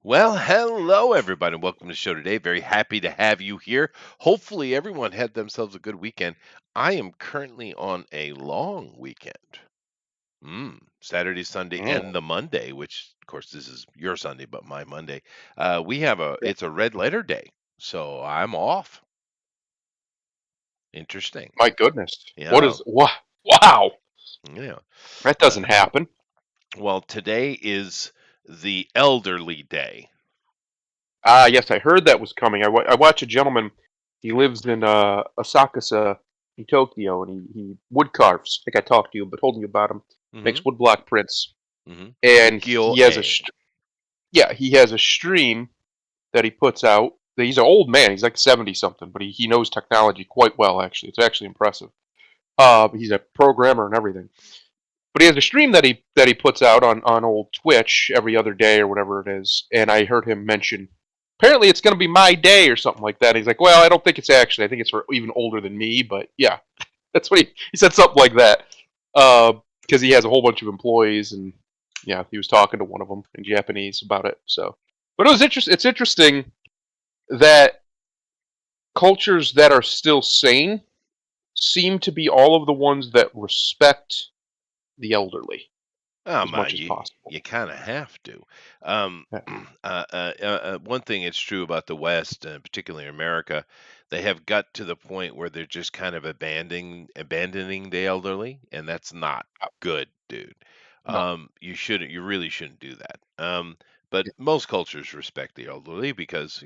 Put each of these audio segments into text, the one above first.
Well, hello everybody. Welcome to the show today. Very happy to have you here. Hopefully everyone had themselves a good weekend. I am currently on a long weekend. Saturday, Sunday, Mm, and the Monday, which of course this is your Sunday, but my Monday. We have yeah. it's a red letter day, so I'm off. Interesting. My goodness. What Yeah, is what? Wow. yeah. That Uh, doesn't happen. well, today is the elderly day. Ah, yes, I heard that was coming. I watch a gentleman. He lives in Osaka, in Tokyo, and he wood carves. I think I talked to you, but told you about him. Mm-hmm. Makes woodblock prints, Mm-hmm. and Ukio he has A. he has a stream that he puts out. He's an old man. He's like 70 something, but he knows technology quite well. Actually, it's actually impressive. He's a programmer and everything. But he has a stream that he puts out on old Twitch every other day or whatever it is. And I heard him mention apparently it's going to be my day or something like that. And he's like, well, I don't think it's actually. I think it's for even older than me. But yeah, that's what he said something like that. Because he has a whole bunch of employees and yeah, he was talking to one of them in Japanese about it. So, but it was interesting. It's interesting that cultures that are still sane seem to be all of the ones that respect the elderly Oh as my, much as you possible. you kind of have to. Um, Yeah. one thing it's true about the West, particularly America, they have got to the point where they're just kind of abandoning the elderly, and that's not good, dude. No. You really shouldn't do that. But most cultures respect the elderly because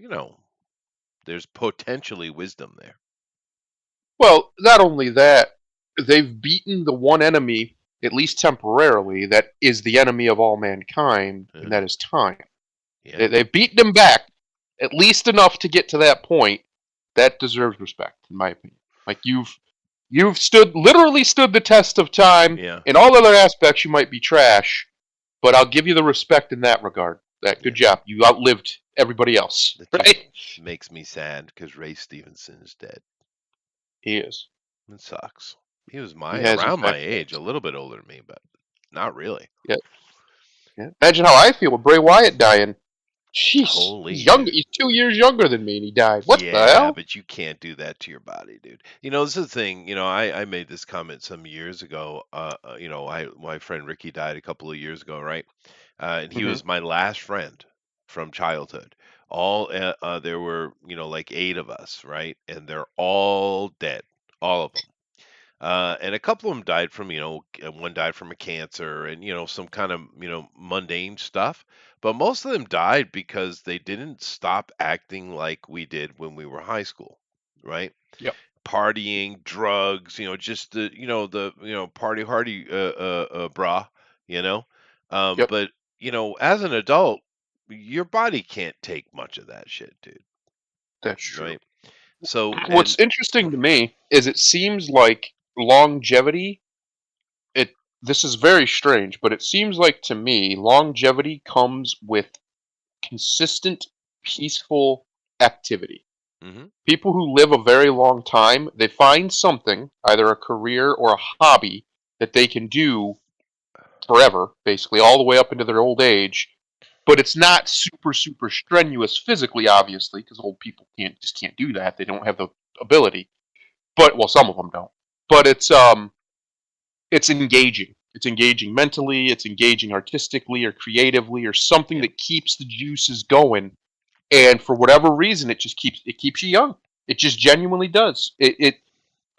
there's potentially wisdom there. Well, not only that, they've beaten the one enemy, at least temporarily, that is the enemy of all mankind, and Yeah, that is time. yeah, They've beaten him back at least enough to get to that point. That deserves respect, in my opinion. Like you've literally stood the test of time. yeah, In all other aspects, you might be trash, but I'll give you the respect in that regard. That yeah. good job. You outlived everybody else, That just right? makes me sad because Ray Stevenson is dead. He is. It sucks. He was He my has, in around my fact, age, a little bit older than me, but not really. yeah. Yeah. Imagine how I feel with Bray Wyatt dying. Jeez, he's Holy younger. dude. He's 2 years younger than me, and he died. What the Yeah, hell? but you can't do that to your body, dude. This is the thing. I made this comment some years ago. My friend Ricky died a couple of years ago, right? And he Hmm. was my last friend from childhood. All there were, like eight of us, right? And they're all dead, all of them. And a couple of them died from, one died from a cancer and, some kind of, mundane stuff. But most of them died because they didn't stop acting like we did when we were high school, right? Yep. Partying, drugs, just party hardy, brah, you know. Yep. But as an adult, your body can't take much of that shit, dude. That's true. Right? So, and What's interesting to me is it seems like longevity. It This is very strange, but it seems like to me longevity comes with consistent, peaceful activity. hmm People who live a very long time, they find something, either a career or a hobby, that they can do forever, basically, all the way up into their old age. But it's not super strenuous physically, obviously, because old people can't do that. They don't have the ability. But well, some of them don't. But it's engaging. It's engaging mentally. It's engaging artistically or creatively or something yeah, that keeps the juices going. And for whatever reason, it keeps you young. It just genuinely does.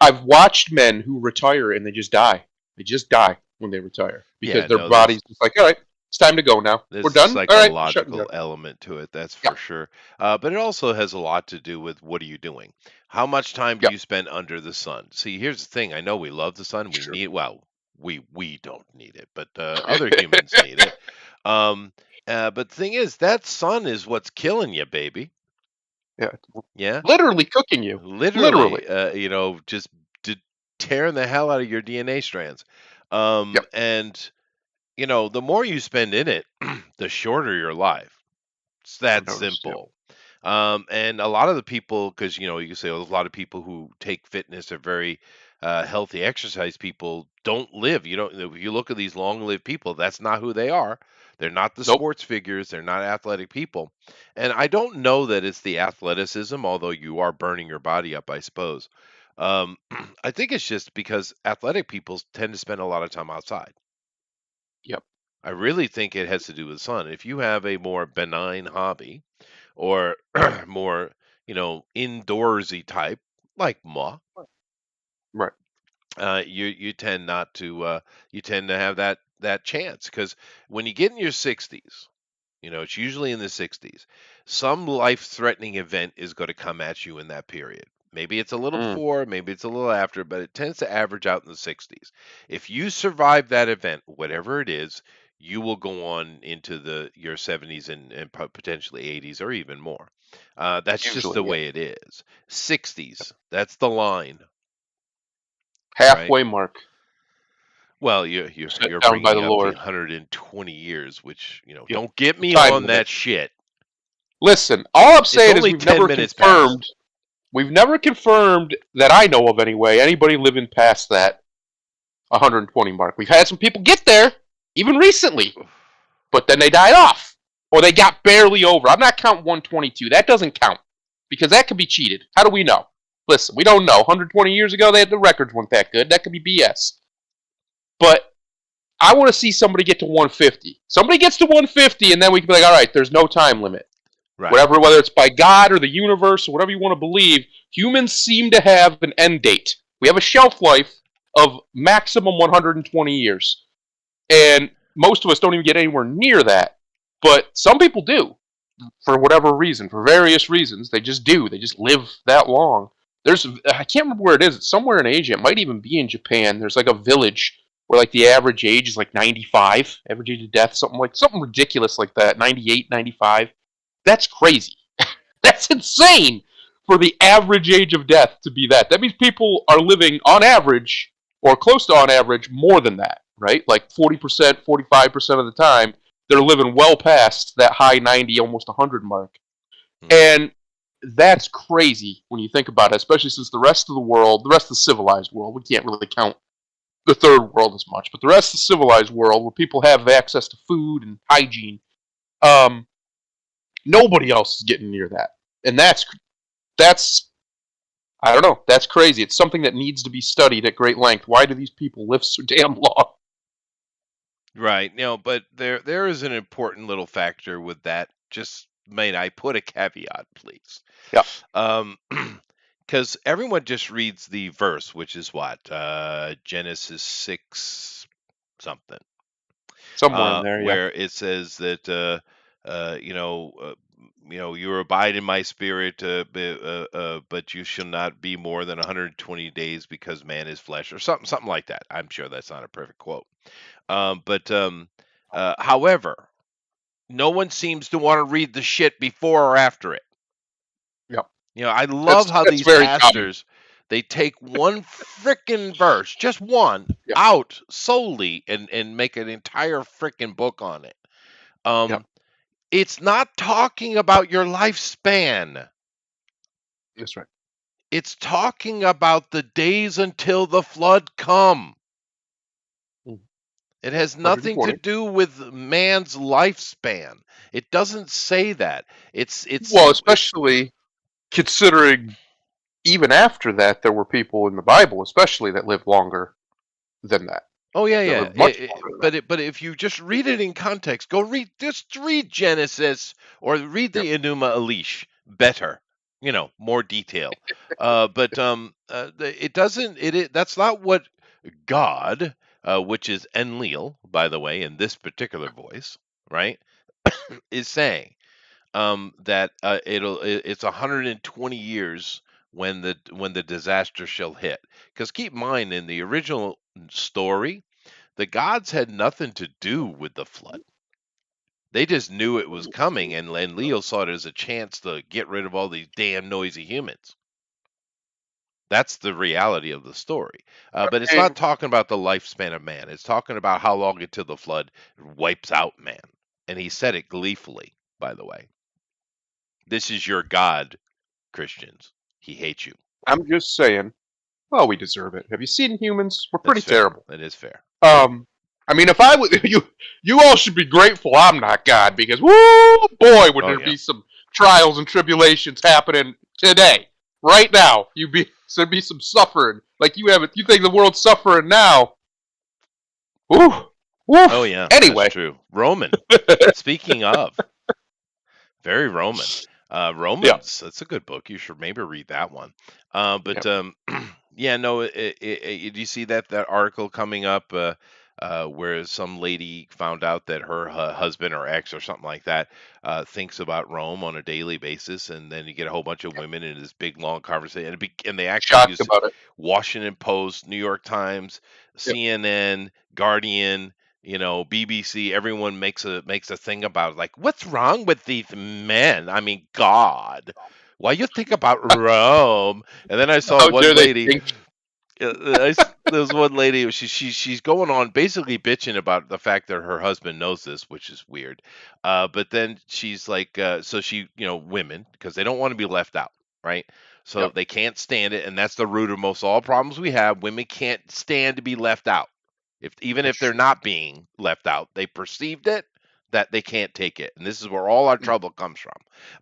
I've watched men who retire and they just die. They just die when they retire because yeah, their no, there's body's just like, all right, it's time to go now. We're There's a done. All right, we're shutting down. psychological element to it, that's Yeah, for sure. But it also has a lot to do with what are you doing? How much time do yeah, you spend under the sun? See, here's the thing. I know we love the sun. We sure. need well, we don't need it, but other humans need it. Um, but the thing is, that sun is what's killing you, baby. Yeah, Yeah, literally cooking you. Literally. literally. Just tearing the hell out of your DNA strands. Yep. And the more you spend in it, the shorter your life. It's I've that noticed. Yep. simple. And a lot of the people, because you can say a lot of people who take fitness are very healthy exercise people don't live. You don't. If you look at these long-lived people, that's not who they are. They're not the Nope. sports figures. They're not athletic people. And I don't know that it's the athleticism, although you are burning your body up, I suppose. I think it's just because athletic people tend to spend a lot of time outside. Yep. I really think it has to do with the sun. If you have a more benign hobby or more, indoorsy type, like moi, Right. you tend not to you tend to have that chance because when you get in your 60s, it's usually in the 60s, some life-threatening event is going to come at you in that period. Maybe it's a little Mm. before, maybe it's a little after, but it tends to average out in the 60s. If you survive that event, whatever it is, you will go on into your 70s and potentially 80s or even more. That's just the Usually, yeah. way it is. 60s, that's the line, right? Halfway mark Well, you're set down by bringing the up the Lord. 120 years, which, Yep. don't get The me time on limit. that shit. Listen, all I'm It's saying is only 10 minutes past. we've never confirmed that I know of anyway, anybody living past that 120 mark. We've had some people get there, even recently, but then they died off. Or they got barely over. I'm not counting 122. That doesn't count. Because that could be cheated. How do we know? Listen, we don't know. 120 years ago, the records weren't that good. That could be BS. But I want to see somebody get to 150. Somebody gets to 150, and then we can be like, all right, there's no time limit. Right. Whether it's by God or the universe or whatever you want to believe, humans seem to have an end date. We have a shelf life of maximum 120 years. And most of us don't even get anywhere near that. But some people do, for whatever reason, for various reasons. They just do. They just live that long. I can't remember where it is. It's somewhere in Asia. It might even be in Japan. There's like a village where like the average age is like 95, average age of death, something ridiculous like that, 98, 95. That's crazy. That's insane for the average age of death to be that. That means people are living on average or close to on average more than that, right? Like 40%, 45% of the time, they're living well past that high 90, almost 100 mark. And that's crazy when you think about it, especially since the rest of the world, the rest of the civilized world, we can't really count the third world as much, but the rest of the civilized world where people have access to food and hygiene, nobody else is getting near that. And that's I don't know, that's crazy. It's something that needs to be studied at great length. Why do these people live so damn long? Right. But there is an important little factor with that. Just may I put a caveat, please? Yeah. Because everyone just reads the verse, which is what? Genesis 6 something. Somewhere in there, yeah. Where it says that you abide in my spirit, but you shall not be more than 120 days because man is flesh, or something like that. I'm sure that's not a perfect quote. However, no one seems to want to read the shit before or after it. Yep. I love how that's these very pastors, they take one frickin' verse, just one, Yep. out solely and make an entire frickin' book on it. Yep. It's not talking about your lifespan. That's right. It's talking about the days until the flood come. It has nothing to do with man's lifespan. It doesn't say that. It's well, especially considering even after that there were people in the Bible, especially that lived longer than that. Oh yeah. Much longer But if you just read it in context, just read Genesis or read the Enuma Elish better. More detail. It doesn't. That's not what God, which is Enlil, by the way, in this particular voice, right, is saying. That it's 120 years when the disaster shall hit. Because keep in mind, in the original story, the gods had nothing to do with the flood. They just knew it was coming, and Leo saw it as a chance to get rid of all these damn noisy humans. That's the reality of the story. But it's not talking about the lifespan of man. It's talking about how long until the flood wipes out man. And he said it gleefully, by the way. This is your God, Christians. He hates you. I'm just saying, well, we deserve it. Have you seen humans? We're pretty That's fair. terrible. That is fair. I mean, if I would, you all should be grateful I'm not God, because woo boy, would Oh there yeah. be some trials and tribulations happening today, right now. There'd be some suffering. Like you have it. You think the world's suffering now? Woo, Oh woof. yeah, that's Anyway, true. Roman. Speaking of, very Roman. yeah, Romans. That's a good book. You should maybe read that one. yeah. But yeah, no. Do you see that article coming up? Where some lady found out that her husband or ex or something like that thinks about Rome on a daily basis, and then you get a whole bunch of women in this big long conversation, and they actually Shocked use about it. Washington Post, New York Times, Yep. CNN, Guardian, BBC. Everyone makes a thing about it, like what's wrong with these men? I mean, God, why you think about Rome? And then I saw How one dare they lady. think? There was one lady. She's going on basically bitching about the fact that her husband knows this, which is weird. But then she's like, so she, women, because they don't want to be left out, right? So Yep. they can't stand it, and that's the root of most all problems we have. Women can't stand to be left out. Even That's if they're true. not being left out, they perceived it that they can't take it, and this is where all our trouble comes from.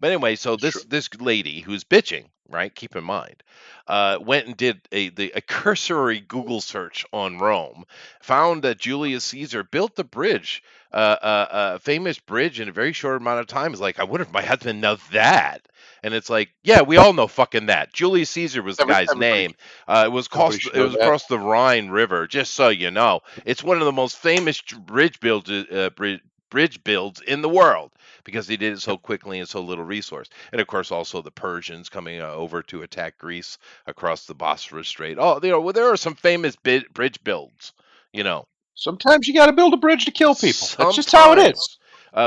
But anyway, so That's true. this lady who's bitching, right? Keep in mind, went and did a cursory Google search on Rome, found that Julius Caesar built the bridge, a famous bridge, in a very short amount of time. Is like, I wonder if my husband knows that. And it's like, yeah, we all know fucking that. Julius Caesar was the guy's Everybody, name. everybody should It know was that. across the Rhine River, just so you know. It's one of the most famous bridge builds in the world because he did it so Yep. quickly and so little resource. And of course, also the Persians coming over to attack Greece across the Bosphorus Strait. Oh, well, there are some famous bridge builds. You know, Sometimes you got to build a bridge to kill people. That's just how it is. sometimes.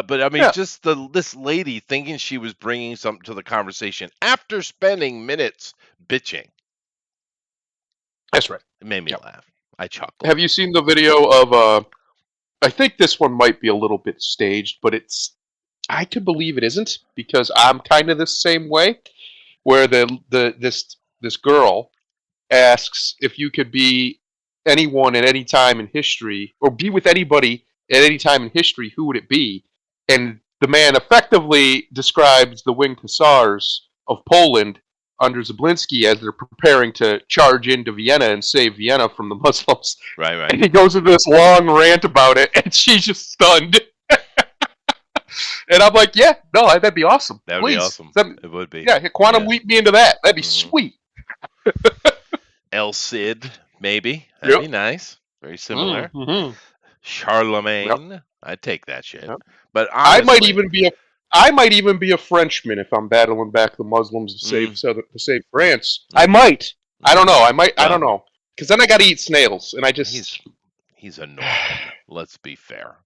But I mean, Yeah, just this lady thinking she was bringing something to the conversation after spending minutes bitching, that's right. it made me Yep. laugh. I chuckled. Have you seen the video of? I think this one might be a little bit staged, but it's. I could believe it isn't because I'm kind of the same way. Where this girl asks if you could be anyone at any time in history, or be with anybody at any time in history, who would it be? And the man effectively describes the winged hussars of Poland under Zablinski as they're preparing to charge into Vienna and save Vienna from the Muslims. Right, right. And he goes into this long rant about it, and she's just stunned. And I'm like, yeah, no, that'd be awesome. That would be Please. awesome. Send, It would be. yeah, quantum Yeah. leap me into that. That'd be Hmm. sweet. El Cid, maybe. That'd Yep. be nice. Very similar. Mm-hmm. Yep. Charlemagne. I'd take that shit. Yep. But I might honestly, even be a I might even be a Frenchman if I'm battling back the Muslims mm, to save France. I mm, might. I don't mm. know. I might. I don't Well, know. Because then I got to eat snails, and I he's just. he's a Norman. Let's be fair.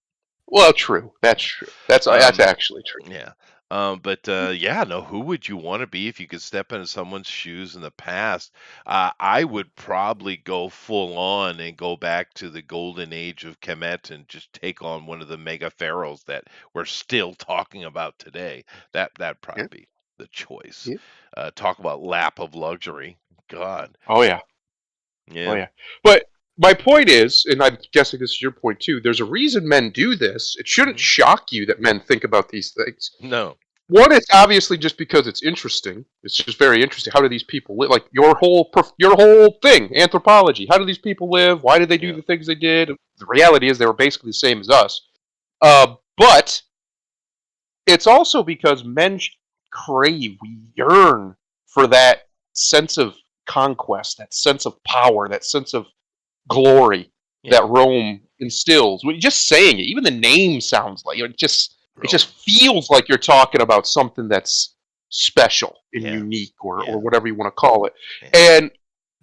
Well, true. That's true. That's Um, actually true. yeah. But yeah, no. Who would you want to be if you could step into someone's shoes in the past? I would probably go full on and go back to the golden age of Kemet and just take on one of the mega pharaohs that we're still talking about today. That'd Yeah. probably be the choice. Yeah. Talk about lap of luxury. God. Oh yeah. Oh Yeah. yeah. But my point is, and I'm guessing this is your point too. There's a reason men do this. It shouldn't Hmm. shock you that men think about these things. No. One, it's obviously just because it's interesting. It's just very interesting. How do these people live? Like your whole thing, anthropology. How do these people live? Why did they do Yeah. the things they did? The reality is they were basically the same as us. But it's also because men crave, we yearn for that sense of conquest, that sense of power, that sense of glory Yeah. that Rome instills. When you're just saying it, even the name sounds like it just Rome. feels like you're talking about something that's special and Yeah. unique, or Yeah. whatever you want to call it. Yeah. And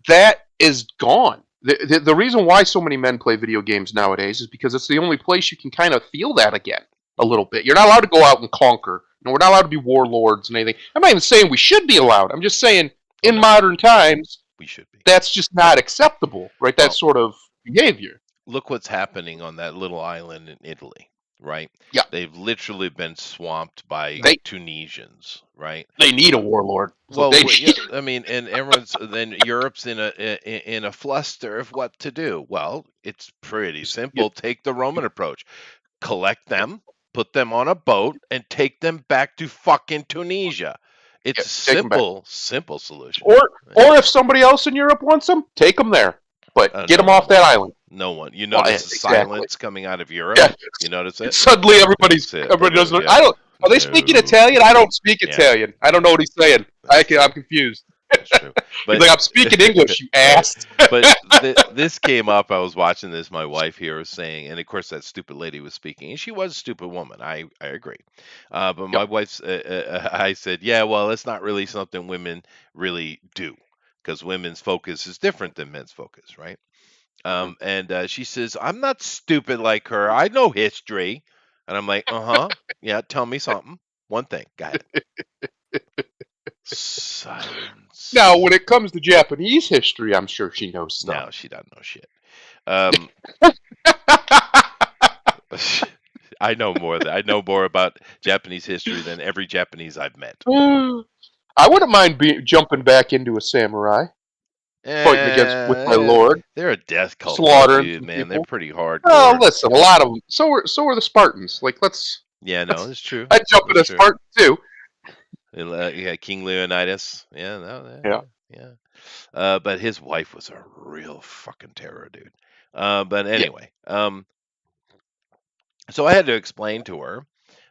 that is gone. The reason why so many men play video games nowadays is because it's the only place you can kind of feel that again a little bit. You're not allowed to go out and conquer. No, we're not allowed to be warlords and anything. I'm not even saying we should be allowed. I'm just saying Oh in no. modern times, We should be. that's just not acceptable, right? That Well, sort of behavior. look what's happening on that little island in Italy. right? Yeah, They've literally been swamped by they Tunisians, right? they need a warlord. So Well, they yeah, I mean, and everyone's then Europe's in a fluster of what to do. Well, it's pretty you, simple. Take the Roman approach. Collect them, put them on a boat, and take them back to fucking Tunisia. yeah, It's a take them back. simple solution. Or Yeah. if somebody else in Europe wants them, take them there. But get No them one off that wants them. island. No one. You Well, notice yeah, the exactly. silence coming out of Europe. Yeah. You notice it? Suddenly That's it. everybody doesn't. Yeah. I don't. Are they speaking No. Italian? I don't speak Yeah, Italian. I don't know what he's saying. that's I'm true. confused. That's true. He's But like, I'm speaking English, you right. ass. But this came up. I was watching this. My wife here was saying, and of course that stupid lady was speaking, and she was a stupid woman. I agree. But Yep. my wife's. I said, yeah, well, it's not really something women really do, because women's focus is different than men's focus, right? Mhm. And she says, I'm not stupid like her. I know history. And I'm like, uh-huh. Yeah, tell me something. One thing. Go ahead. Now, Silence. when it comes to Japanese history, I'm sure she knows some. No, she doesn't know shit. Um, I know more about Japanese history than every Japanese I've met. I wouldn't mind jumping back into a samurai, fighting against with my Eh, lord, they're a death cult though, slaughtering dude, some man. They're people. pretty Well, hardcore. listen, a lot of them. So are the Spartans. Like, Yeah, no, let's. it's true. I'd jump in It's a true. Spartan too. Yeah, King Leonidas. Yeah, no, Yeah. yeah. But his wife was a real fucking terror, dude. But Yeah. anyway, so I had to explain to her,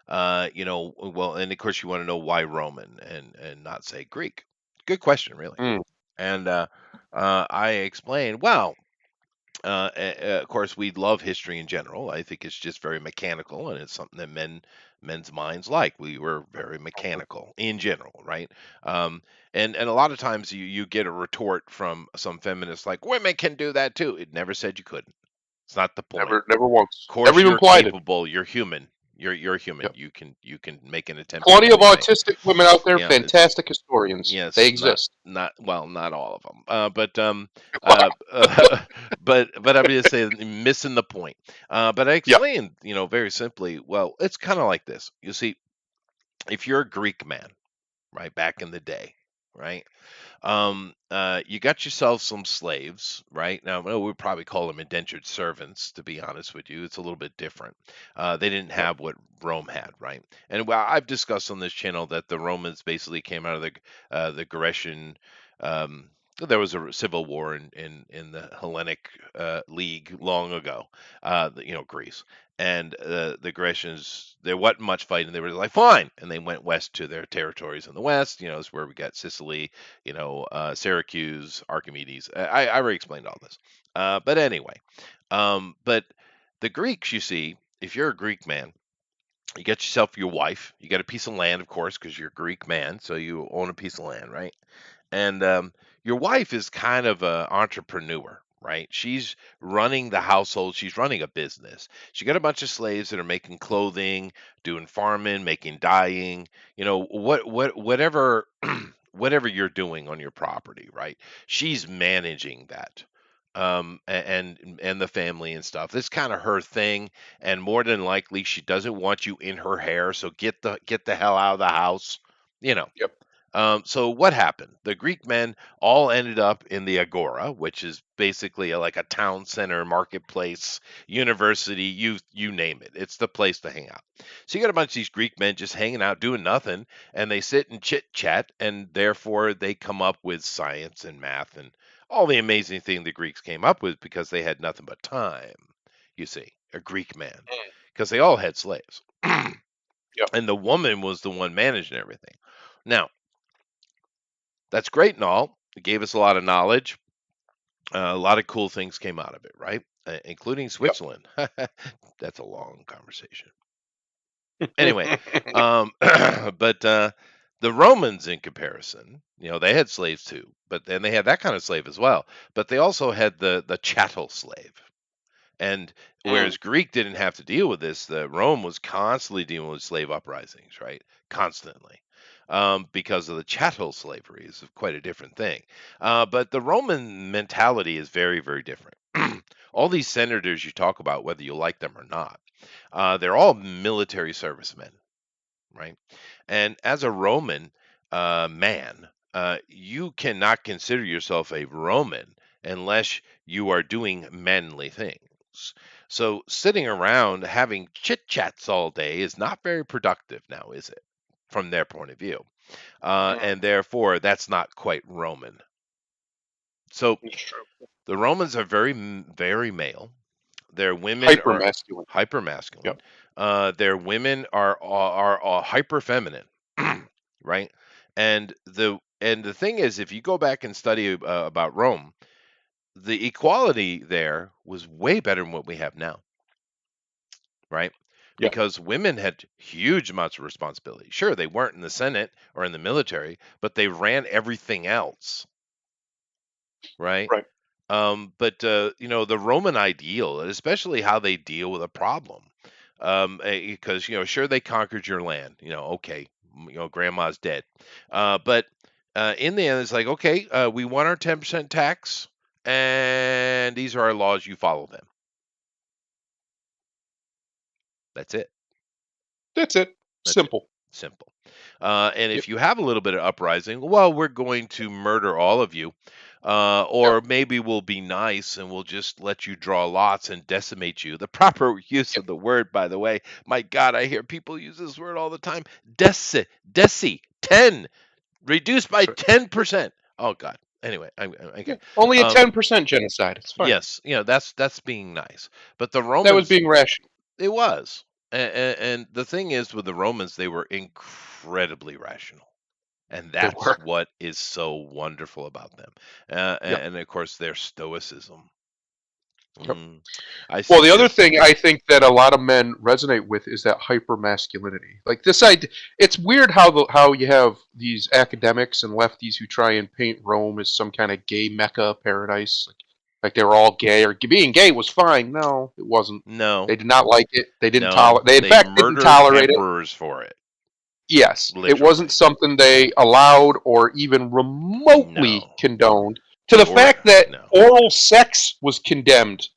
well, and of course you want to know why Roman and not say Greek. Good question, really. Mm. And I explained, well, of course, we love history in general. I think it's just very mechanical, and it's something that men's minds like. We were very mechanical in general, right? Um, and a lot of times you get a retort from some feminists like women can do that too. It never said you couldn't. It's not the point. Never once. Of Never course, even you're implied it. capable. You're human. You're human. Yep. You can make an attempt at Plenty of anything. autistic women out there, Yeah, it's fantastic historians. They yes, exist. not well, not all of them, but I'm just saying, missing the point. But I Yeah. explained, very simply. Well, it's kind of like this. You see, if you're a Greek man, right, back in the day, right, you got yourself some slaves, right? Now, well, we'd probably call them indentured servants, to be honest with you. It's a little bit different. They didn't Yep. have what Rome had, right? And well, I've discussed on this channel that the Romans basically came out of the Grecian. Um, there was a civil war in the Hellenic League long ago, Greece, and the Grecians, there wasn't much fighting. They were like, fine, and they went west to their territories in the west. Is where we got Sicily, Syracuse, Archimedes. I already explained all this. But anyway, but the Greeks, you see, if you're a Greek man, you get yourself your wife. You got a piece of land, of course, because you're a Greek man, so you own a piece of land, right? And your wife is kind of an entrepreneur, right? She's running the household. She's running a business. She got a bunch of slaves that are making clothing, doing farming, making dyeing. Whatever whatever you're doing on your property, right? She's managing that. And the family and stuff. This kind of her thing, and more than likely she doesn't want you in her hair. So get the hell out of the house. You know, Yep. so what happened? The Greek men all ended up in the Agora, which is basically like a town center, marketplace, university, you name it. It's the place to hang out. So you got a bunch of these Greek men just hanging out, doing nothing, and they sit and chit chat, and therefore they come up with science and math and all the amazing thing the Greeks came up with because they had nothing but time. You see, a Greek man, because they all had slaves, and Yep. the woman was the one managing everything. Now that's great and all. It gave us a lot of knowledge. A lot of cool things came out of it, right? Including Yep. Switzerland. That's a long conversation. Anyway, but the Romans, in comparison, they had slaves too, but then they had that kind of slave as well. But they also had the chattel slave. And Mm. whereas Greek didn't have to deal with this, the Rome was constantly dealing with slave uprisings, right? Constantly. Because of the chattel slavery is quite a different thing. But the Roman mentality is very, very different. All these senators you talk about, whether you like them or not, They're all military servicemen, right? And as a Roman man, you cannot consider yourself a Roman unless you are doing manly things. So sitting around having chit chats all day is not very productive now, is it? From their point of view. Mm, And therefore, that's not quite Roman. So it's true. the Romans are very male. Their women Hyper are masculine. hyper masculine. Yep. Their women are hyper feminine, right? And the thing is, if you go back and study about Rome, the equality there was way better than what we have now, right? Yeah. Because women had huge amounts of responsibility. Sure, they weren't in the Senate or in the military, but they ran everything else, right? Right. But the Roman ideal, especially how they deal with a problem, because sure they conquered your land, okay, grandma's dead, but in the end, it's like, okay, we want our 10% tax, and these are our laws. You follow them. That's it. That's it. That's it. Simple. Simple. And Yep. if you have a little bit of uprising, well, we're going to murder all of you. Yep. Or maybe we'll be nice and we'll just let you draw lots and decimate you. The proper use Yep. of the word, by the way, my God, I hear people use this word all the time. Deci, 10, reduced by That's right. 10%. Oh, God. Anyway, Yeah. okay. Only a Um, 10% genocide. It's fine. yes, that's being nice. But the That was Romans, being rational. it was. And the thing is, with the Romans, they were incredibly rational. And They that's were. what is so wonderful about them. Yep. And of course, their stoicism. Yep. Mm, I Well, sit the there other thing thinking, I think that a lot of men resonate with is that hyper masculinity. Like this idea, it's weird how you have these academics and lefties who try and paint Rome as some kind of gay mecca paradise, like they were all gay or being gay was fine. No, it wasn't. no, They did not like it. They didn't no, tolerate. They in they fact didn't murdered tolerate it. emperors for it, Yes, it wasn't literally. something they allowed or even remotely No, condoned. To the or fact that no, oral sex was condemned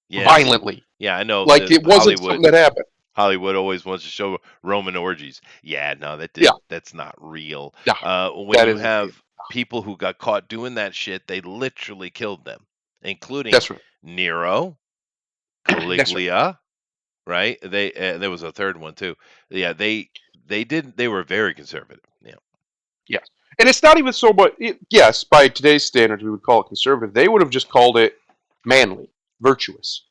yes, violently. yeah, I know Like the it wasn't something that happened. Hollywood always wants to show Roman orgies. Yeah, no, Yeah, that's not real. yeah, When that you isn't real. have people who got caught doing that shit, they literally killed them, including That's right. Nero, That's right. Caligula, right? There was a third one too. Yeah, they didn't. They were very conservative. Yeah, Yes, and it's not even so much. Yes, by today's standards, we would call it conservative. They would have just called it manly, virtuous.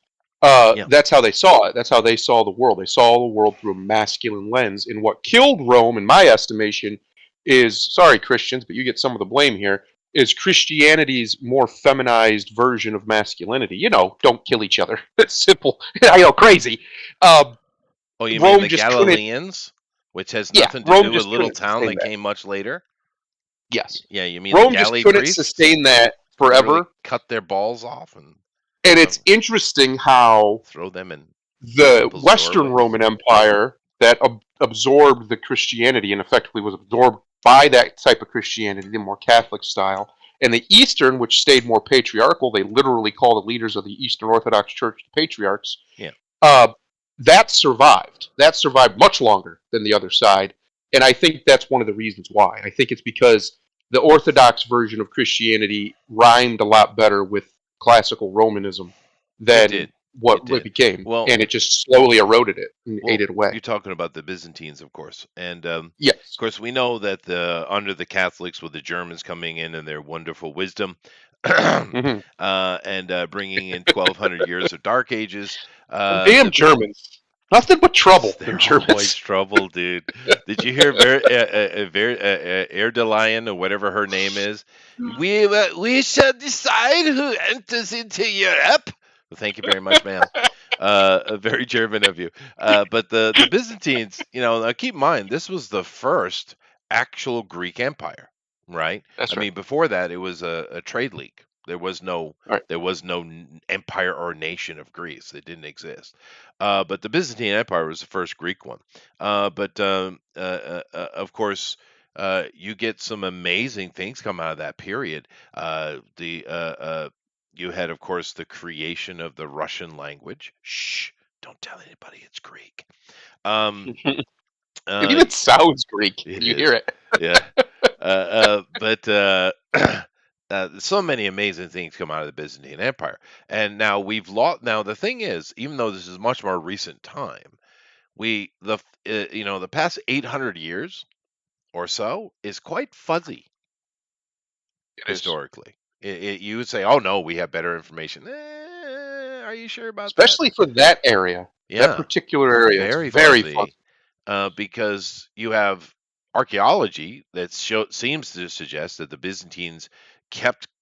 yeah, That's how they saw it. That's how they saw the world. They saw the world through a masculine lens. And what killed Rome, in my estimation, is sorry Christians, but you get some of the blame here. Is Christianity's more feminized version of masculinity? Don't kill each other. It's simple. I know, crazy. Uh, oh, you mean Rome the just couldn't. Galileans, which has Yeah, nothing to Rome do with just little couldn't town sustain that that. came much later? Yes. Yeah, you mean the Rome just galley couldn't priests sustain that literally forever. cut their balls off and And uh, it's interesting how throw them in the people's Western doorways? Roman Empire that absorbed the Christianity and effectively was absorbed by that type of Christianity, the more Catholic style, and the Eastern, which stayed more patriarchal, they literally call the leaders of the Eastern Orthodox Church the patriarchs. Yeah, Uh, that survived. That survived much longer than the other side, and I think that's one of the reasons why. I think it's because the Orthodox version of Christianity rhymed a lot better with classical Romanism it than did. what It it did. became, Well, and it just slowly eroded it and ate well, it away. you're talking about the Byzantines, of course, and of Yes. course we know that under the Catholics, with the Germans coming in and their wonderful wisdom, Hmm. and bringing in 1,200 years of Dark Ages, Damn the Germans. Nothing but trouble, them they're always Germans. trouble, dude. Did you hear Air de Lion or whatever her name is? We shall decide who enters into Europe. Well, thank you very much, ma'am. Very German of you. But the Byzantines, now keep in mind, this was the first actual Greek empire, right? I That's right. mean, before that, it was a trade league. All right. There was no empire or nation of Greece. It didn't exist. But the Byzantine Empire was the first Greek one. But of course, you get some amazing things come out of that period. The You had, of course, the creation of the Russian language. Shh, don't tell anybody it's Greek. Um, It uh, even sounds Greek it when you hear is, it. yeah. But so many amazing things come out of the Byzantine Empire, and now we've lost. Now the thing is, even though this is much more recent time, the past 800 years or so is quite fuzzy It is. historically. You would say, "Oh no, we have better information." Are you sure about that? Especially for that area, that Yeah, particular area, it's very very fun. fuzzy, because you have archaeology that seems to suggest that the Byzantines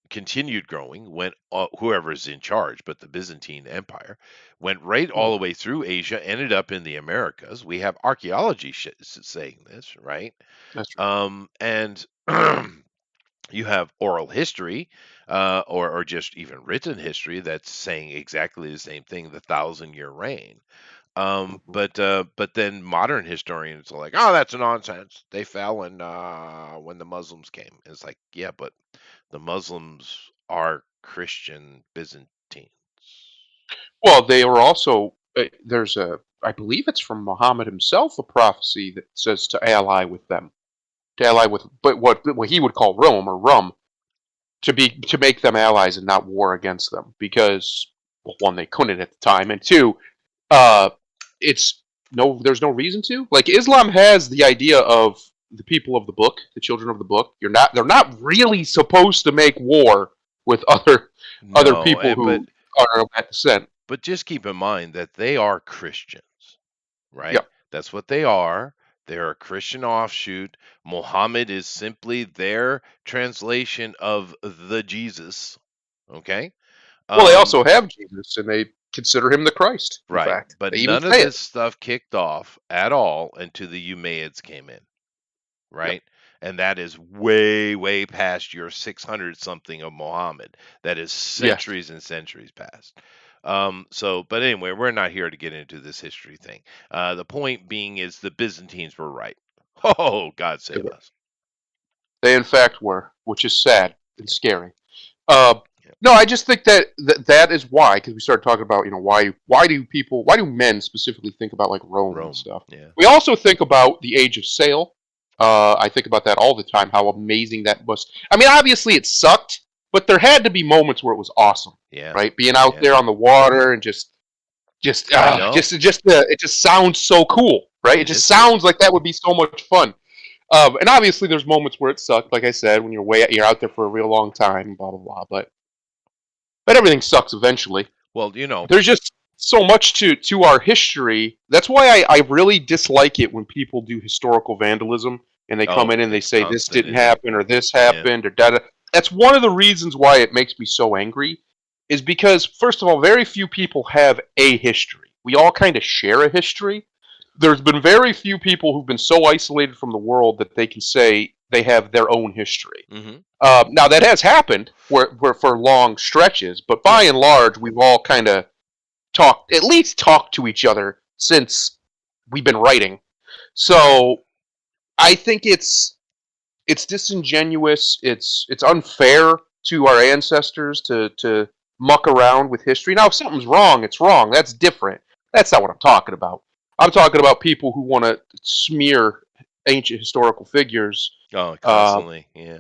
continued growing when whoever's in charge, but the Byzantine Empire went right all Mhm. the way through Asia, ended up in the Americas. We have archaeology saying this, right? That's right. And you have oral history, or just even written history that's saying exactly the same thing, the thousand-year reign. Mhm. But then modern historians are like, oh, that's nonsense. They fell when the Muslims came. It's like, yeah, but the Muslims are Christian Byzantines. Well, they were also there's a I believe it's from Muhammad himself a prophecy that says to ally with them, to ally with, but what he would call Rome or Rum, to make them allies and not war against them because, well, one, they couldn't at the time, and two, uh, it's no there's no reason to. Like, Islam has the idea of the people of the book, the children of the book. They're not really supposed to make war with other No, people but who are of that descent. just keep in mind that they are Christians, right? Yeah. That's what they are. They're a Christian offshoot. Muhammad is simply their translation of the Jesus. Okay. Well, they Um, also have Jesus, and they consider him the Christ. In right. fact, But they even none of say it. this stuff kicked off at all until the Umayyads came in, Yep. right? And that is way, way past your 600 something of Muhammad. That is Yes. centuries and centuries past. But anyway, we're not here to get into this history thing. The point being is the Byzantines were right. Oh, God They save were. us. They in fact were, which is sad and Yeah, scary. Uh, yeah. no, I just think that is why, because we started talking about, why do men specifically think about like Rome and Rome. stuff. Yeah, We also think about the Age of Sail. I think about that all the time. How amazing that was. I mean, obviously it sucked, but there had to be moments where it was awesome, yeah, right? Being out yeah. there on the water and I know it just sounds so cool, right? It it just is cool. sounds like that would be so much fun. And obviously, there's moments where it sucked, like I said, when you're out there for a real long time, blah blah blah. But everything sucks eventually. Well, There's just so much to our history. That's why I really dislike it when people do historical vandalism and they come oh, in and they it's say this constant, didn't isn't it? happen or this Yeah. happened or da da. That's one of the reasons why it makes me so angry. Is because, first of all, very few people have a history. We all kind of share a history. There's been very few people who've been so isolated from the world that they can say they have their own history. Hmm. Now that has happened where for long stretches, but by Yeah. and large, we've all kind of at least talked to each other since we've been writing. So I think it's disingenuous. It's unfair to our ancestors to muck around with history. Now, if something's wrong, it's wrong. That's different. That's not what I'm talking about. I'm talking about people who want to smear ancient historical figures, Oh, uh, constantly. Yeah.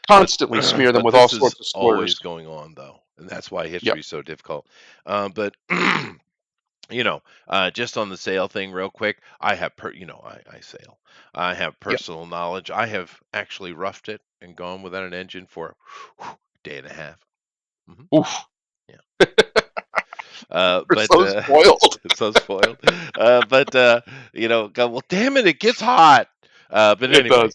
But constantly smear them but with all this is sorts of always slurs. going on though, and that's why Yep. history is so difficult. But just on the sail thing, real quick, I have I sail. I have Yep. personal knowledge. I have actually roughed it and gone without an engine for a day and a half. Hmm. Oof. Yeah. We're But so spoiled. it's so spoiled. But well, damn it, it gets hot. But It anyway, does.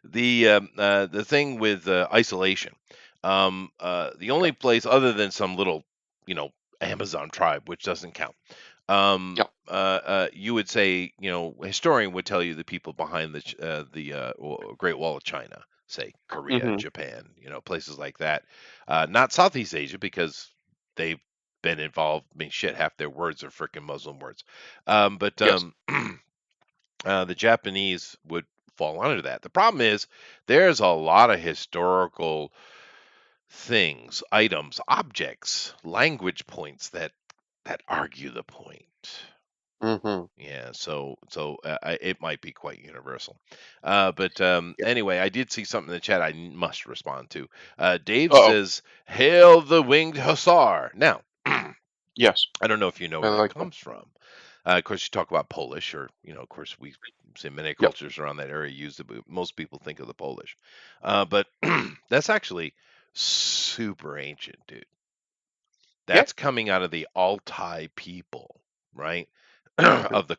the thing with isolation, the only place other than some little, you know, Amazon tribe, which doesn't count. Yep. You would say, a historian would tell you the people behind the Great Wall of China, say Korea, Hmm. Japan, places like that. Not Southeast Asia because they've been involved. I mean, shit, half their words are freaking Muslim words. But Yes. the Japanese would fall under that. The problem is there's a lot of historical things, items, objects, language points that that argue the point. Mm-hmm. Yeah, it might be quite universal. But Yeah. anyway, I did see something in the chat must respond to. Dave Uh-oh. says, "Hail the winged hussar!" Now, I Yes. don't know if you know I where that like that. comes from. Of course, you talk about Polish, or of course, we say many Yep. cultures around that area use it, but most people think of the Polish. But that's actually super ancient, dude. Yeah. That's coming out of the Altai people, right? Okay. of the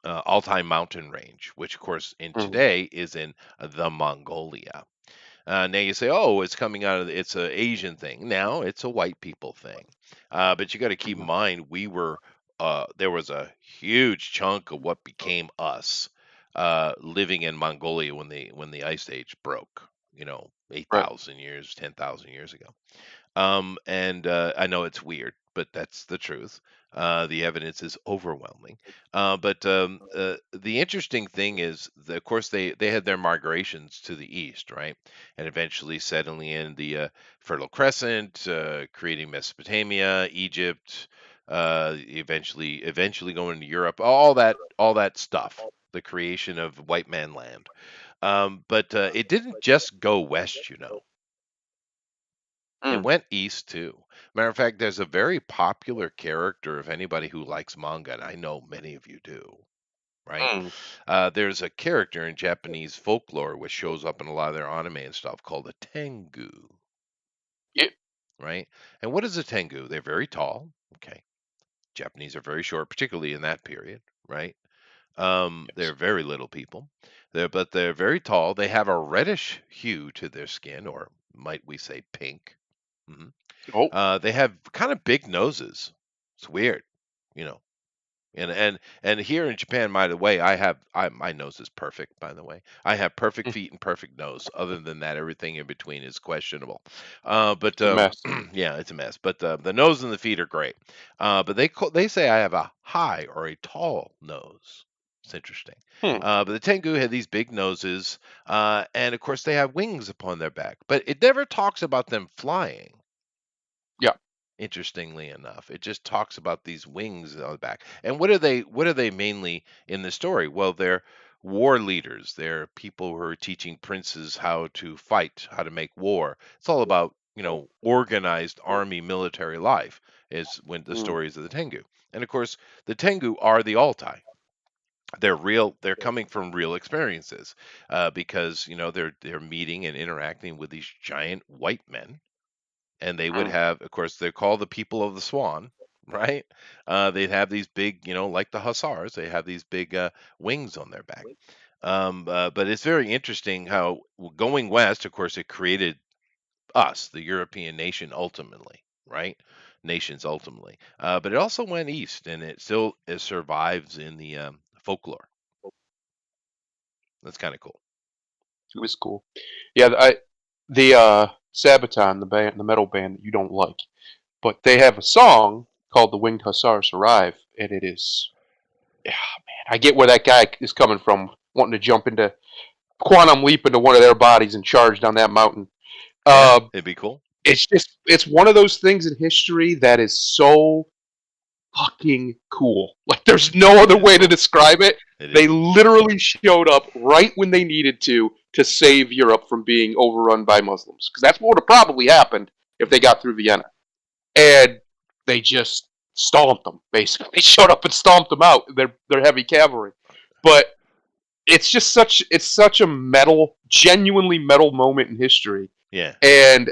Altai mountain range, which of course in Mm-hmm. today is in the Mongolia. Now you say, oh, it's coming out of it's a Asian thing. Now it's a white people thing. But you got to keep in Mm-hmm. mind there was a huge chunk of what became us living in Mongolia when the ice age broke. Right. 8,000 years, 10,000 years ago. And I know it's weird, but that's the truth. The evidence is overwhelming. But the interesting thing is, of course, they had their migrations to the east, right, and eventually settling in the Fertile Crescent, creating Mesopotamia, Egypt, eventually going to Europe, all that stuff. The creation of white man land. But it didn't just go west. It Mm. went east too. Matter of fact, there's a very popular character of anybody who likes manga, and I know many of you do, right? Mm. There's a character in Japanese folklore which shows up in a lot of their anime and stuff called a Tengu, Yeah. right? And what is a Tengu? They're very tall. Okay. Japanese are very short, particularly in that period, right? They're Yes. very little people. But they're very tall. They have a reddish hue to their skin, or might we say pink. Mhm. Oh. They have kind of big noses. It's weird, you know. And here in Japan, by the way, my nose is perfect. By the way, I have perfect Mm. feet and perfect nose. Other than that, everything in between is questionable. But It's a mess. yeah, it's a mess. But the nose and the feet are great. But they say I have a high or a tall nose. It's interesting. Hmm. But the Tengu had these big noses, and of course they have wings upon their back. But it never talks about them flying. Yeah. Interestingly enough, it just talks about these wings on the back. And what are they mainly in the story? Well, they're war leaders. They're people who are teaching princes how to fight, how to make war. It's all about, organized army military life is when the Mm. stories of the Tengu. And of course, the Tengu are the Altai. They're coming from real experiences, because they're meeting and interacting with these giant white men, and they would Mm. have, of course, they're called the people of the Swan, right? They'd have these big, like the hussars, they have these big wings on their back. But it's very interesting how going west, of course, it created us, the European nation, ultimately, right? Nations ultimately. But it also went east, and it survives in the folklore. That's kind of cool. It was cool. Yeah. The Sabaton, the band, the metal band that you don't like, but they have a song called "The Winged Hussars Arrive," and it is. Yeah, man. I get where that guy is coming from, wanting to jump into quantum leap into one of their bodies and charge down that mountain. Yeah, Uh, it'd be cool. it's one of those things in history that is so fucking cool. Like there's no It other is way to cool. describe it. It They is. literally showed up right when they needed to save Europe from being overrun by Muslims, because that's what would have probably happened if they Mhm. got through Vienna. And they just stomped them. Basically, they showed up and stomped them out. They're heavy cavalry, but it's such a genuinely metal moment in history, Yeah. and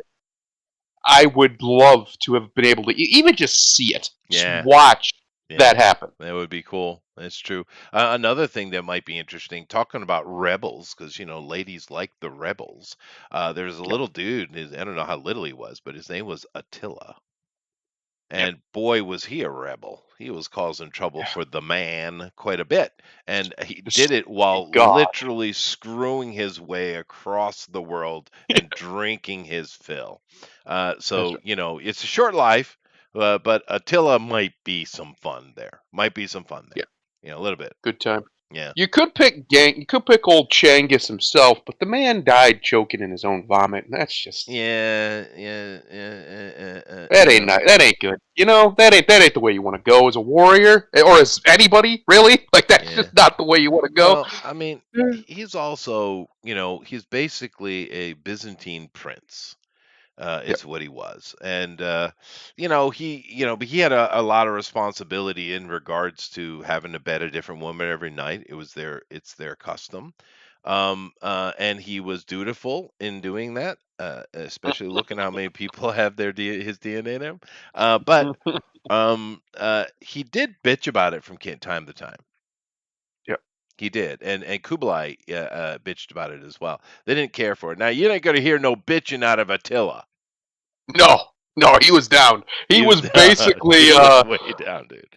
I would love to have been able to even just see it, just Yeah. watch Yeah. that happen. That would be cool. That's true. Another thing that might be interesting, talking about rebels, because ladies like the rebels. There's a Yeah, little dude. I don't know how little he was, but his name was Attila. yeah, And boy, was he a rebel. He was causing trouble for the man quite a bit. And he did just it while God. literally screwing his way across the world and drinking his fill. That's So, right. it's a short life, but Attila might be some fun there. Might be some fun Yeah, there. A little bit. good time. Yeah. You could pick old Changus himself, but the man died choking in his own vomit, and that's just Yeah, yeah, yeah, that ain't that ain't good. That ain't the way you want to go as a warrior or as anybody really. Like that's yeah. just not the way you want to go. Well, I mean, he's also, he's basically a Byzantine prince. Yeah. Is what he was, and but he had a lot of responsibility in regards to having to bed a different woman every night. It's their custom, and he was dutiful in doing that, especially looking how many people have his DNA in him. But he did bitch about it from time to time. Yeah. He did, and Kublai bitched about it as well. They didn't care for it. Now you ain't gonna hear no bitching out of Attila. No, no, he was down. He He was was down. basically, He was way down, dude.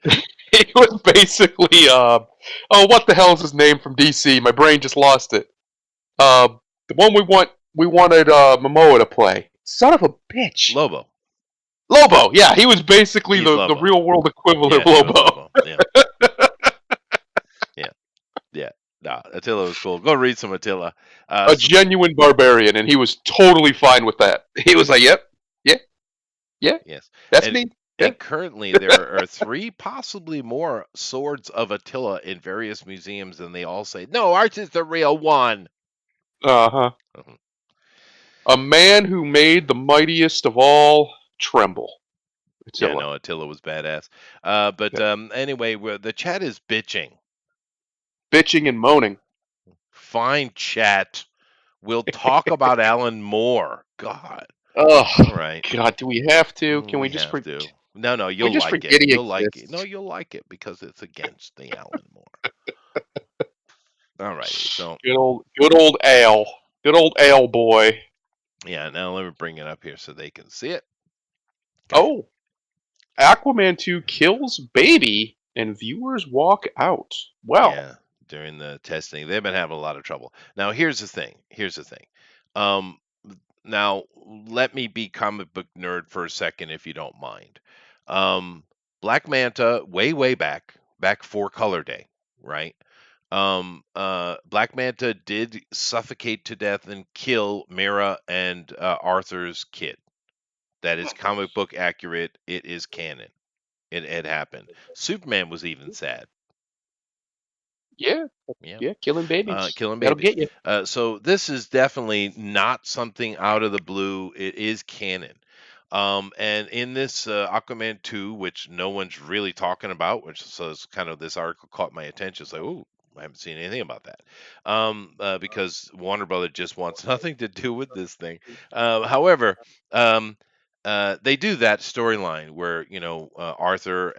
he was basically, oh, what the hell is his name from DC? My brain just lost it. Uh, the one we wanted Momoa to play. Son of a bitch. Lobo. Lobo. Yeah, he was basically He's the Lobo. real world equivalent Yeah, of he was Lobo. Lobo. Yeah, yeah, yeah. Nah, Attila was cool. Go read some Attila. A genuine barbarian, and he was totally fine with that. He was like, "Yep, yeah, yeah, yes, that's and me." Yeah. and currently there are three, possibly more, swords of Attila in various museums, and they all say, "No, ours is the real one." Uh huh. Mhm. A man who made the mightiest of all tremble. Yeah, Attila. no, Attila was badass. But Yeah. anyway, the chat is bitching. Bitching and moaning. Fine, chat. We'll talk about Alan Moore. God. Oh All right. God, do we have to? Can We we just have can to. No, we you'll just like it. forget he You'll like it. No, exists? you'll like it because it's against the Alan Moore. All righty. So, Good old Ale. Good old Ale boy. yeah, now let me bring it up here so they can see it. Okay. Oh, Aquaman 2 kills baby and viewers walk out. Well, Yeah, during the testing, they've been having a lot of trouble. Now, here's the thing. Um, now, let me be comic book nerd for a second, if you don't mind. Um, Black Manta, way back for Color Day, right? Black Manta did suffocate to death and kill Mira and Arthur's kid. That is comic book accurate. It is canon. It happened. Superman was even sad. yeah, Yeah. yeah, killing babies. Killing That'll babies. get you. So this is definitely not something out of the blue. It is canon. And in this Aquaman 2, which no one's really talking about, which so it's kind of this article caught my attention. It's like, oh, I haven't seen anything about that. Because Warner Brother just wants nothing to do with this thing. However, um, they do that storyline where Arthur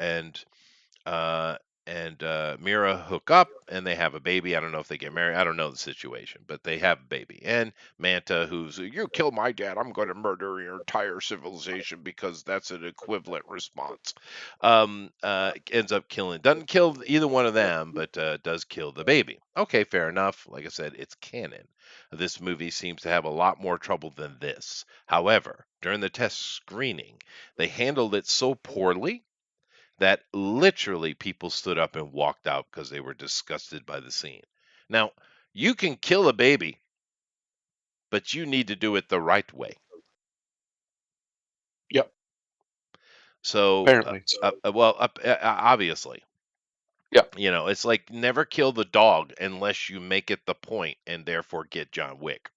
uh, and Mira hook up and they have a baby. I don't know if they get married. I don't know the situation, but they have a baby. And Manta, who's you killed my dad, I'm going to murder your entire civilization because that's an equivalent response. Ends up killing, doesn't kill either one of them, but does kill the baby. Okay, fair enough. Like I said, it's canon. This movie seems to have a lot more trouble than this. However, during the test screening, they handled it so poorly that literally people stood up and walked out because they were disgusted by the scene. Now, you can kill a baby, but you need to do it the right way. Yep. So, Apparently. obviously, Yep. it's like never kill the dog unless you make it the point and therefore get John Wick.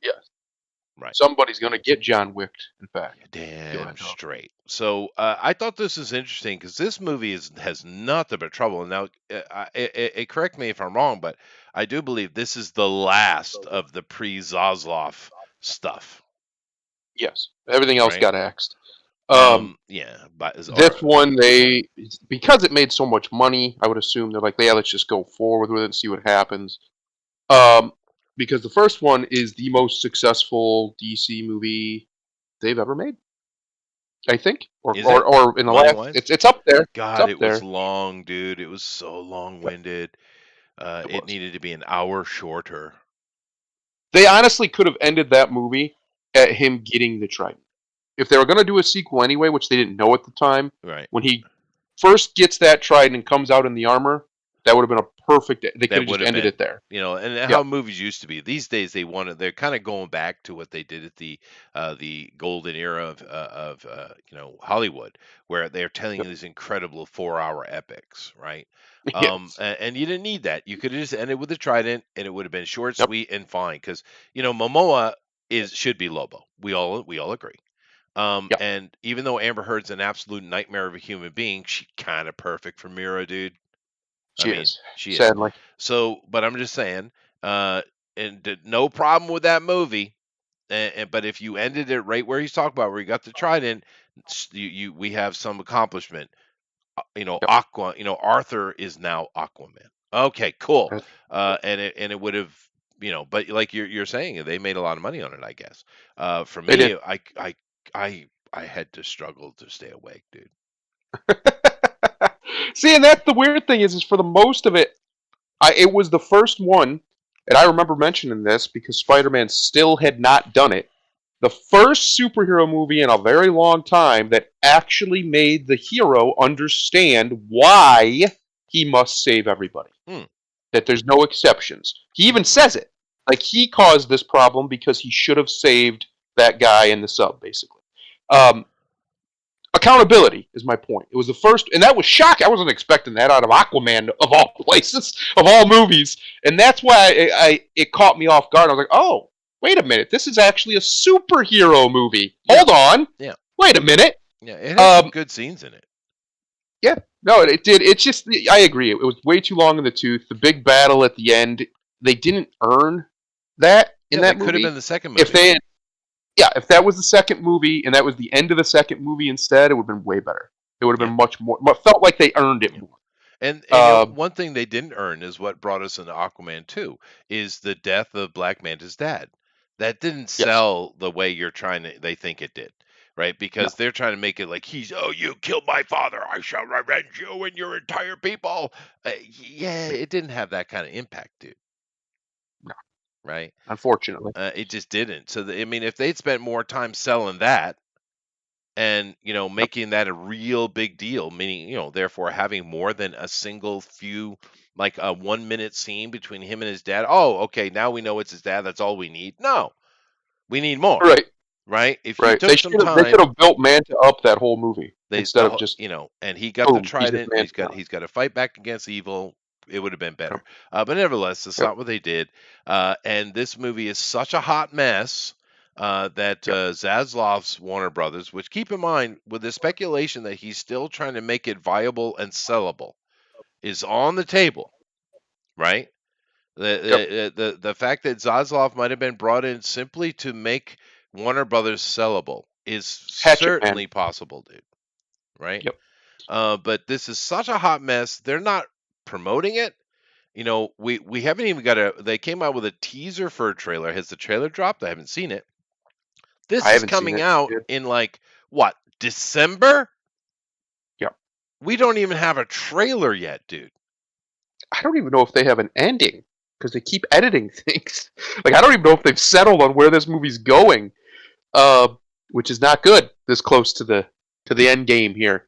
Yes. Right. Somebody's gonna get John Wicked. In fact. Damn straight. So I thought this is interesting because this movie has nothing but trouble. And now, correct me if I'm wrong, but I do believe this is the last of the pre-Zaslav stuff, Yes. Everything else right? got axed. Yeah, but This one, because it made so much money, I would assume they're like, yeah, let's just go forward with it and see what happens. Because the first one is the most successful DC movie they've ever made, I think, or is it or in the money last, wise? it's up there. It's God, up it was there. long, dude. It was so long-winded. It It was. needed to be an hour shorter. They honestly could have ended that movie at him getting the Trident. If they were going to do a sequel anyway, which they didn't know at the time, Right. when he first gets that Trident and comes out in the armor, that would have been a perfect. They could That have would just have ended been, it there. and Yeah, how movies used to be. These days, they're kind of going back to what they did at the golden era of Hollywood, where they're telling yeah, you these incredible 4-hour epics, right? yes, And you didn't need that. You could have just ended with a Trident, and it would have been short, yep, sweet, and fine. Because Momoa should be Lobo. We all agree. yep. And even though Amber Heard's an absolute nightmare of a human being, she kind of perfect for Mira, dude. I She mean, is, she is. sadly. So, but I'm just saying, uh, no problem with that movie. But if you ended it right where he's talking about, where you got the trident, we have some accomplishment. Yep. Aqua. Arthur is now Aquaman. Okay, cool. That's- And it would have, but like you're saying, they made a lot of money on it, I guess. For They did. me, I had to struggle to stay awake, dude. See, and that's the weird thing is for the most of it, it was the first one, and I remember mentioning this because Spider-Man still had not done it. The first superhero movie in a very long time that actually made the hero understand why he must save everybody. Hmm. That there's no exceptions. He even says it. Like he caused this problem because he should have saved that guy in the sub, basically. Um, Accountability is my point. It was the first, and that was shocking. I wasn't expecting that out of Aquaman of all places, of all movies, and that's why it caught me off guard. I was like, oh, wait a minute, this is actually a superhero movie. Yeah, Hold on, yeah, wait a minute. yeah. It had some Um, good scenes in it. yeah, no, it did. It's just I agree. It was way too long in the tooth. The big battle at the end, they didn't earn that in Yeah, that that could have movie. been the second If movie. they had Yeah, if that was the second movie and that was the end of the second movie instead, it would have been way better. It would have Yeah, been much more. Felt like they earned it yeah. more. And Um, one thing they didn't earn is what brought us into Aquaman 2 is the death of Black Manta's dad. That didn't yes, sell the way they think it did, right? no, Because they're trying to make it like you killed my father, I shall revenge you and your entire people. Yeah, it didn't have that kind of impact, dude, no, right? unfortunately. It just didn't. So I mean, if they'd spent more time selling that and Yep. making that a real big deal, meaning therefore having more than a single few, like a 1 minute scene between him and his dad. Oh, okay, now we know it's his dad, that's all we need. No, we need more, Right, right? If you right. They took some should have. They could time, have built Manta up that whole movie instead of just and he got the boom. He's just trident, Manta now. he's got to fight back against evil. It would have been Yep. better, but nevertheless, that's Yep. not what they did. And this movie is such a hot mess that Yep. Zaslav's Warner Brothers, which keep in mind with the speculation that he's still trying to make it viable and sellable, is on the table, right? Yep. The fact that Zaslav might have been brought in simply to make Warner Brothers sellable is Hatchet Man. certainly possible, dude. Right? Yep. But this is such a hot mess. They're not promoting it. We haven't even got a. They came out with a teaser for a trailer. Has the trailer dropped? I haven't seen it. This I is haven't seen coming it. out Yet. in like what, December? Yep. We don't even have a trailer yet, dude. I don't even know if they have an ending because they keep editing things. Like I don't even know if they've settled on where this movie's going. Uh, which is not good this close to the end game here.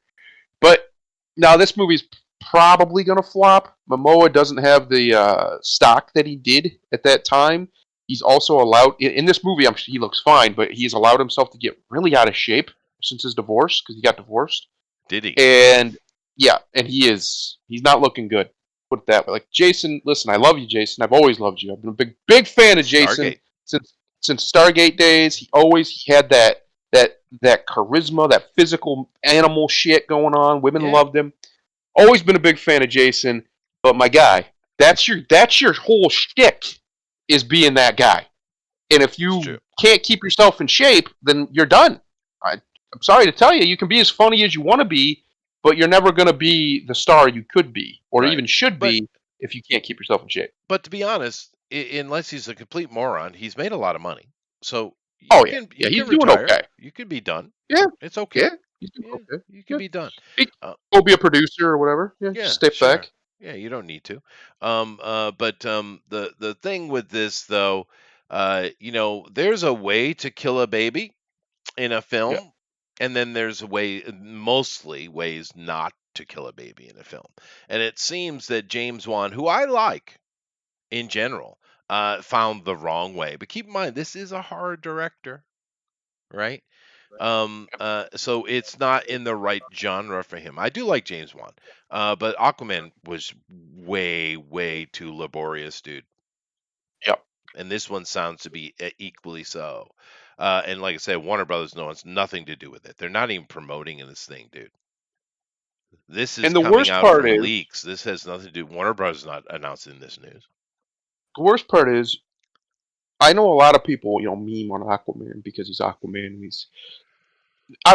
But now this movie's probably going to flop. Momoa doesn't have the stock that he did at that time. He's also allowed in this movie. He looks fine, but he's allowed himself to get really out of shape since his divorce because he got divorced. Did he? And yeah, and he's not looking good. Put it that way. Like Jason, listen, I love you, Jason. I've always loved you. I've been a big fan of Jason Stargate. since Stargate days. He had that charisma, that physical animal shit going on. Women Yeah, loved him. Always been a big fan of Jason, but my guy, that's your whole shtick is being that guy. And if it's you true. can't keep yourself in shape, then you're done. I'm sorry to tell you, you can be as funny as you want to be, but you're never going to be the star you could be or Right. even should But be if you can't keep yourself in shape. but to be honest, unless he's a complete moron, he's made a lot of money. So Oh you yeah, can yeah, you he's can doing retire. okay. You can be done. Yeah, It's okay. yeah, he's doing Yeah, okay. you can Yeah, be done. he Uh, will be a producer or whatever. Yeah, just yeah, step sure. back. Yeah, you don't need to. But the thing with this though, there's a way to kill a baby in a Yeah, film, and then there's a way, mostly ways not to kill a baby in a film. And it seems that James Wan, who I like in general, found the wrong way. But keep in mind, this is a horror director, right? So it's not in the right genre for him. I do like James Wan, but Aquaman was way, way too laborious, dude. Yep. And this one sounds to be equally so. And like I said, Warner Brothers knows nothing to do with it. They're not even promoting in this thing, dude. This is And the coming worst out part from is, leaks. This has nothing to do. Warner Brothers not announcing this news. I know a lot of people, meme on Aquaman because he's Aquaman. And he's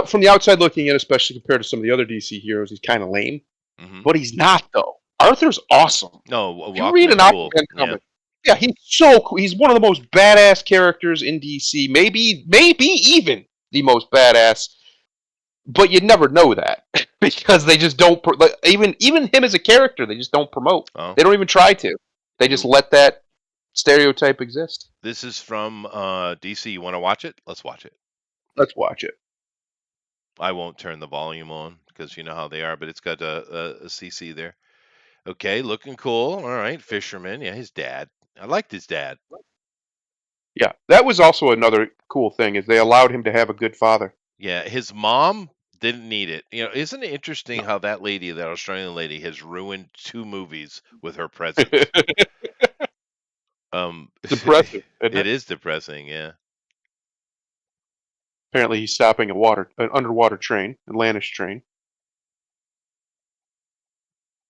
from the outside looking in, especially compared to some of the other DC heroes, he's kind of lame. Hmm. But he's not though. Arthur's awesome. No, If you read an Aquaman's cool. Aquaman comic, yeah, he's so cool. He's one of the most badass characters in DC. Maybe even the most badass. But you'd never know that because they just don't. Even him as a character, they just don't promote. Oh. They don't even try to. They just let that stereotype exist. This is from DC. You want to watch it? Let's watch it. Let's watch it. I won't turn the volume on because you know how they are, but it's got a CC there. Okay, looking cool. All right, Fisherman. Yeah, his dad. I liked his dad. Yeah, that was also another cool thing is they allowed him to have a good father. Yeah, his mom didn't need it. Isn't it interesting how that lady, that Australian lady, has ruined 2 movies with her presence? Depressive. It is depressing. Yeah. Apparently, he's stopping an underwater train, Atlantis train.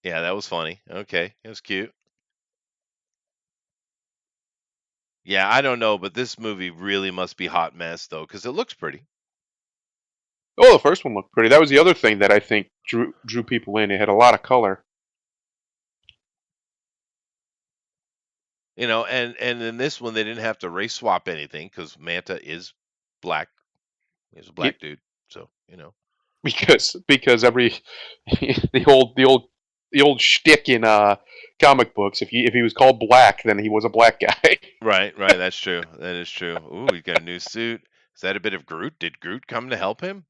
Yeah, that was funny. Okay, it was cute. Yeah, I don't know, but this movie really must be hot mess though, because it looks pretty. Oh, the first one looked pretty. That was the other thing that I think drew people in. It had a lot of color. And in this one they didn't have to race swap anything because Manta is black. He's a black dude, so because every the old shtick in comic books, if he was called black, then he was a black guy. Right. That's true. That is true. Ooh, he got a new suit. Is that a bit of Groot? Did Groot come to help him?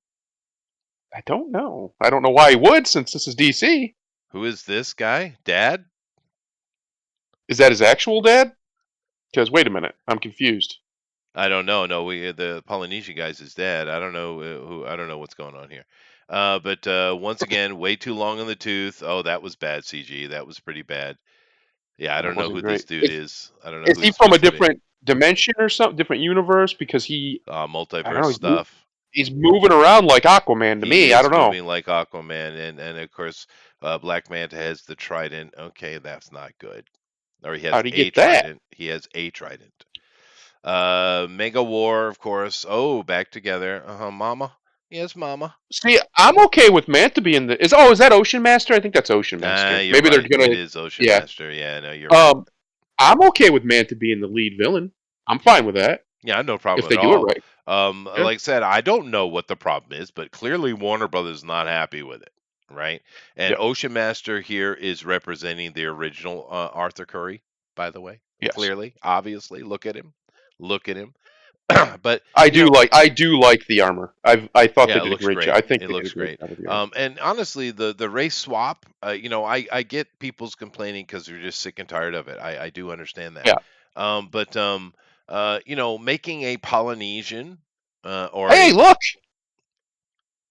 I don't know. I don't know why he would, since this is DC. Who is this guy? Dad? Is that his actual dad? Because wait a minute, I'm confused. I don't know. No, the Polynesia guy's his dad. I don't know who. I don't know what's going on here. But once again, way too long on the tooth. Oh, that was bad CG. That was pretty bad. Yeah, I don't know who this dude is. I don't know. Is he from a different dimension or something, different universe? Because multiverse stuff. He's moving around like Aquaman to me. I don't know. Moving like Aquaman, and of course, Black Manta has the trident. Okay, that's not good. Or he has How'd he a get trident. that? He has a trident. Mega War, of course. Oh, back together. Mama. Yes, Mama. See, I'm okay with Manta being the. Is that Ocean Master? I think that's Ocean Master. Maybe they're gonna. It is Ocean Master. Yeah, no, you're right. I'm okay with Manta being the lead villain. I'm fine with that. Yeah, no problem if they at do all. It right. Like I said, I don't know what the problem is, but clearly Warner Brothers is not happy with it, right? And Ocean Master here is representing the original Arthur Curry, by the way. Yes. Clearly, obviously, look at him. But I do like the armor. I thought they did a great job. I think it looks great. And honestly, the race swap, I get people's complaining because they're just sick and tired of it. I do understand that. Yeah. But making a Polynesian hey, look.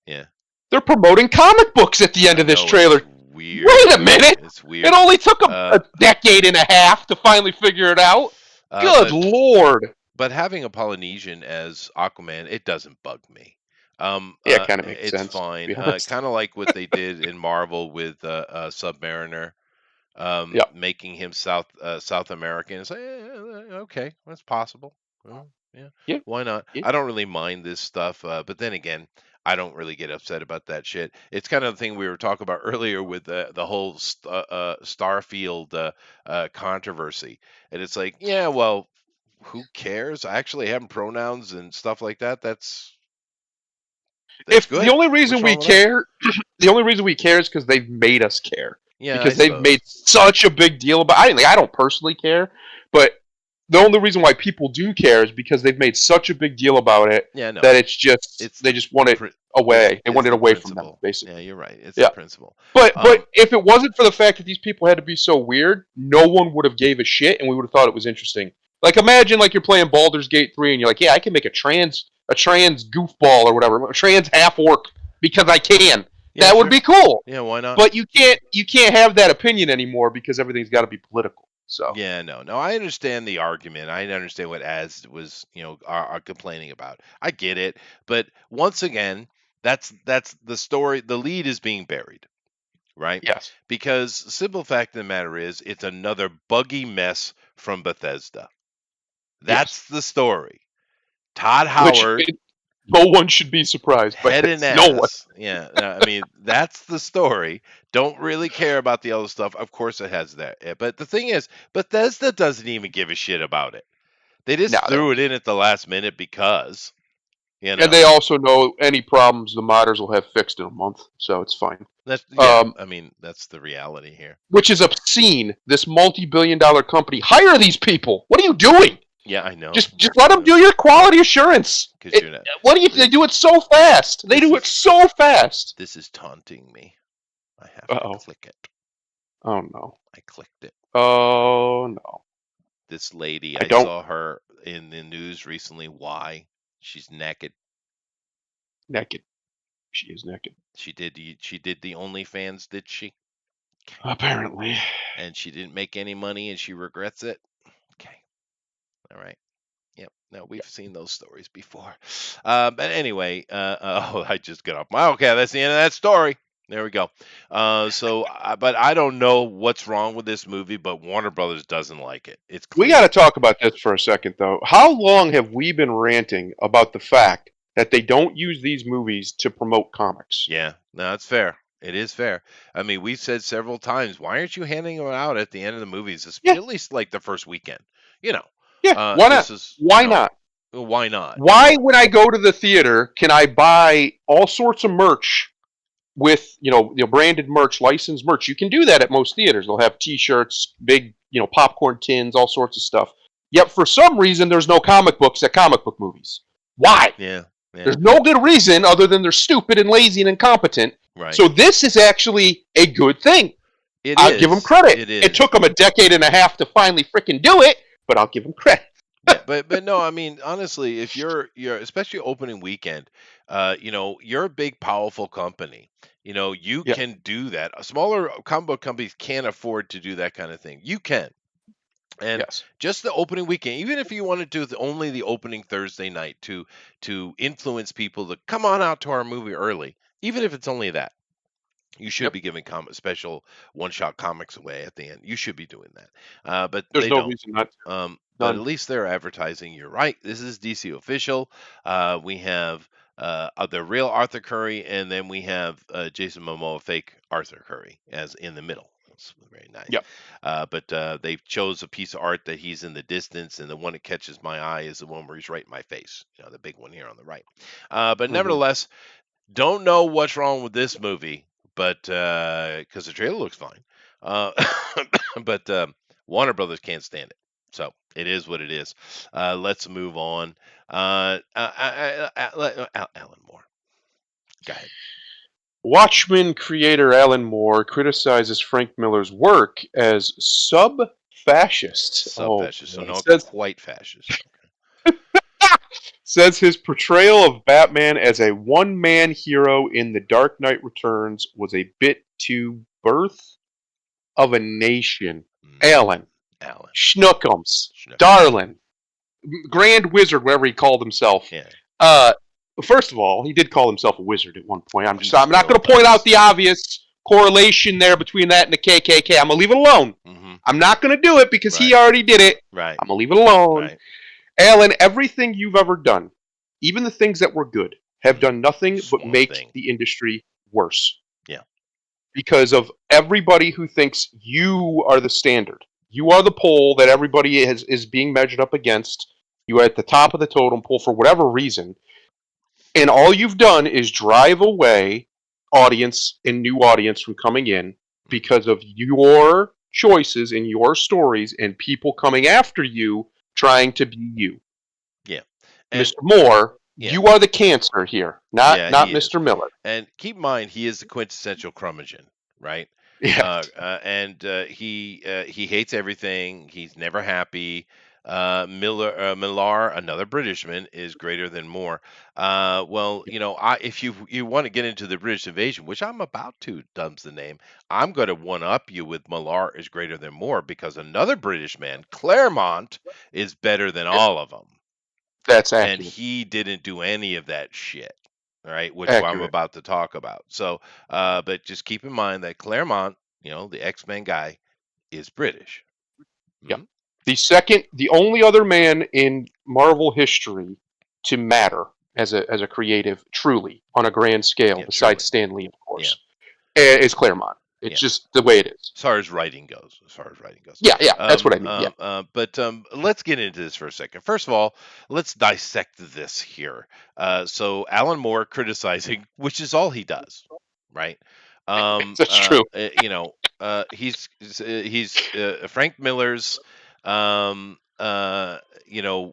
Yeah. They're promoting comic books at the end of this trailer. Weird. Wait a minute. It's weird. It only took a decade and a half to finally figure it out. Good Lord. But having a Polynesian as Aquaman, it doesn't bug me. It kind of makes sense. It's fine. Kind of like what they did in Marvel with Submariner, making him South American. It's like, okay, that's possible. Yeah, why not? Yeah. I don't really mind this stuff, but then again, I don't really get upset about that shit. It's kind of the thing we were talking about earlier with the whole Starfield controversy, and it's like, yeah, well, who cares? I actually have pronouns and stuff like that. That's if good. The only reason we care, is because they've made us care. Yeah, because they've made such a big deal about. I don't personally care, but the only reason why people do care is because they've made such a big deal about it Yeah, no, that it's just it's they just want it pri- away. They it's want it the away from them, principle. Yeah, basically. you're right. It's the Yeah. principle. But if it wasn't for the fact that these people had to be so weird, no one would have gave a shit, and we would have thought it was interesting. Like imagine like you're playing Baldur's Gate 3, and you're like, yeah, I can make a trans goofball or whatever, a trans half orc because I can. Yeah, That would sure. be cool. Yeah, why not? But you can't have that opinion anymore because everything's got to be political. So Yeah, no, I understand the argument. I understand what Az was, are complaining about. I get it, but once again, that's the story. The lead is being buried, right? yes, Because the simple fact of the matter is, it's another buggy mess from Bethesda. yes. That's the story. Todd Which Howard, no one should be surprised by head and this. No one. ass. Yeah, I mean that's the story. Don't really care about the other stuff. Of course, it has that, but the thing is, Bethesda doesn't even give a shit about it. They No, just threw it in at the last minute because, and they also know any problems the modders will have fixed in a month, so it's fine. that's yeah. Um, I mean, that's the reality here. which is obscene. This multi-billion-dollar company hire these people. What are you doing? Yeah, I know. Just let them do your quality assurance. 'Cause you're not- What do you? They do it so fast. They do it so fast. This is taunting me. I have Uh-oh. to click it. Oh no. I clicked it. Oh no. This lady, I I don't- saw her in the news recently. Why? She's naked. Naked. She is naked. She did the OnlyFans, did she? Apparently. And she didn't make any money and she regrets it. Okay. All right. Yep. No, we've seen those stories before. But anyway, oh, I just got off my. Okay, that's the end of that story. There we go. But I don't know what's wrong with this movie, but Warner Brothers doesn't like it. It's clear. We got to talk about this for a second, though. How long have we been ranting about the fact that they don't use these movies to promote comics? Yeah, no, it's fair. It is fair. I mean, we've said several times, why aren't you handing them out at the end of the movies, Yeah. at least like the first weekend? You know. Yeah, why not? Why not? Why not? Why, when I go to the theater, can I buy all sorts of merch with branded merch, licensed merch? You can do that at most theaters. They'll have T-shirts, big popcorn tins, all sorts of stuff. Yet for some reason, there's no comic books at comic book movies. Why? Yeah. There's no good reason other than they're stupid and lazy and incompetent. Right. So this is actually a good thing. I'll give them credit. It took them a decade and a half to finally freaking do it, but I'll give them credit. Yeah, but no, I mean honestly, if you're especially opening weekend, you're a big powerful company. You can do that. Smaller comic book companies can't afford to do that kind of thing. You can. And just the opening weekend, even if you want to do only the opening Thursday night to influence people to come on out to our movie early, even if it's only that, you should be giving special one-shot comics away at the end. You should be doing that. But there's they no don't. reason not to. But at least they're advertising. You're right. This is DC official. We have the real Arthur Curry, and then we have Jason Momoa, fake Arthur Curry, as in the middle. It's very nice. Yep. But they chose a piece of art that he's in the distance, and the one that catches my eye is the one where he's right in my face. The big one here on the right. But nevertheless, don't know what's wrong with this movie, but because the trailer looks fine. But Warner Brothers can't stand it. So it is what it is. Let's move on. Alan Moore. Go ahead. Watchmen creator Alan Moore criticizes Frank Miller's work as sub-fascist. Sub-fascist, so not quite fascist. Okay. Says his portrayal of Batman as a one-man hero in The Dark Knight Returns was a bit too birth of a nation. Alan. Schnookums. Darlin. Grand Wizard, whatever he called himself. Yeah. First of all, he did call himself a wizard at one point. I'm not going to point out the obvious correlation there between that and the KKK. I'm going to leave it alone. Mm-hmm. I'm not going to do it because he already did it. Right. I'm going to leave it alone. Right. Alan, everything you've ever done, even the things that were good, have done nothing but make the industry worse. Yeah. Because of everybody who thinks you are the standard. You are the pole that everybody is being measured up against. You are at the top of the totem pole for whatever reason. And all you've done is drive away audience and new audience from coming in because of your choices and your stories and people coming after you trying to be you. Yeah. And Mr. Moore, yeah, you are the cancer here, not yeah, not he is. Mr. Miller. And keep in mind, he is the quintessential curmudgeon, right? Yes. And he hates everything. He's never happy. Millar, another Britishman, is greater than Moore. Well, if you want to get into the British invasion, which I'm about to, dumbs the name, I'm going to one up you with Millar is greater than Moore because another British man, Claremont, is better than all of them, That's and accurate. he didn't do any of that shit. All right, which I'm Accurate. about to talk about. So, but just keep in mind that Claremont, the X-Men guy, is British. Yeah. Mhm. The only other man in Marvel history to matter as a creative, truly on a grand scale, Yeah, besides truly. Stan Lee, of Yeah, course, is Claremont. It's yeah. just the way it is. As far as writing goes, as far as writing goes. Yeah, yeah, that's what I mean. Yeah, But let's get into this for a second. First of all, let's dissect this here. So Alan Moore criticizing, which is all he does, right? that's true. He's Frank Miller's um, uh,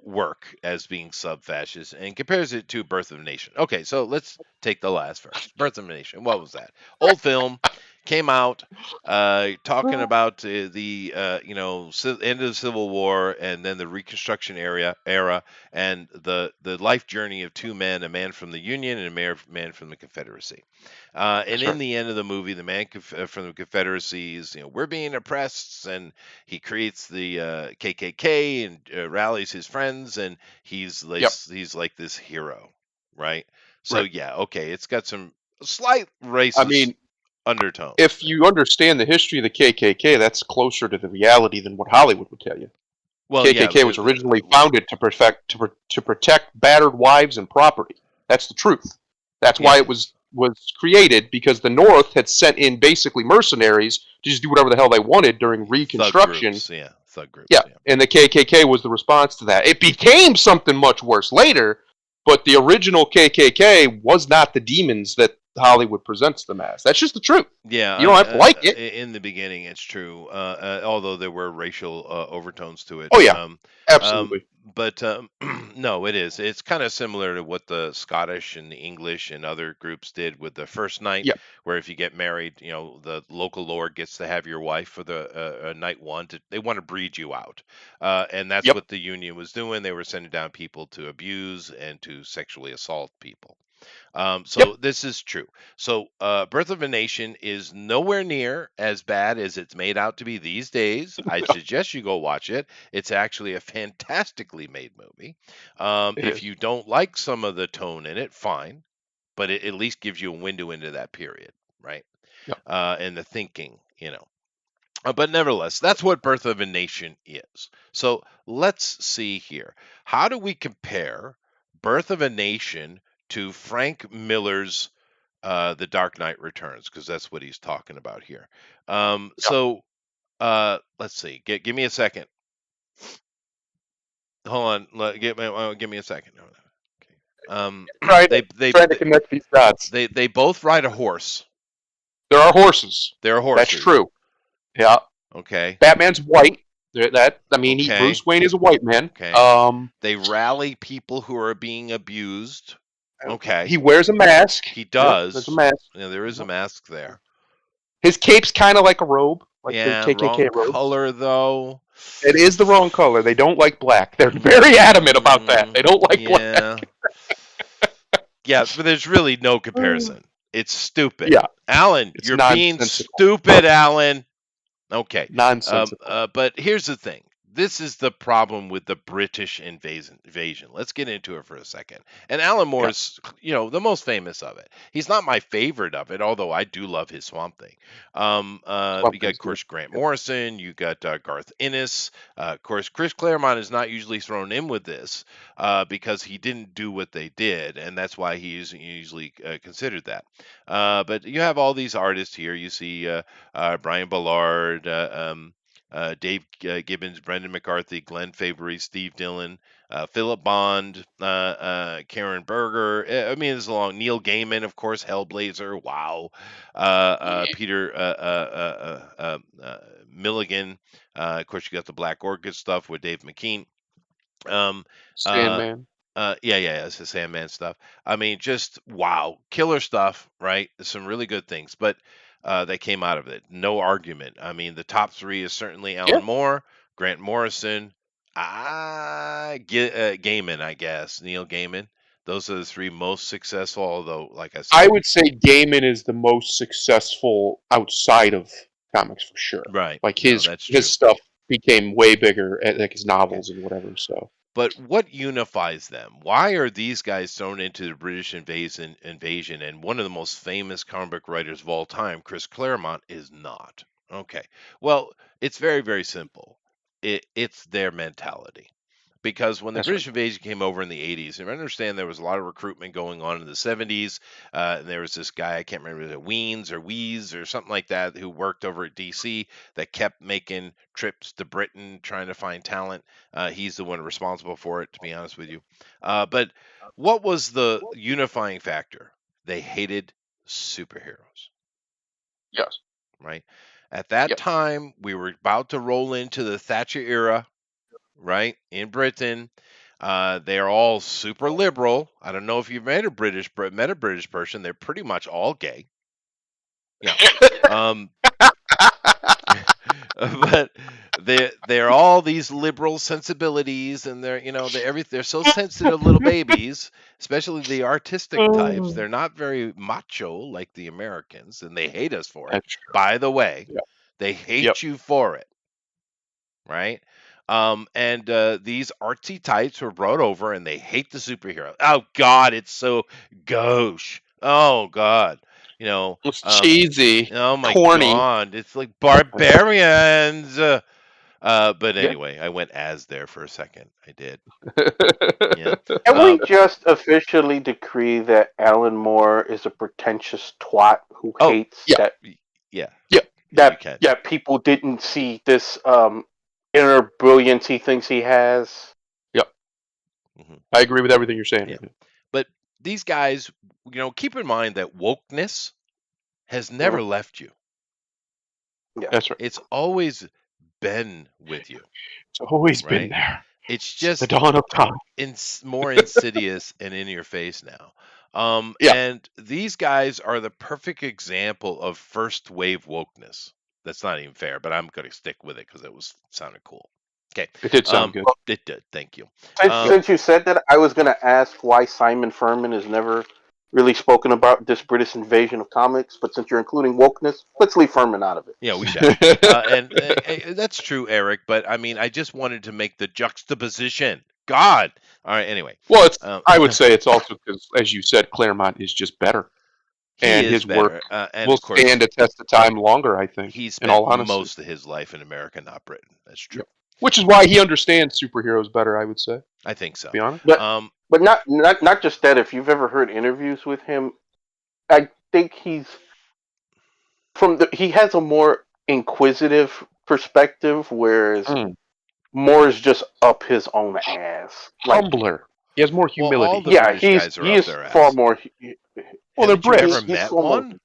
work as being sub-fascist and compares it to Birth of a Nation. Okay, so let's take the last first. Birth of a Nation. What was that? Old film, came out talking about the end of the Civil War and then the Reconstruction era and the life journey of two men, a man from the Union and a man from the Confederacy. And That's in right. the end of the movie, the man from the Confederacy is, we're being oppressed, and he creates the KKK and rallies his friends, and Yep. he's like this hero, right? So Right. yeah, okay, it's got some slight I racist mean, undertones if there. you understand the history of the KKK, that's closer to the reality than what Hollywood would tell you. Well, yeah, KKK was originally founded to protect battered wives and property. That's the truth. That's why yeah, it was created, because the North had sent in basically mercenaries to just do whatever the hell they wanted during thug Reconstruction. groups, yeah, thug Yeah, groups, yeah. and the KKK was the response to that. It became something much worse later, but the original KKK was not the demons that Hollywood presents them as. That's just the truth. Yeah, You don't have to like it. in the beginning, it's true. Although there were racial overtones to it. Oh yeah, Um, absolutely. but no, it is. It's kind of similar to what the Scottish and the English and other groups did with the first night, Yeah. where if you get married, the local lord gets to have your wife for the night one. They want to breed you out, and that's Yep. what the Union was doing. They were sending down people to abuse and to sexually assault people. Yep. So this is true. So Birth of a Nation is nowhere near as bad as it's made out to be these days. I'd suggest you go watch it. It's actually a fantastically made movie. It If is. you don't like some of the tone in it, fine, but it at least gives you a window into that period, right? Yep. And the thinking, but nevertheless, that's what Birth of a Nation is. So let's see here. How do we compare Birth of a Nation to Frank Miller's The Dark Knight Returns? Because that's what he's talking about here. Yep. Let's see. Give me a second. Hold on. Give me a second. Okay. Trying to they they trying to connect these dots. they both ride a horse. There are horses. They're That's horses. true. Yeah. Okay. Batman's white. That I mean, Okay. Bruce Wayne is a white man. Okay. They rally people who are being abused. Okay. He wears a mask. He Yep, there's a does. mask. Yeah, there is a mask there. His cape's kind of like a robe, like the Yeah, wrong KKK robes. color though. It is the wrong color. They don't like black. They're very adamant about that. They don't like black. Yeah. Yeah, but there's really no comparison. It's stupid. Yeah, Alan, it's you're being nonsensical. stupid, Alan. Okay. Nonsensical. But here's the thing. This is the problem with the British invasion. Let's get into it for a second. And Alan Yeah. Moore's, the most famous of it. He's not my favorite of it, although I do love his Swamp Thing. Swamp You got, Thing's of good. course, Grant Morrison. You got Garth Ennis. Of course, Chris Claremont is not usually thrown in with this because he didn't do what they did, and that's why he isn't usually considered that. But you have all these artists here. You see Brian Ballard. Dave Gibbons, Brendan McCarthy, Glenn Fabry, Steve Dillon, Philip Bond, Karen Berger. I mean, it's long. Neil Gaiman, of course, Hellblazer. Wow. Peter Milligan. Of course, you got the Black Orchid stuff with Dave McKean. Um, uh, Sandman. yeah, it's the Sandman stuff. I mean, just wow, killer stuff, right? Some really good things, but that came out of it. No argument. I mean, the top three is certainly Yeah. Alan Moore, Grant Morrison, Gaiman, I guess, Neil Gaiman. Those are the three most successful. Although, like I I said, would say Gaiman is the most successful outside of comics for sure. right? Like No, his that's his true. stuff became way bigger, like his Okay. novels and whatever. So But what unifies them? Why are these guys thrown into the British invasion and one of the most famous comic book writers of all time, Chris Claremont, is not? Okay. Well, it's very, very simple. It's their mentality. Because when the that's right. British invasion came over in the 80s, and I understand there was a lot of recruitment going on in the 70s, and there was this guy, I can't remember, was it Weens or Wees or something like that, who worked over at DC that kept making trips to Britain trying to find talent. He's the one responsible for it, to be honest with you. But what was the unifying factor? They hated superheroes, Yes. right? At that Yep. time, we were about to roll into the Thatcher era, right? In Britain, they're all super liberal. I don't know if you've met a British person. They're pretty much all gay. Yeah. Um, but they're all these liberal sensibilities, and they're so sensitive little babies, especially the artistic types. Oh, They're not very macho like the Americans, and they hate us for it. that's true. By the way, Yep. they Yep. hate you for it, right? And these artsy types were brought over, and they hate the superhero. Oh God, it's so gauche. Oh God, you know. It's Um, cheesy, oh my corny. God, it's like barbarians. But Yeah. anyway, I went as there for a second. I did. Yeah. Can we Um. just officially decree that Alan Moore is a pretentious twat who Oh, hates Yeah. that yeah. Yeah. You that can. that people didn't see this inner brilliance he thinks he has? Yep. Hmm. I agree with everything you're saying Yeah. right now. But these guys, keep in mind that wokeness has never Mhm. left you. Yeah. That's right. It's always been with you, It's always been right? there. It's It's the just dawn of time. more insidious and in your face now. Yeah. And these guys are the perfect example of first wave wokeness. That's not even fair, but I'm going to stick with it because it was sounded cool. Okay, It did sound good. it did. Thank you. Since, Yep. Um, since you said that, I was going to ask why Simon Furman has never really spoken about this British invasion of comics, but since you're including wokeness, let's leave Furman out of it. Yeah, we shall. And that's true, Eric. But I mean, I just wanted to make the juxtaposition. God. All right. Anyway, Well, it's. um, I would say it's also because, as you said, Claremont is just better, he and is his work better, and will of course, stand a test of time longer. I think, he in spent all honesty. most of his life in America, not Britain. That's true. Yep. Which is why he understands superheroes better. I would say, to I think so. be honest. But Um, but not just that. If you've ever heard interviews with him, I think he has a more inquisitive perspective, whereas Mm. Moore is just up his own ass. Like, Humbler. He has more well, all humility. the yeah, British guys are he up is their far ass. more. Well, they're Haven't you ever Brits. He's met far more. one?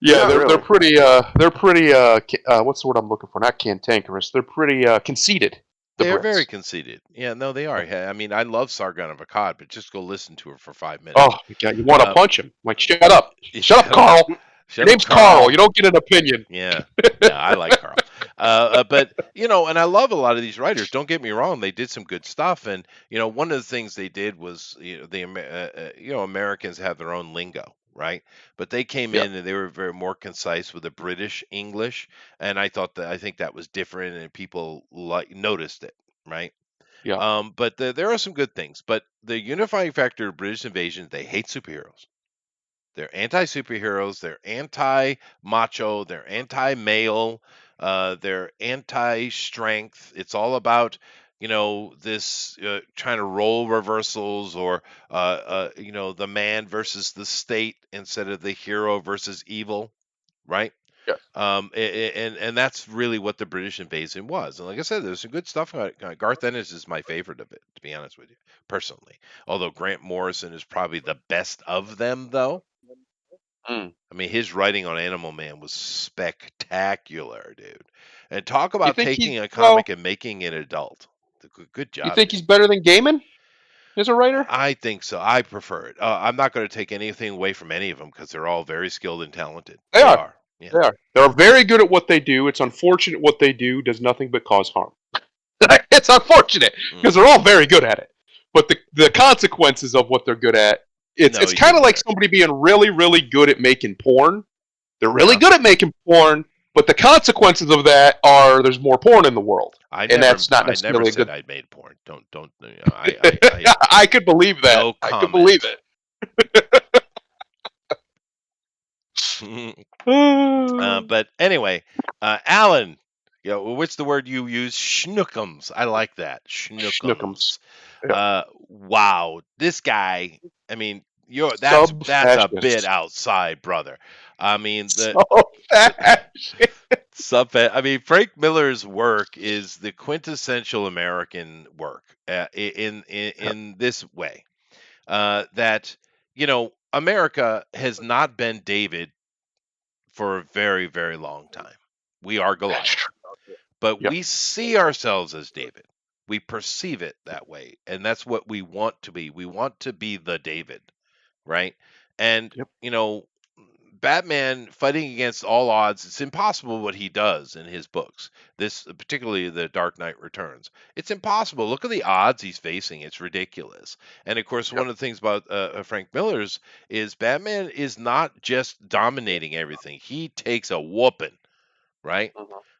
Yeah, Not they're really. pretty what's the word I'm looking for? Not cantankerous. They're pretty conceited. The They're Brits. very conceited. Yeah, no, they are. I mean, I love Sargon of Akkad, but just go listen to her for 5 minutes. Oh my god, you want to Uh, punch him? Like, shut up, Shut shut up, Carl. Your Shut up, name's Carl. You don't get an opinion. Yeah, yeah, I like Carl. But and I love a lot of these writers. Don't get me wrong; they did some good stuff. And one of the things they did was, Americans have their own lingo, right? But they came Yeah, in and they were very more concise with the British English, and I think that was different, and people noticed it, right? yeah, But there are some good things. But the unifying factor of British invasion, they hate superheroes. They're anti-superheroes. They're anti-macho. They're anti-male. They're anti-strength. It's all about this trying to role reversals, or the man versus the state instead of the hero versus evil, right? yes. And that's really what the British invasion was. And like I said, there's some good stuff. Garth Ennis is my favorite of it, to be honest with you, personally. Although Grant Morrison is probably the best of them, though. Mm. I mean, his writing on Animal Man was spectacular, dude. And talk You about think he's taking a well? comic and making it adult. Good You job, think dude. he's better than Gaiman as a writer? I think so. I prefer it. I'm not going to take anything away from any of them because they're all very skilled and talented. They They are. are. Yeah. They are. They're very good at what they do. It's unfortunate what they do does nothing but cause harm. It's unfortunate because Mm. they're all very good at it, but the consequences of what they're good at, No, it's he kind of didn't like learn. somebody being really really good at making porn. They're really Yeah. good at making porn, but the consequences of that are there's more porn in the world, and that's not I never necessarily a said good. I'd made porn. Don't. You know, I I could believe that. no I could believe comment. it. But anyway, Alan, what's the word you use? Schnookums. I like that. Schnookums. Schnookums. Yeah. Wow, this guy. I mean, that's a bit Sub-fascist. outside, brother. I mean, I mean, Frank Miller's work is the quintessential American work in this way. That America has not been David for a very, very long time. We are That's Goliath, true. but Yep. we see ourselves as David. We perceive it that way, and that's what we want to be. We want to be the David, right? And Yep. Batman fighting against all odds, it's impossible what he does in his books. This, particularly the Dark Knight Returns, it's impossible. Look at the odds he's facing; it's ridiculous. And of course, Yep. one of the things about Frank Miller's is Batman is not just dominating everything; he takes a whooping, right?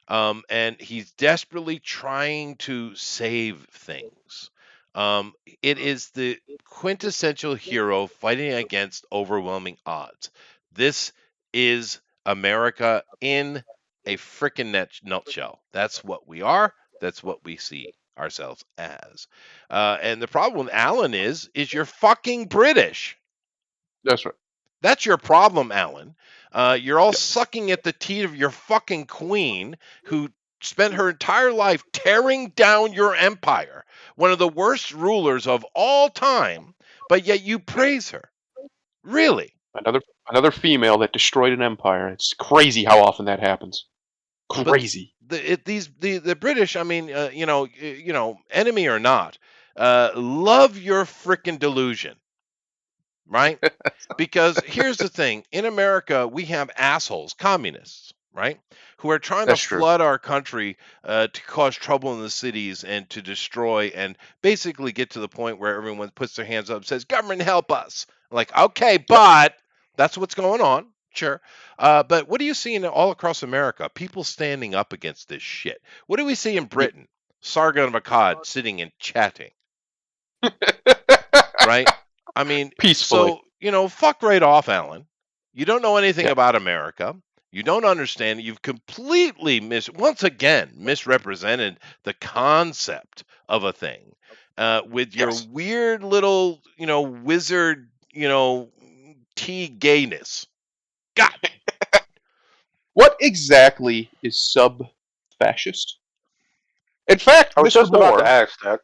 And he's desperately trying to save things. It is the quintessential hero fighting against overwhelming odds. This is America in a freaking nutshell. That's what we are. That's what we see ourselves as. And the problem with Alan is you're fucking British. That's right. That's your problem, Alan. You're all Yep. sucking at the teat of your fucking queen who spent her entire life tearing down your empire, one of the worst rulers of all time, but yet you praise her. Really? Another female that destroyed an empire. It's crazy how often that happens. But Crazy. the British, I mean, enemy or not, love your frickin' delusion. Right? Because here's the thing, in America, we have assholes, communists, right? Who are trying to That's true. flood our country to cause trouble in the cities and to destroy and basically get to the point where everyone puts their hands up and says, government, help us. Like, okay, but that's what's going on. Sure. But what do you see all across America? People standing up against this shit. What do we see in Britain? Sargon of Akkad sitting and chatting, right? I mean, Peacefully. so, fuck right off, Alan. You don't know anything Yeah. about America. You don't understand it. You've completely once again misrepresented the concept of a thing with your Yes. weird little, wizard, tea gayness. God, What exactly is sub-fascist? In fact, I was Mr. just about Moore, to ask that.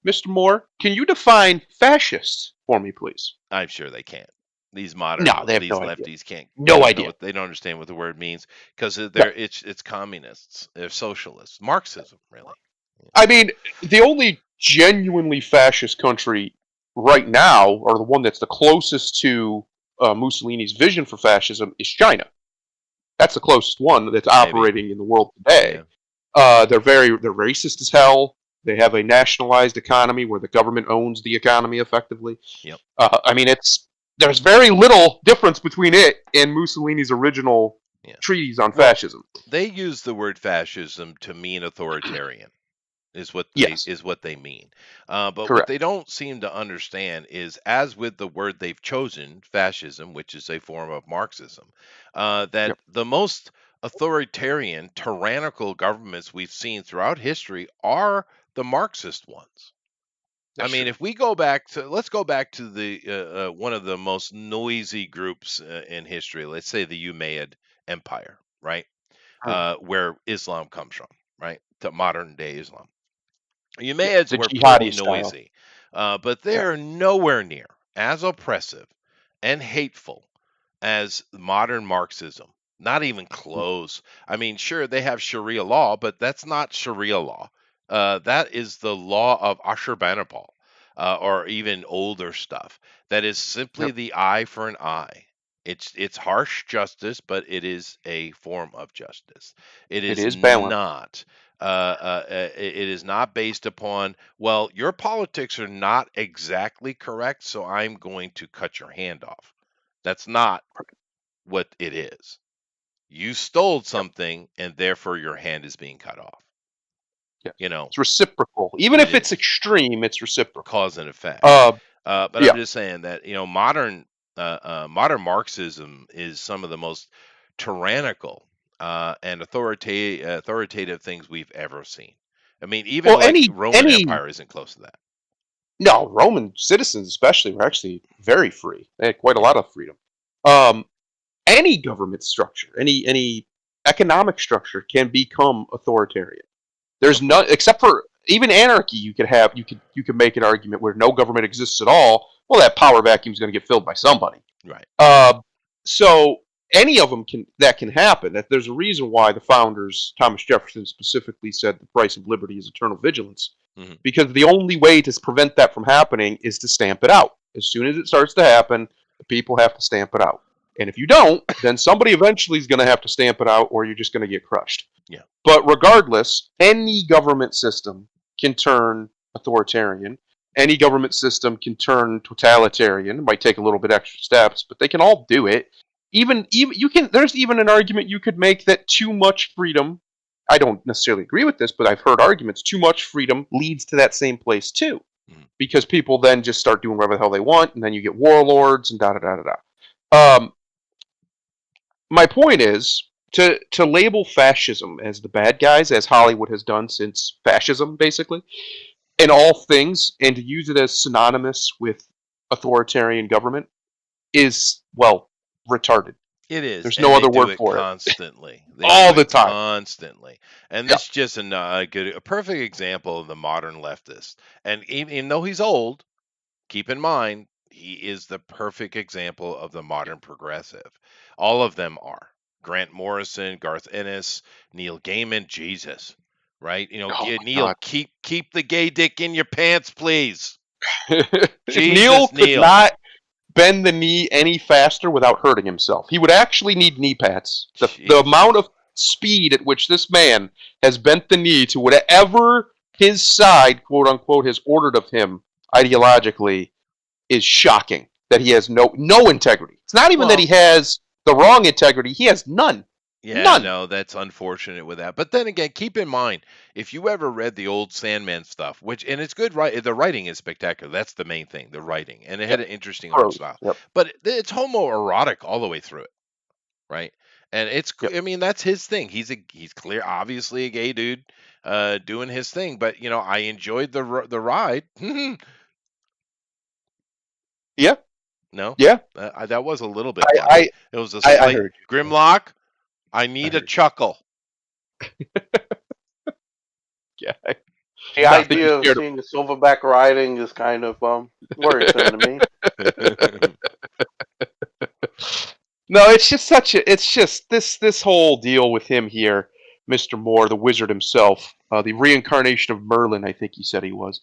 Mr. Moore, can you define fascist for me, please? I'm sure they can't. These modern, No, they have these no idea. lefties can't. No They don't idea. they don't understand what the word means because No. it's communists, they're socialists, Marxism, really. I mean, the only genuinely fascist country right now, or the one that's the closest to Mussolini's vision for fascism, is China. That's the closest one that's operating in the world today. Yeah. They're racist as hell. They have a nationalized economy where the government owns the economy effectively. Yep. I mean, there's very little difference between it and Mussolini's original treatise on fascism. They use the word fascism to mean authoritarian. Is what they mean. But Correct. what they don't seem to understand is, as with the word they've chosen, fascism, which is a form of Marxism, that the most authoritarian, tyrannical governments we've seen throughout history are the Marxist ones. That's I mean, true. if we let's go back to the one of the most noisy groups in history. Let's say the Umayyad Empire, right, where Islam comes from, right, to modern day Islam. Umayyads the were jihadi pretty style. noisy, but they're nowhere near as oppressive and hateful as modern Marxism. Not even close. I mean, sure, they have Sharia law, but that's not Sharia law. That is the law of Ashurbanipal, or even older stuff. That is simply Yep. the eye for an eye. It's harsh justice, but it is a form of justice. It It is is balanced. not. It is not based upon, well, your politics are not exactly correct, so I'm going to cut your hand off. That's not what it is. You stole Yep. something, and therefore your hand is being cut off. Yes. You know, It's reciprocal. Even it if it's is extreme, it's reciprocal. cause and effect. Uh, But I'm yeah. just saying that modern Marxism is some of the most tyrannical and authoritative things we've ever seen. I mean, even Well, like Roman any Empire isn't close to that. no Roman citizens especially were actually very free. They had quite a lot of freedom. Um, any government structure, any economic structure can become authoritarian. There's Of none course, except for even anarchy. You could make an argument where no government exists at all. Well, that power vacuum is going to get filled by somebody. right? Uh, so any of them can happen. That there's a reason why the founders, Thomas Jefferson specifically, said the price of liberty is eternal vigilance, Hmm. because the only way to prevent that from happening is to stamp it out. As soon as it starts to happen, the people have to stamp it out. And if you don't, then somebody eventually is going to have to stamp it out, or you're just going to get crushed. Yeah. But regardless, any government system can turn authoritarian. Any government system can turn totalitarian. It might take a little bit extra steps, but they can all do it. Even you can. There's even an argument you could make that too much freedom. I don't necessarily agree with this, but I've heard arguments. Too much freedom leads to that same place too, Mhm. because people then just start doing whatever the hell they want, and then you get warlords and da da da da da. My point is to label fascism as the bad guys, as Hollywood has done since fascism, basically, in all things, and to use it as synonymous with authoritarian government is, well, retarded. It is, There's no and they other do word it for it. constantly. They All do the it time. constantly, and Yeah. this is just a perfect example of the modern leftist. And even though he's old, keep in mind he is the perfect example of the modern progressive. All of them are. Grant Morrison, Garth Ennis, Neil Gaiman, Jesus, right? Oh my Neil, god. keep the gay dick in your pants, please. If Neil Jesus, could Neil. not bend the knee any faster without hurting himself, he would actually need knee pads. The Jeez. amount of speed at which this man has bent the knee to whatever his side, quote unquote, has ordered of him ideologically is shocking. That he has no integrity. It's not even that he Well, has the wrong integrity. He has none. yeah, None. no, that's unfortunate with that. But then again, keep in mind, if you ever read the old Sandman stuff, and it's good, right? The writing is spectacular. That's the main thing, the writing, and it had Yep. an interesting art style. Yep. But it's homoerotic all the way through it, right? And Yep. I mean, that's his thing. He's clear, obviously a gay dude, doing his thing. But I enjoyed the ride. Yeah. No, Yeah. that was a little bit I funny. It was a I slight heard you. Grimlock. I I need a heard you. chuckle. Yeah. The Not that idea you of scared seeing the silverback riding is kind of worrisome to me. No, it's just this whole deal with him here, Mr. Moore, the wizard himself, the reincarnation of Merlin, I think he said he was.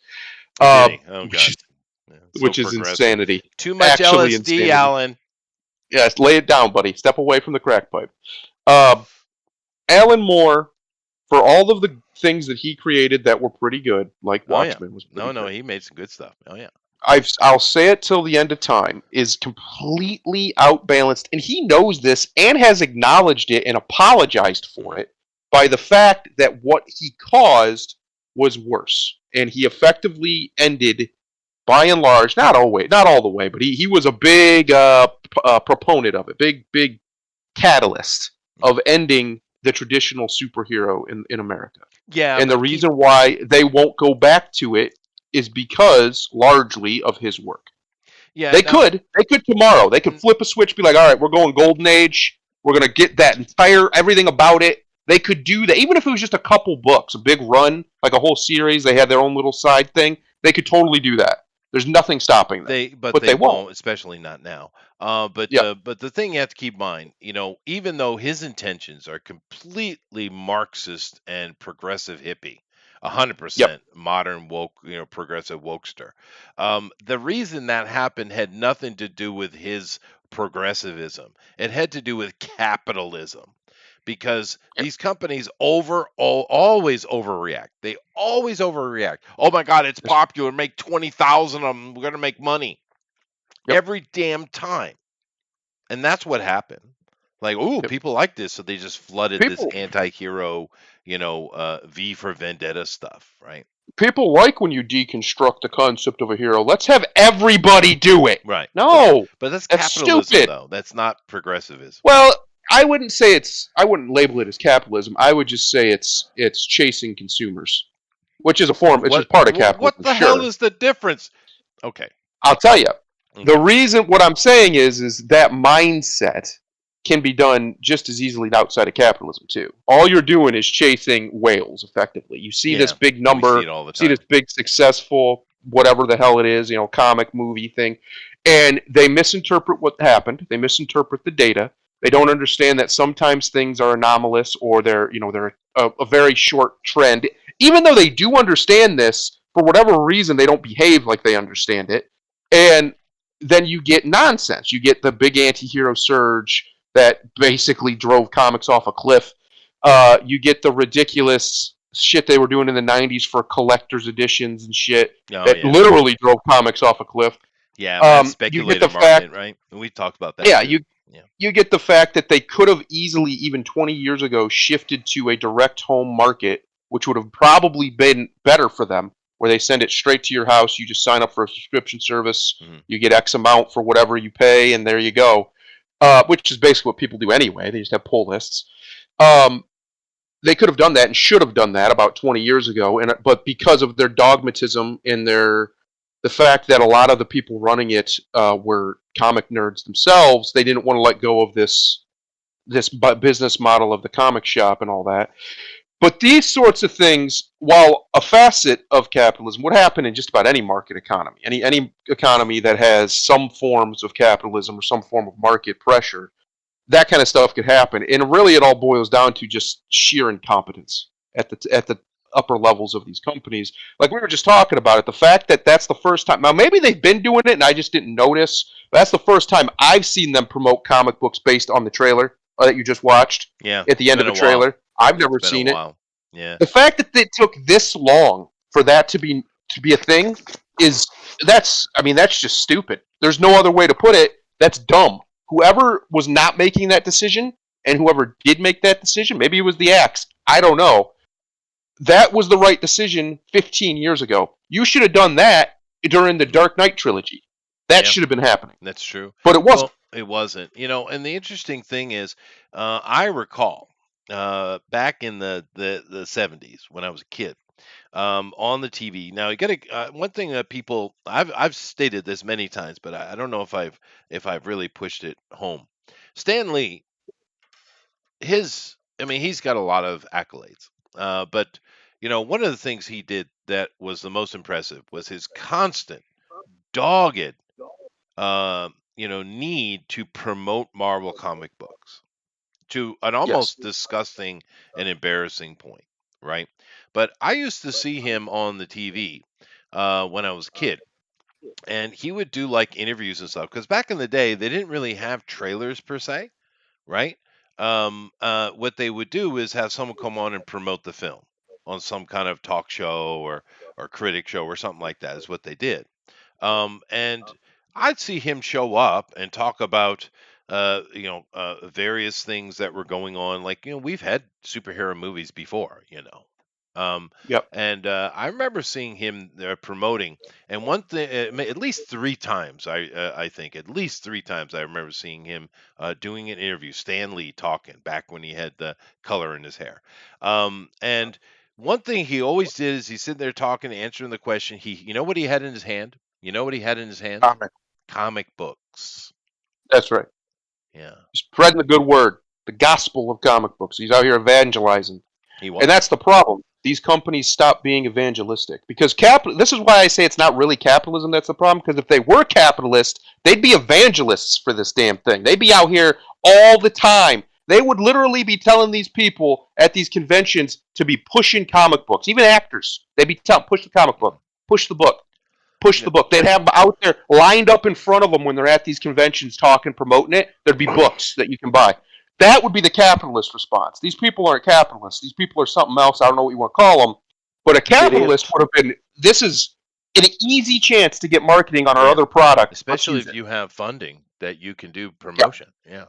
Did he? Oh Which god. is, Yeah, so which is progressive. insanity. Too much Actually LSD, insanity. Alan. Yes, lay it down, buddy. Step away from the crack pipe. Alan Moore, for all of the things that he created that were pretty good, like Oh yeah. Watchmen was pretty No, good. he made some good stuff. Oh yeah. I'll say it till the end of time, is completely outbalanced, and he knows this and has acknowledged it and apologized for it by the fact that what he caused was worse, and he effectively ended, by and large, not all the way, but he was a big proponent of it, big catalyst of ending the traditional superhero in America. Yeah. And the but reason why they won't go back to it is because largely of his work. yeah. They now- could tomorrow. They could flip a switch, be like, all right, we're going Golden Age. We're going to get that everything about it. They could do that. Even if it was just a couple books, a big run, like a whole series, they had their own little side thing. They could totally do that. There's nothing stopping them. But they they won't. won't, especially not now. Yeah. But the thing you have to keep in mind, even though his intentions are completely Marxist and progressive hippie, Yep. 100% modern woke, progressive wokester. The reason that happened had nothing to do with his progressivism. It had to do with capitalism. Because Yep. these companies always overreact. They always overreact. Oh my God, it's popular. Make 20,000 of them. We're gonna make money Yep. every damn time, and that's what happened. Like, ooh, Yep. people like this, so they just flooded this People anti-hero, V for Vendetta stuff, right? people like when you deconstruct the concept of a hero. Let's have everybody do it. Right. No, But that's that's capitalism, stupid. though. That's not progressivism. Well, I wouldn't label it as capitalism. I would just say it's chasing consumers, which is a form. It's just part of capitalism. What the hell is the difference? Okay. I'll tell you. Okay. The reason what I'm saying is that mindset can be done just as easily outside of capitalism too. All you're doing is chasing whales, effectively. You see this big We number, see it all the see time. this big successful whatever the hell it is, comic movie thing, and they misinterpret what happened. They misinterpret the data. They don't understand that sometimes things are anomalous or they're a very short trend. Even though they do understand this, for whatever reason, they don't behave like they understand it, and then you get nonsense. You get the big anti-hero surge that basically drove comics off a cliff. You get the ridiculous shit they were doing in the 90s for collector's editions and shit that literally drove comics off a cliff. Yeah, speculative market, right? And we talked about that. Yeah, you get the fact that they could have easily, even 20 years ago, shifted to a direct home market, which would have probably been better for them, where they send it straight to your house. You just sign up for a subscription service. Mm-hmm. You get X amount for whatever you pay, and there you go. Which is basically what people do anyway. They just have pull lists. They could have done that and should have done that about 20 years ago, but because of their dogmatism and the fact that a lot of the people running it were comic nerds themselves, they didn't want to let go of this business model of the comic shop and all that. But these sorts of things, while a facet of capitalism, would happen in just about any market economy, any economy that has some forms of capitalism or some form of market pressure, that kind of stuff could happen. And really, it all boils down to just sheer incompetence at the upper levels of these companies. Like we were just talking about it, the fact that that's the first time. Now, maybe they've been doing it and I just didn't notice. But that's the first time I've seen them promote comic books based on the trailer that you just watched. Yeah, at the end of the trailer. I've never seen it. Yeah. The fact that it took this long for that to be a thing that's just stupid. There's no other way to put it. That's dumb. Whoever was not making that decision and whoever did make that decision, maybe it was the Axe, I don't know. That was the right decision 15 years ago. You should have done that during the Dark Knight trilogy. That should have been happening. That's true. But it wasn't. Well, it wasn't. And the interesting thing is, I recall back in the 70s when I was a kid, on the TV. Now you got to one thing that people I've stated this many times, but I don't know if I've really pushed it home. Stan Lee, he's got a lot of accolades, but one of the things he did that was the most impressive was his constant, dogged, need to promote Marvel comic books to an almost disgusting and embarrassing point, right? But I used to see him on the TV when I was a kid, and he would do like interviews and stuff. Because back in the day, they didn't really have trailers per se, right? What they would do is have someone come on and promote the film on some kind of talk show or critic show or something like that. Is what they did, and I'd see him show up and talk about various things that were going on. Like, we've had superhero movies before, and I remember seeing him there promoting. And one thing, at least 3 times, I think at least 3 times, I remember seeing him doing an interview. Stan Lee talking back when he had the color in his hair. And one thing he always did is he's sitting there talking, answering the question. You know what he had in his hand? You know what he had in his hand? Comic books. That's right. Yeah. Spreading the good word, the gospel of comic books. He's out here evangelizing. He was. And that's the problem. these companies stop being evangelistic. Because this is why I say it's not really capitalism that's the problem, because if they were capitalist, they'd be evangelists for this damn thing. They'd be out here all the time. They would literally be telling these people at these conventions to be pushing comic books. Even actors, they'd be telling, push the comic book, push the book, push the book. They'd have out there lined up in front of them when they're at these conventions talking, promoting it. There'd be books that you can buy. That would be the capitalist response. These people aren't capitalists. These people are something else. I don't know what you want to call them. But a capitalist would have been, this is an easy chance to get marketing on our other product. Especially if you have funding that you can do promotion. Yeah.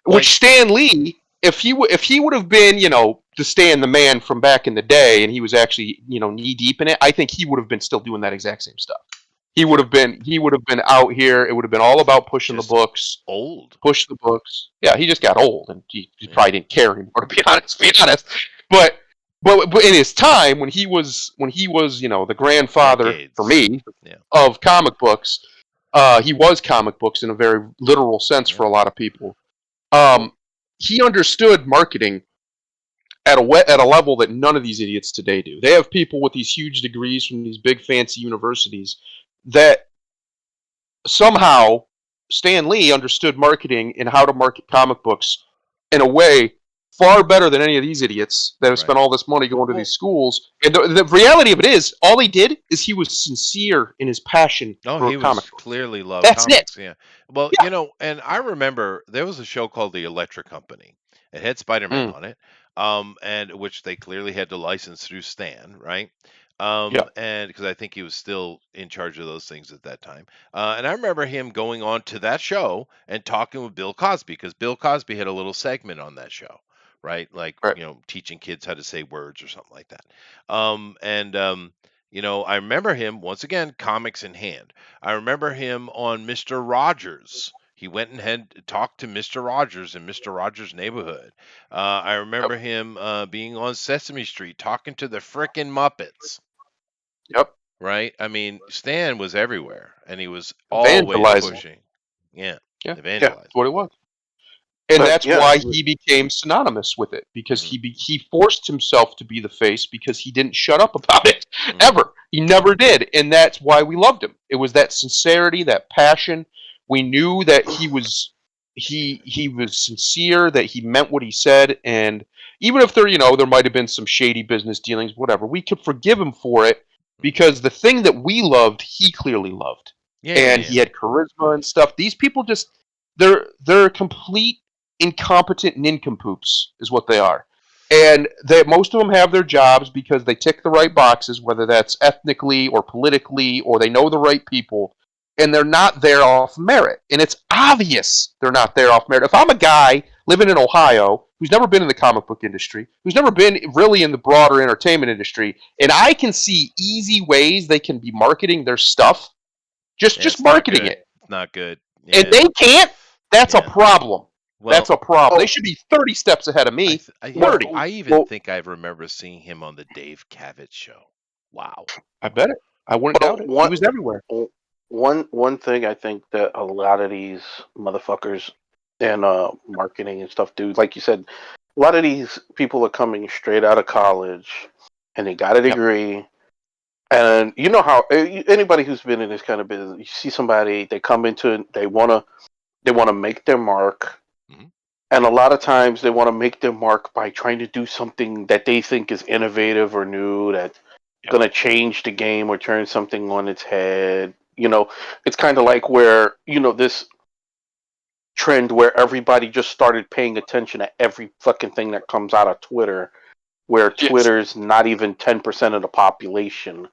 Which Stan Lee, if he would have been, the Stan the man from back in the day, and he was actually, knee deep in it, I think he would have been still doing that exact same stuff. He would have been out here. It would have been all about pushing the books. Old. Push the books. Yeah, he just got old, and he probably didn't care anymore. To be honest. But in his time, when he was the grandfather for me of comic books, he was comic books in a very literal sense for a lot of people. He understood marketing at a level that none of these idiots today do. They have people with these huge degrees from these big fancy universities that somehow Stan Lee understood marketing and how to market comic books in a way far better than any of these idiots that have spent all this money going to these schools. And the reality of it is, all he did is he was sincere in his passion for he comic books. Clearly loved That's comics. it. Yeah. Well, and I remember there was a show called The Electric Company. It had Spider-Man on it, and which they clearly had to license through Stan, right? And because I think he was still in charge of those things at that time. And I remember him going on to that show and talking with Bill Cosby, because Bill Cosby had a little segment on that show, right? Like, teaching kids how to say words or something like that. I remember him, once again, comics in hand. I remember him on Mr. Rogers. He went and had talked to Mr. Rogers in Mr. Rogers' neighborhood. I remember him being on Sesame Street talking to the frickin' Muppets. Yep. Right? I mean, Stan was everywhere, and he was always pushing. Evangelizing. That's what it was. And that's why he became synonymous with it, because he forced himself to be the face because he didn't shut up about it ever. He never did, and that's why we loved him. It was that sincerity, that passion. We knew that he was sincere, that he meant what he said, and even if there might have been some shady business dealings, whatever, we could forgive him for it, because the thing that we loved, he clearly loved. He had charisma and stuff. These people just they're complete incompetent nincompoops is what they are. And most of them have their jobs because they tick the right boxes, whether that's ethnically or politically, or they know the right people, and they're not there off merit. And it's obvious they're not there off merit. If I'm a guy living in Ohio who's never been in the comic book industry, who's never been really in the broader entertainment industry, and I can see easy ways they can be marketing their stuff, just marketing it. It's not good. And they can't, that's a problem. Well, that's a problem. They should be 30 steps ahead of me. 30. I even think I remember seeing him on the Dave Cavett show. Wow. I bet it. I wouldn't doubt it. He was everywhere. One thing I think that a lot of these motherfuckers and marketing and stuff do, like you said, a lot of these people are coming straight out of college and they got a degree. And you know how anybody who's been in this kind of business, you see somebody, they come into it, they wanna make their mark. And a lot of times they want to make their mark by trying to do something that they think is innovative or new, that's going to change the game or turn something on its head. It's kind of like where, this trend where everybody just started paying attention to every fucking thing that comes out of Twitter, where Twitter's not even 10% of the population.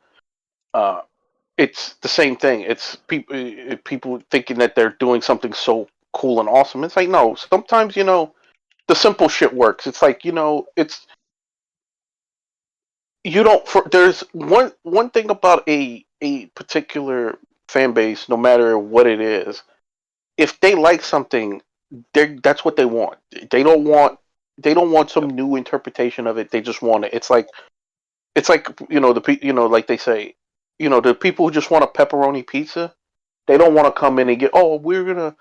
It's the same thing. It's people thinking that they're doing something so cool and awesome. It's like, no, sometimes, the simple shit works. It's like, there's one thing about a particular fan base, no matter what it is, if they like something, that's what they want. They don't want some new interpretation of it. They just want it. It's like, like they say, the people who just want a pepperoni pizza, they don't want to come in and get, we're gonna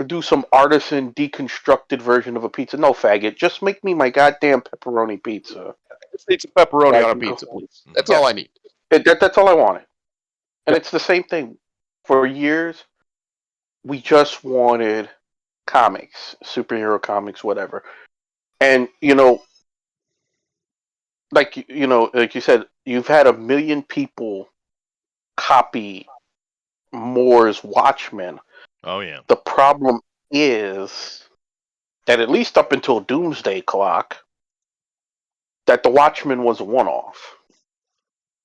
do some artisan deconstructed version of a pizza. No, faggot, just make me my goddamn pepperoni pizza. It's a pepperoni That on a can go- pizza, please. That's Yeah. all I need. That's all I wanted. And Yep. it's the same thing. For years, we just wanted comics, superhero comics, whatever. And like you said, you've had 1 million people copy Moore's Watchmen. Oh yeah. The problem is that at least up until Doomsday Clock, that the Watchmen was a one-off.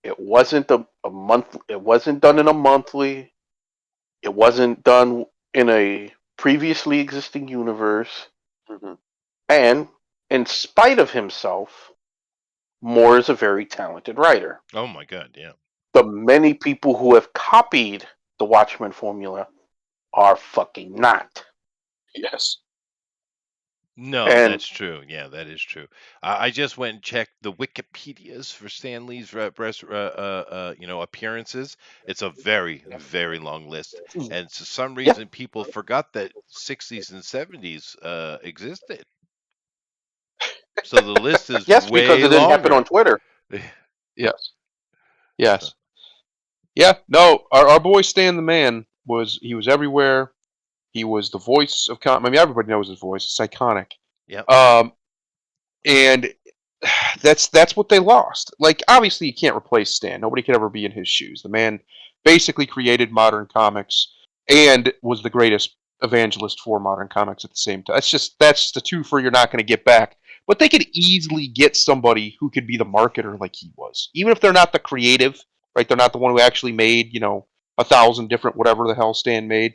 It wasn't a month. It wasn't done in a monthly. It wasn't done in a previously existing universe. Mm-hmm. And in spite of himself, Moore is a very talented writer. Oh my God, yeah. The many people who have copied the Watchmen formula are fucking not. Yes. No, And- that's true. Yeah, that is true. I just went and checked the Wikipedias for Stan Lee's appearances. It's a very, very long list, and for some reason, people forgot that 60s and 70s existed. So the list is Yes, way because it didn't happen longer. on Twitter. Yes. Yes. Yeah. No. Our boy Stan the Man was everywhere. He was the voice of I mean, everybody knows his voice. It's iconic. Yep. And that's what they lost. Like, obviously, you can't replace Stan. Nobody could ever be in his shoes. The man basically created modern comics and was the greatest evangelist for modern comics at the same time. That's the twofer you're not going to get back. But they could easily get somebody who could be the marketer like he was, even if they're not the creative, right? They're not the one who actually made 1,000 different whatever the hell Stan made.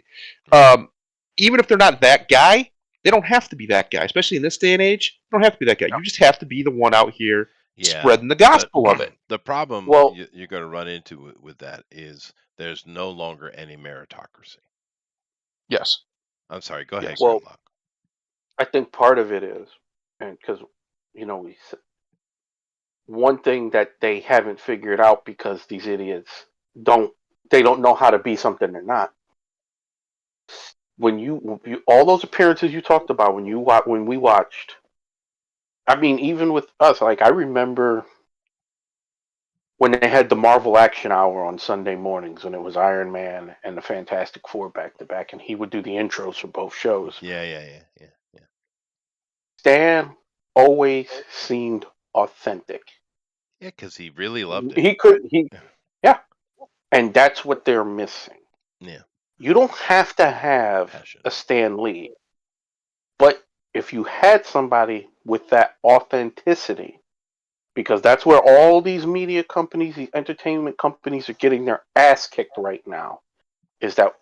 Even if they're not that guy, they don't have to be that guy, especially in this day and age. You don't have to be that guy. You just have to be the one out here spreading the gospel of it. The problem Well- you're going to run into with that is there's no longer any meritocracy. Yes. I'm sorry. Go ahead, Yes. Well- Grimlock. I think part of it is, and because one thing that they haven't figured out because these idiots don't know how to be something they're not. When you all those appearances you talked about when we watched, I mean, even with us, like I remember when they had the Marvel Action Hour on Sunday mornings, and it was Iron Man and the Fantastic Four back to back, and he would do the intros for both shows. Yeah. Stan always seemed authentic. Yeah, because he really loved it. Yeah, and that's what they're missing. Yeah. You don't have to have Passion. a Stan Lee, but if you had somebody with that authenticity, because that's where all these media companies, these entertainment companies are getting their ass kicked right now, is that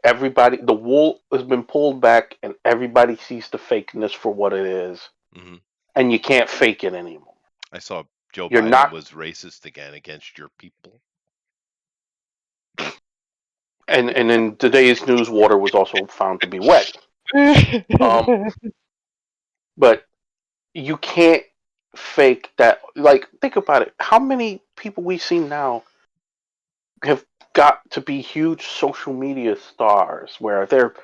the wool has been pulled back and everybody sees the fakeness for what it is, Mhm. and you can't fake it anymore. I saw Joe You're Biden not- was racist again against your people. And in today's news, water was also found to be wet. But you can't fake that. Like, think about it. How many people we see now have got to be huge social media stars where they're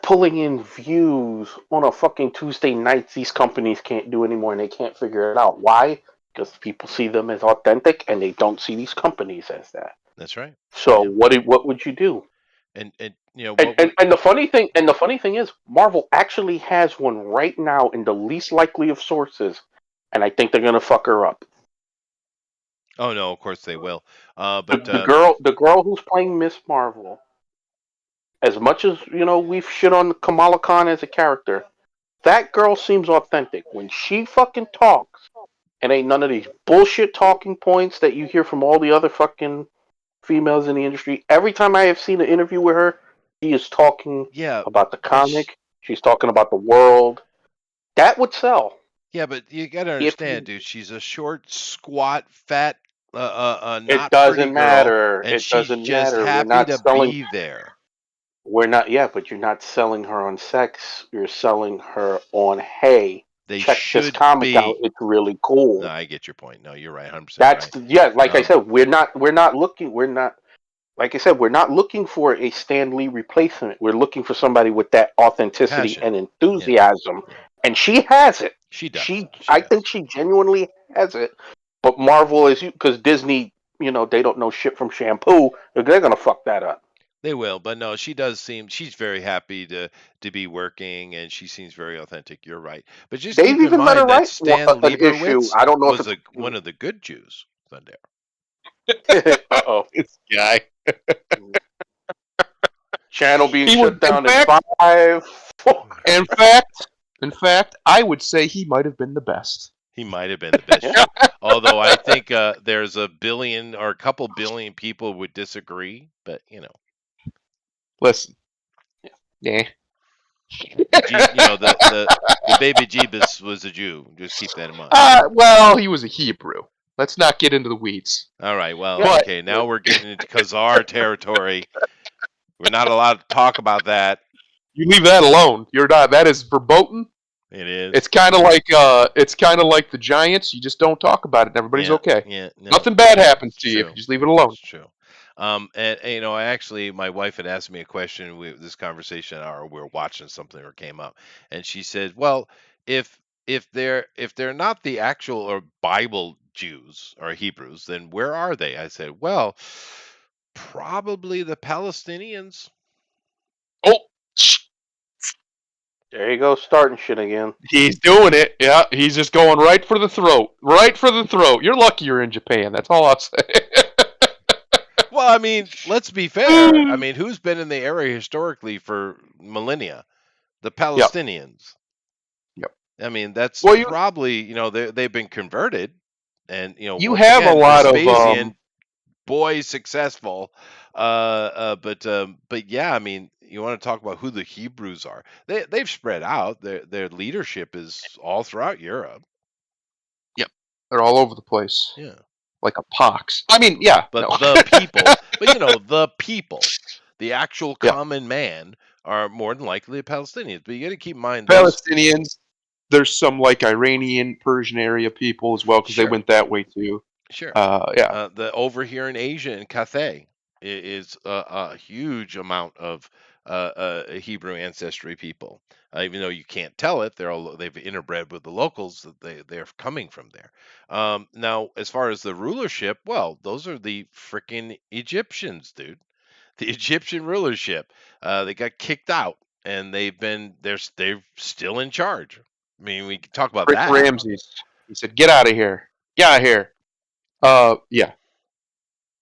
pulling in views on a fucking Tuesday nights these companies can't do anymore, and they can't figure it out. Why? Because people see them as authentic and they don't see these companies as that. That's right. So Yeah. what would you do? And And the funny thing is, Marvel actually has one right now in the least likely of sources, and I think they're gonna fuck her up. oh no, of course they will. The, But the girl who's playing Miss Marvel, as much as we've shit on Kamala Khan as a character, that girl seems authentic when she fucking talks. And ain't none of these bullshit talking points that you hear from all the other fucking females in the industry. Every time I have seen an interview with her, she is talking yeah, about the comic. She's talking about the world. That would sell. yeah, but you gotta If understand, dude. She's a short, squat, fat, not It pretty doesn't girl, matter. and It she's doesn't just matter. We're happy not to selling. be there. We're not. Yeah, but you're not selling her on sex. You're selling her on, hey, They check this should comic be. out. It's really cool. No, I get your point. No, you're right, 100% That's right. yeah. Like I Um, said, we're not looking. We're not. like I said, we're not looking for a Stan Lee replacement. We're looking for somebody with that authenticity Passion. and Yeah. enthusiasm, Yeah. and she has it. She does. I think she genuinely has it. But Marvel is because Disney, they don't know shit from shampoo. They're gonna fuck that up. They will, but no, she does seem she's very happy to be working, and she seems very authentic. You're right, but just They've keep in even let her mind that write Stan an issue. Liebowitz I don't know if was it's. one of the good Jews. Thunder. Uh-oh. This guy. Channel being He was, shut down in 5, 4. in fact, I would say he might have been the best. He might have been the best Yeah. Jew, although I think there's a billion or a couple billion people would disagree. But Listen. Yeah. the baby Jeebus was a Jew. Just keep that in mind. Well, he was a Hebrew. Let's not get into the weeds. All right. Well, Yeah. okay. Now we're getting into Khazar territory. We're not allowed to talk about that. You leave that alone. You're not. That is verboten. It is. It's kind of like the Giants. You just don't talk about it, and everybody's okay. Yeah. No, Nothing bad happens to you if true. you just leave it alone. It's true. And I actually, my wife had asked me a question. This conversation, or we were watching something, or came up, and she said, "Well, if they're not the actual or Bible Jews or Hebrews, then where are they?" I said, "Well, probably the Palestinians." Oh, There you go, starting shit again. he's doing it. Yeah, he's just going right for the throat. Right for the throat. You're lucky you're in Japan. That's all I'll say. Well, I mean, let's be fair. I mean, who's been in the area historically for millennia? The Palestinians. Yep. I mean, that's Well, probably they've been converted, and you once have again, a lot Vespasian, of boy successful. But yeah, I mean, you want to talk about who the Hebrews are? They've spread out. Their leadership is all throughout Europe. they're all over the place. Yeah. Like a pox. I mean, yeah. But no. the people, the people, the actual Yeah. common man are more than likely the Palestinians. But you got to keep in mind those. Palestinians. There's some like Iranian, Persian area people as well because Sure. they went that way too. Sure. Yeah. The over here in Asia in Cathay is a huge amount of Hebrew ancestry people. Even though you can't tell it, they've interbred with the locals. That they're coming from there. Now, as far as the rulership, well, those are the freaking Egyptians, dude. The Egyptian rulership. They got kicked out, and they're still in charge. I mean, we can talk about Rick that. Ramses. He said, "Get out of here. Get out of here." Yeah.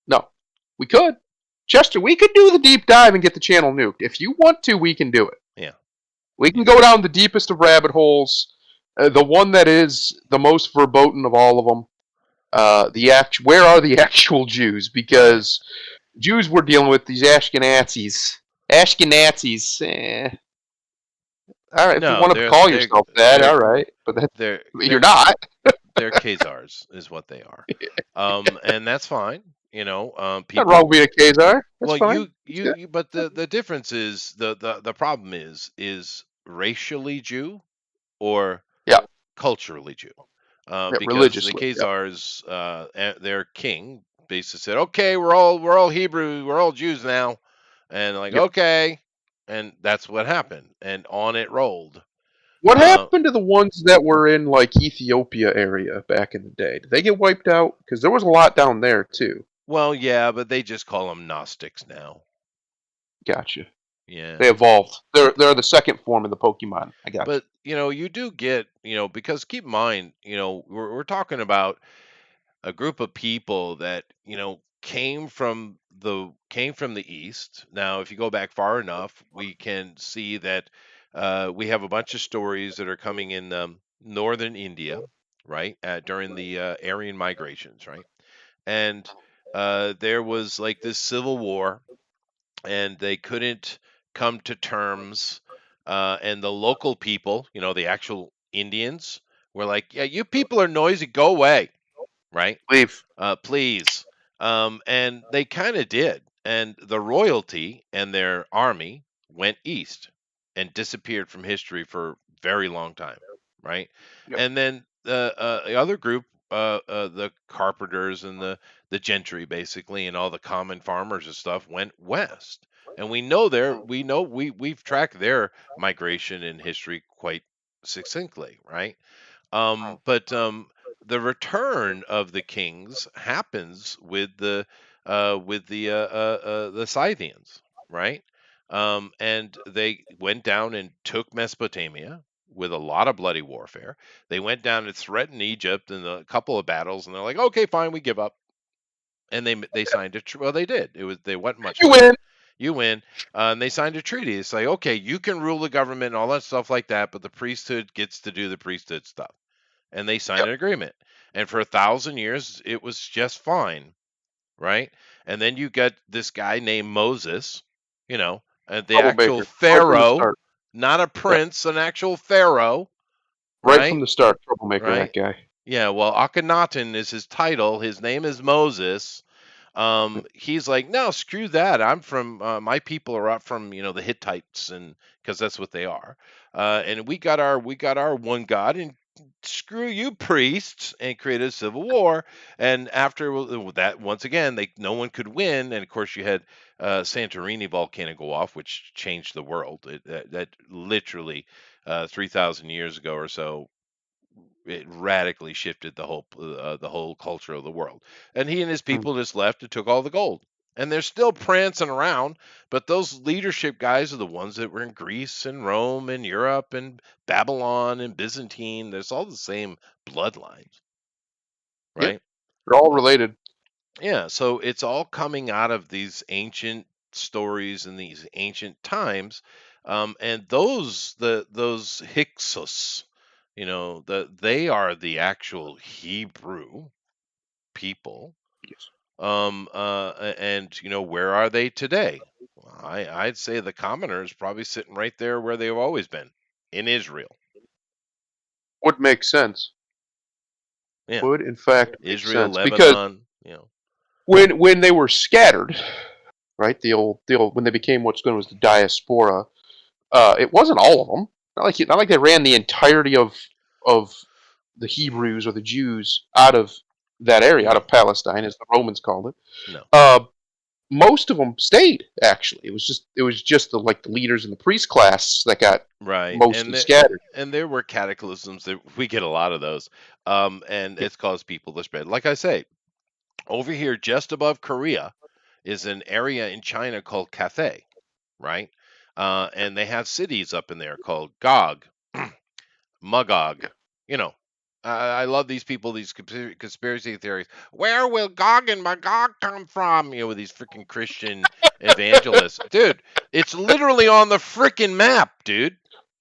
No, we could. Chester, we could do the deep dive and get the channel nuked. If you want to, we can do it. Yeah. We can go down the deepest of rabbit holes. The one that is the most verboten of all of them. Where are the actual Jews? Because Jews we're dealing with, these Ashkenazis. All right, if you want to call yourself that, all right. But you're not. They're Khazars, is what they are. And that's fine. People, not wrong being a Khazar. That's well, fine. but the difference is the problem is racially Jew or culturally Jew. Because religiously, the Khazars, their king basically said, "Okay, we're all Hebrew, we're all Jews now," and okay, and that's what happened, and on it rolled. What happened to the ones that were in like Ethiopia area back in the day? Did they get wiped out? Because there was a lot down there too. Well, yeah, but they just call them Gnostics now. Gotcha. Yeah. They evolved. They're the second form of the Pokemon. I got. But you do get because keep in mind we're talking about a group of people that came from the east. Now, if you go back far enough, we can see that we have a bunch of stories that are coming in northern India, right, during the Aryan migrations, right, and there was like this civil war, and they couldn't come to terms, and the local people, the actual Indians, were like, "Yeah, you people are noisy, go away." Right? Leave. Please. And they kind of did. And the royalty and their army went east and disappeared from history for a very long time. Right? Yep. And then the other group the carpenters and the gentry basically, and all the common farmers and stuff went west. And we've tracked their migration in history quite succinctly, right? But the return of the kings happens with the Scythians, right? And they went down and took Mesopotamia with a lot of bloody warfare. They went down and threatened Egypt in a couple of battles, and they're like, "Okay, fine, we give up." And they signed well, they did. They wasn't much You fight. win. You win, and they signed a treaty. It's like, okay, you can rule the government and all that stuff like that, but the priesthood gets to do the priesthood stuff. And they signed Yep. an agreement. And for 1,000 years, it was just fine, right? And then you get this guy named Moses, the actual Troublemaker. Right from the pharaoh, start. not a prince, an actual pharaoh, Right right? from the start. Troublemaker, Right? that guy. Yeah, well, Akhenaten is his title. His name is Moses. He's like, no, screw that. I'm from my people are up from the Hittites, and because that's what they are. And we got our one God, and screw you priests, and created a civil war. And after that, once again, no one could win. And of course, you had Santorini volcano go off, which changed the world. That literally 3,000 years ago or so, it radically shifted the whole culture of the world. And he and his Mm. people just left and took all the gold. And they're still prancing around, but those leadership guys are the ones that were in Greece and Rome and Europe and Babylon and Byzantine. There's all the same bloodlines, Yep. right? They're all related. Yeah, so it's all coming out of these ancient stories and these ancient times, and those Hyksos, they are the actual Hebrew people. Yes. And where are they today? Well, I'd say the commoner is probably sitting right there where they've always been, in Israel. Would make sense. Yeah, Would in fact make Israel, sense because Lebanon. when they were scattered, right? The old when they became what's known as the diaspora, it wasn't all of them. Not like they ran the entirety of the Hebrews or the Jews out of that area, out No, of Palestine, as the Romans called it. no. Most of them stayed. Actually, it was just the leaders in the priest class that got Right, mostly scattered. and there were cataclysms that we get a lot of those, and Yeah. it's caused people to spread. Like I say, over here, just above Korea, is an area in China called Cathay, right? And they have cities up in there called Gog, Magog. Yeah. You know, I love these people, these conspiracy theories. Where will Gog and Magog come from? With these freaking Christian evangelists, dude. It's literally on the freaking map, dude.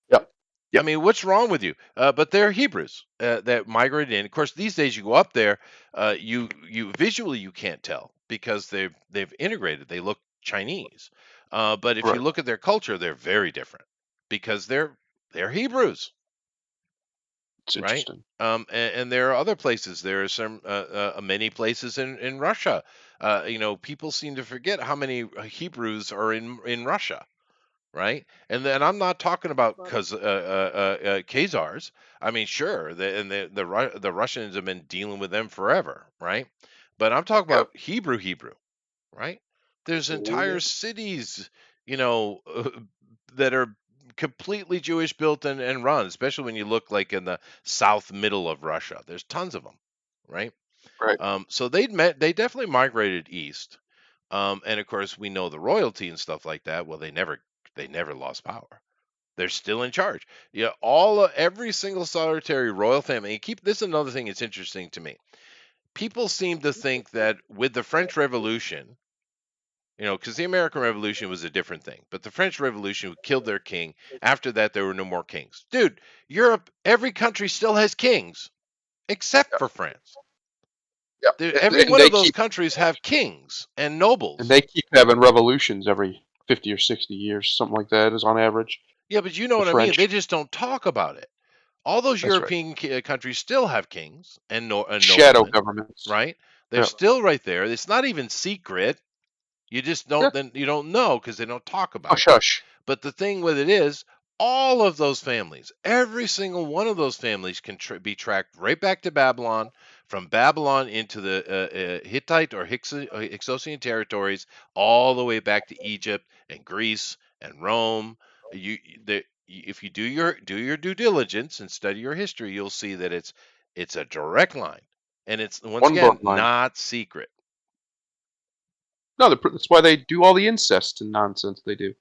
Yep. I mean, what's wrong with you? But they're Hebrews that migrated in. Of course, these days you go up there, you visually you can't tell because they've integrated. They look Chinese, but if you Right. look at their culture, they're very different because they're Hebrews, It's right? interesting. And there are other places. There are some many places in Russia. People seem to forget how many Hebrews are in Russia, right? And then I'm not talking about because Khazars. I mean, sure, the Russians have been dealing with them forever, right? But I'm talking Yep. about Hebrew, right? There's Oh, yeah. entire cities, you know, that are completely Jewish built and run, especially when you look like in the south middle of Russia. There's tons of them, right? Right. So they definitely migrated east. And of course, we know the royalty and stuff like that. Well, they never lost power. They're still in charge. Yeah, every single solitary royal family. And this is another thing that's interesting to me. People seem to think that with the French Revolution, because the American Revolution was a different thing, but the French Revolution killed their king. After that, there were no more kings. Dude, Europe, every country still has kings except Yep. for France. Yep. Every And one they of those keep countries have kings and nobles. and they keep having revolutions every 50 or 60 years, something like that is on average. Yeah, but you know The what I mean. French. They just don't talk about it. All those That's right. European countries still have kings and Shadow noblemen, governments. right? They're Yeah. still right there. It's not even secret. You just Yeah. don't know because they don't talk about Hush it. hush. But the thing with it is, all of those families, every single one of those families can be tracked right back to Babylon from Babylon into the Hittite or Hyksos territories, all the way back to Egypt and Greece and Rome. If you do your due diligence and study your history, you'll see that it's a direct line, and it's once One again bloodline. not secret. No, that's why they do all the incest and nonsense they do.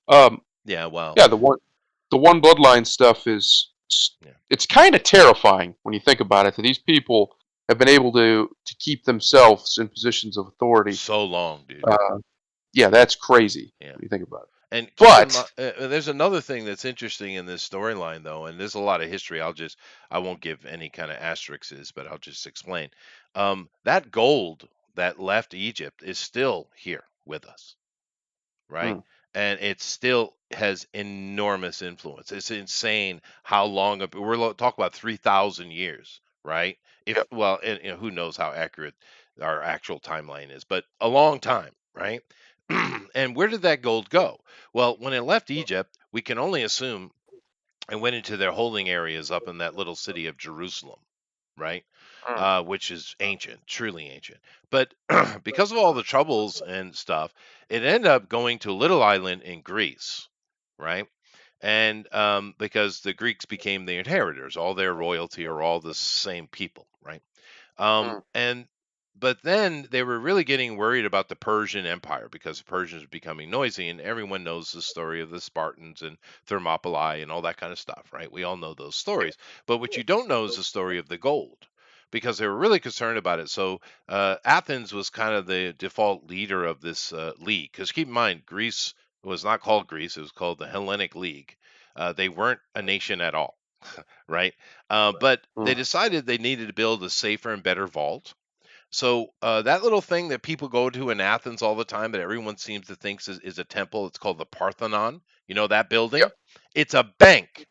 Um, Yeah, well, yeah, the one bloodline stuff is yeah, it's kind of terrifying when you think about it. That these people have been able to keep themselves in positions of authority. so long, dude. Yeah, that's crazy Yeah. when you think about it. And keep in mind, But there's another thing that's interesting in this storyline, though, and there's a lot of history. I won't give any kind of asterisks, but I'll just explain. That gold that left Egypt is still here with us, right? hmm, And it still has enormous influence. It's insane how long talking about 3,000 years, right? yep. And who knows how accurate our actual timeline is, but a long time, right? And where did that gold go? Well, when it left Egypt, we can only assume it went into their holding areas up in that little city of Jerusalem, right? Mm, Which is ancient, truly ancient. But because of all the troubles and stuff, it ended up going to a little island in Greece, right? And because the Greeks became the inheritors, all their royalty are all the same people, right? mm, And but then they were really getting worried about the Persian Empire because the Persians were becoming noisy, and everyone knows the story of the Spartans and Thermopylae and all that kind of stuff, right? We all know those stories. But what you don't know is the story of the gold because they were really concerned about it. So Athens was kind of the default leader of this league. Because keep in mind, Greece was not called Greece; it was called the Hellenic League. They weren't a nation at all, right? But they mm. decided they needed to build a safer and better vault. So that little thing that people go to in Athens all the time that everyone seems to think is a temple, it's called the Parthenon. You know that building? Yep. It's a bank.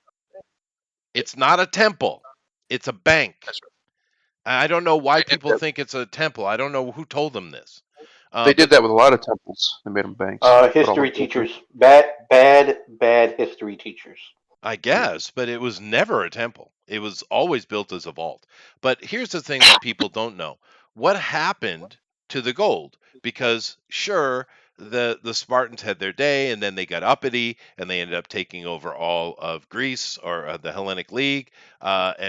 It's not a temple. It's a bank. That's right. I don't know why They did people that. think it's a temple. I don't know who told them this. They did But that with a lot of temples. They made them banks. Put all History the gold in. teachers, bad history teachers. I guess, but it was never a temple. It was always built as a vault. But here's the thing that people don't know. What happened to the gold? Because sure, the Spartans had their day and then they got uppity and they ended up taking over all of Greece or the Hellenic League,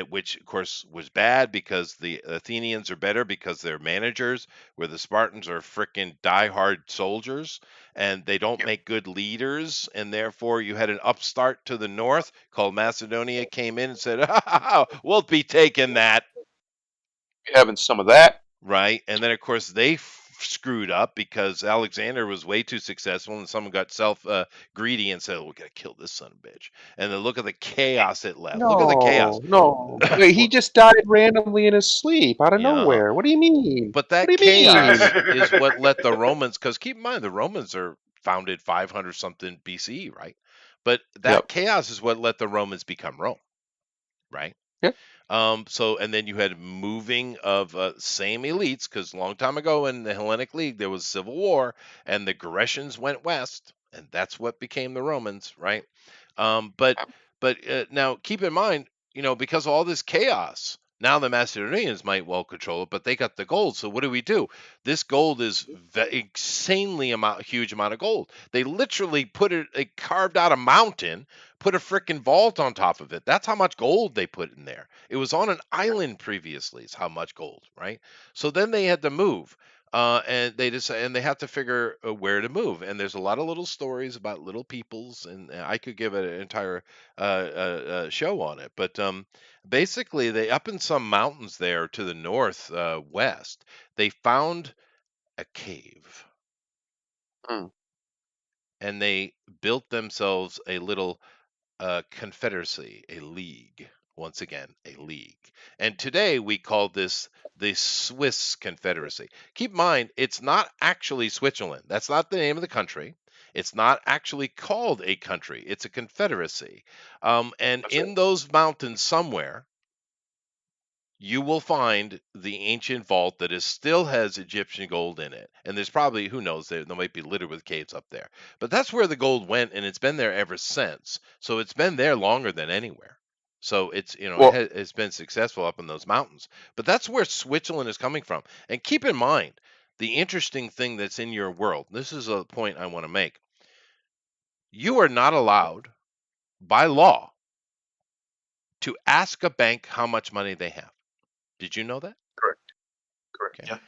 which of course was bad because the Athenians are better because they're managers, where the Spartans are freaking diehard soldiers and they don't Yep. make good leaders, and therefore you had an upstart to the north called Macedonia came in and said, "We'll be taking that." Having some of that. Right, and then of course they screwed up because Alexander was way too successful, and someone got self greedy and said, "We gotta kill this son of a bitch." And then look at the chaos it left. Look at the chaos. No. Wait, he Well, just died randomly in his sleep out of yeah, nowhere. What do you mean? but What do that you mean? chaos is what let the Romans. Because keep in mind, the Romans are founded 500 something BCE, right? But that Yep. chaos is what let the Romans become Rome, right? Yeah. So and then you had moving of same elites because a long time ago in the Hellenic League there was civil war and the Grecians went west and that's what became the Romans, right? But now keep in mind, because of all this chaos, now the Macedonians might well control it, but they got the gold. So what do we do? This gold is huge amount of gold. They literally they carved out a mountain, put a freaking vault on top of it. That's how much gold they put in there. It was on an island previously. Is how much gold, right? So then they had to move. And they have to figure where to move. And there's a lot of little stories about little peoples, and I could give an entire show on it. But basically, they up in some mountains there to the north west, they found a cave, Mm. and they built themselves a little confederacy, a league. Once again, a league. And today we call this the Swiss Confederacy. Keep in mind, it's not actually Switzerland. That's not the name of the country. It's not actually called a country. It's a confederacy. And That's right. in those mountains somewhere, you will find the ancient vault that still has Egyptian gold in it. And there's probably, who knows, there might be littered with caves up there. But that's where the gold went, and it's been there ever since. So it's been there longer than anywhere. So it's Well, it's been successful up in those mountains. But that's where Switzerland is coming from. And keep in mind the interesting thing that's in your world. This is a point I want to make. You are not allowed by law to ask a bank how much money they have. Did you know that? correct. Okay. Yeah.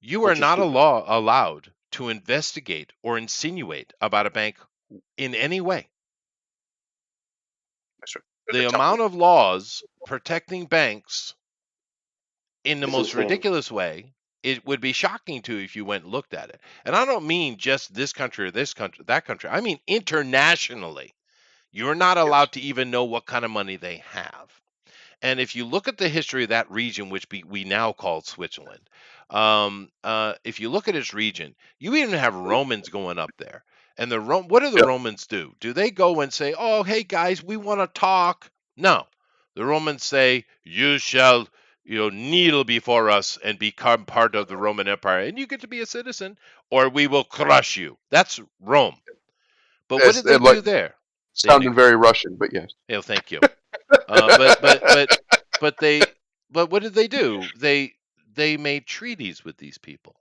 You are Which is not stupid. allowed to investigate or insinuate about a bank in any way. That's right. The amount of laws protecting banks in the It's most insane. ridiculous way, it would be shocking to you if you went and looked at it. And I don't mean just this country or this country, that country. I mean internationally. You're not Yes. allowed to even know what kind of money they have. And if you look at the history of that region, which we now call Switzerland, if you look at its region, you even have Romans going up there. And what do the Yeah. Romans do? Do they go and say, "Oh, hey guys, we want to talk"? No, the Romans say, "You shall, kneel before us and become part of the Roman Empire, and you get to be a citizen, or we will crush you." That's Rome. But what That's did they like do there? They sounding very Russian, but yes. thank you. But what did they do? They made treaties with these people.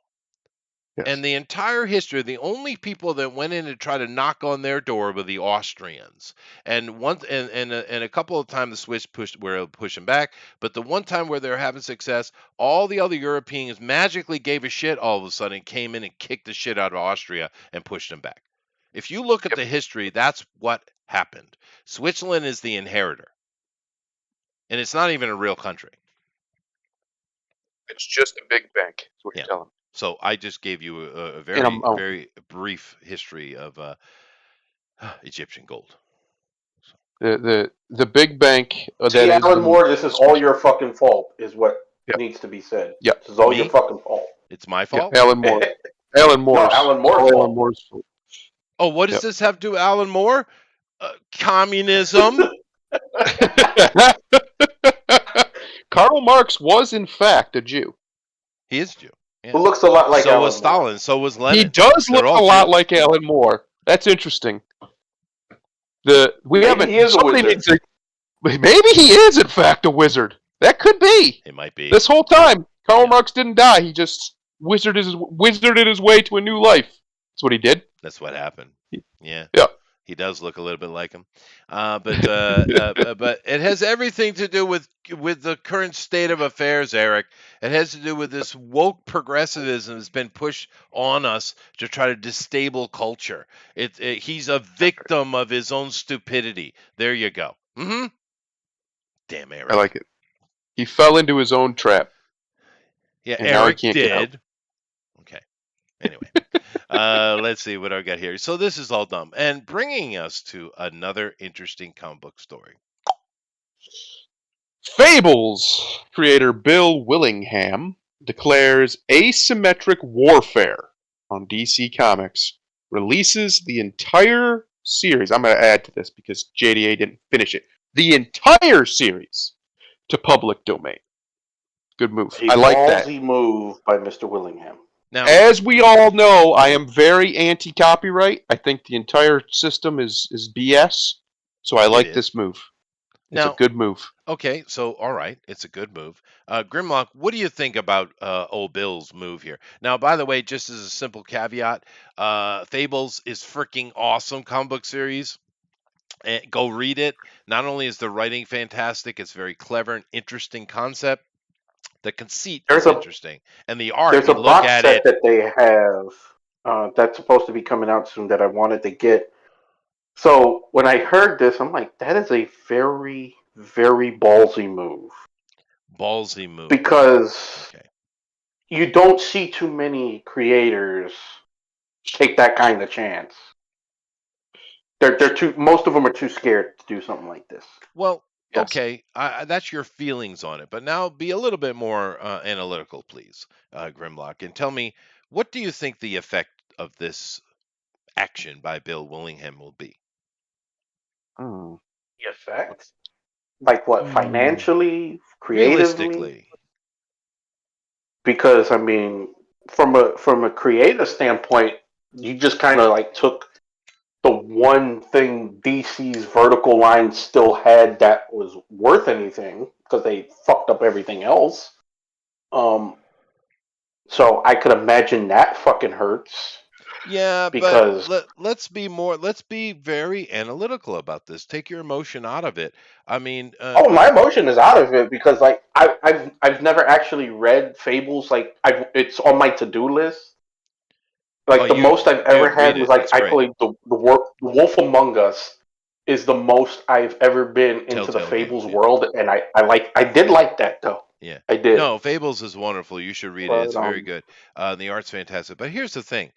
Yes. And the entire history, the only people that went in to try to knock on their door were the Austrians. And a couple of times the Swiss were pushing back, but the one time where they were having success, all the other Europeans magically gave a shit all of a sudden and came in and kicked the shit out of Austria and pushed them back. If you look at Yep. the history, that's what happened. Switzerland is the inheritor. And it's not even a real country. It's just a big bank. Is what Yeah. you're telling me. So I just gave you a And very, I'm very brief history of Egyptian gold. the big bank that See, is Alan the Moore, this is all your fucking fault, is what Yeah. needs to be said. Yeah. This is all Me? your fucking fault. It's my yeah, fault? Alan Moore. Alan Moore's. Alan Moore's All fault. Alan Moore's fault. Oh, what does Yep. this have to do with Alan Moore? Communism? Karl Marx was in fact a Jew. He is Jew. Yeah. Who looks a lot like So Alan was Moore. Stalin. So was Lenin. He does They're look all a lot Jews. like Alan Moore. That's interesting. Maybe he is a somebody wizard. needs to- maybe he is in fact a wizard. That could be. It might be. This whole time, Karl Yeah. Marx didn't die. He just wizarded his way to a new life. That's what he did. That's what happened. Yeah. Yeah. He does look a little bit like him, but it has everything to do with the current state of affairs, Eric. It has to do with this woke progressivism that's been pushed on us to try to destabilize culture. He's a victim of his own stupidity. There you go. Mm-hmm. Damn, Eric. I like it. He fell into his own trap. Yeah, And now he Eric can't get out. did. Okay. Anyway, let's see what I got here. So this is all dumb, and bringing us to another interesting comic book story. Fables creator Bill Willingham declares asymmetric warfare on DC Comics, releases the entire series. I'm going to add to this because JDA didn't finish it. The entire series to public domain. Good move. A I like that. ballsy move by Mr. Willingham. Now, As we all know, I am very anti-copyright. I think the entire system is BS. So I like is. this move. It's Now- a good move. okay, so all right, it's a good move. Grimlock, what do you think about old Bill's move here? Now, by the way, just as a simple caveat, Fables is freaking awesome comic book series. Go read it. Not only is the writing fantastic, it's very clever and interesting concept. The conceit is interesting, and the art. There's You a look box at set it. that they have that's supposed to be coming out soon that I wanted to get. So when I heard this, I'm like, that is a very, very ballsy move. Ballsy move. Because Okay. you don't see too many creators take that kind of chance. They're too. Most of them are too scared to do something like this. Well, Yes. okay, that's your feelings on it, but now be a little bit more analytical, please, Grimlock, and tell me, what do you think the effect of this action by Bill Willingham will be? Hmm. The effect, like what, financially, creatively? Realistically. Because I mean, from a creative standpoint, you just kind of like took the one thing DC's vertical line still had that was worth anything because they fucked up everything else. So I could imagine that fucking hurts Yeah, but because let's be very analytical about this. Take your emotion out of it. I mean, my emotion is out of it because like I've never actually read Fables. Like it's on my to do list. Like the most I've ever dude, read had was it. like It's I great. played the Wolf Among Us is the most I've ever been into the Telltale Fables Games, yeah. world, and I did like that though. Yeah. I did. No, Fables is wonderful. You should read it. But It's very good. The art's fantastic. But here's the thing.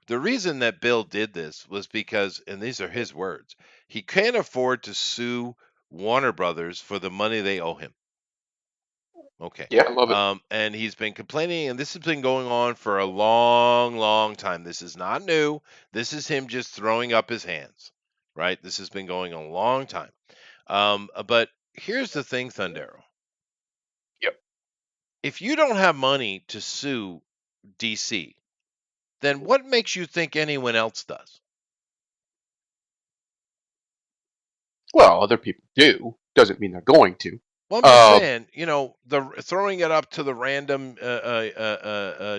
The reason that Bill did this was because, and these are his words, he can't afford to sue Warner Brothers for the money they owe him. Okay. I yeah, love it. And he's been complaining, and this has been going on for a long, long time. This is not new. This is him just throwing up his hands, right? This has been going on a long time. But here's the thing, Thundero. Yep. If you don't have money to sue DC, then what makes you think anyone else does? Well, other people do. Doesn't mean they're going to. Well, I'm just saying, the throwing it up to the random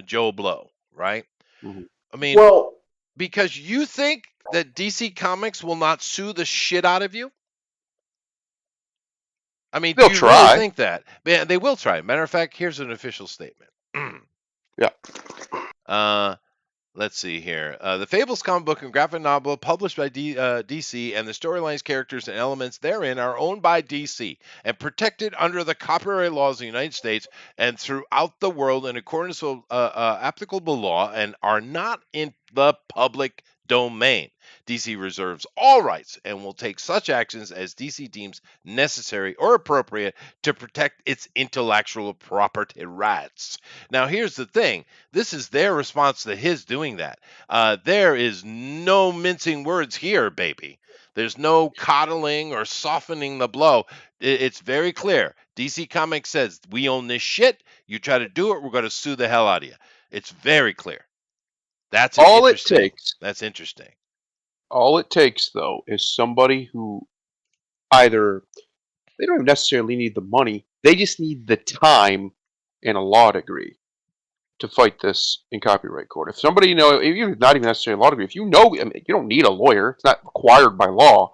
Joe Blow, right? Mhm. I mean, well, because you think that DC Comics will not sue the shit out of you? I mean, They'll do you really try. think that? Yeah, they will try. Matter of fact, here's an official statement. Yeah. Let's see here. The Fables comic book and graphic novel published by DC, and the storylines, characters, and elements therein are owned by DC and protected under the copyright laws of the United States and throughout the world in accordance with applicable law and are not in the public domain. DC reserves all rights and will take such actions as DC deems necessary or appropriate to protect its intellectual property rights. Now, here's the thing. This is their response to his doing that. There is no mincing words here, baby. There's no coddling or softening the blow. It's very clear. DC Comics says, we own this shit. You try to do it, we're going to sue the hell out of you. It's very clear. That's That's interesting. All it takes, though, is somebody who either they don't even necessarily need the money; they just need the time and a law degree to fight this in copyright court. If somebody even not even necessarily a law degree, if you don't need a lawyer; it's not required by law.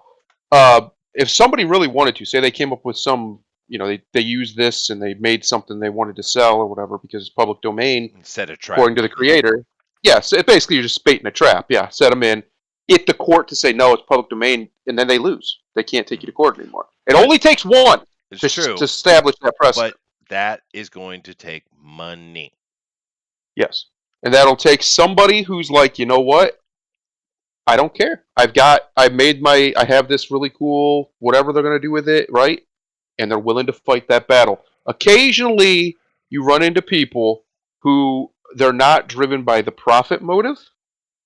If somebody really wanted to, say they came up with some, they used this and they made something they wanted to sell or whatever because it's public domain, Set a trap. according to the creator. Yes, basically you're just baiting a trap. Yeah, set them in. Get the court to say no, it's public domain, and then they lose. They can't take you to court anymore. It only takes one It's true. to establish that precedent. But that is going to take money. Yes, and that'll take somebody who's like, you know what? I don't care. I have this really cool whatever they're going to do with it, right? And they're willing to fight that battle. Occasionally, you run into people who they're not driven by the profit motive,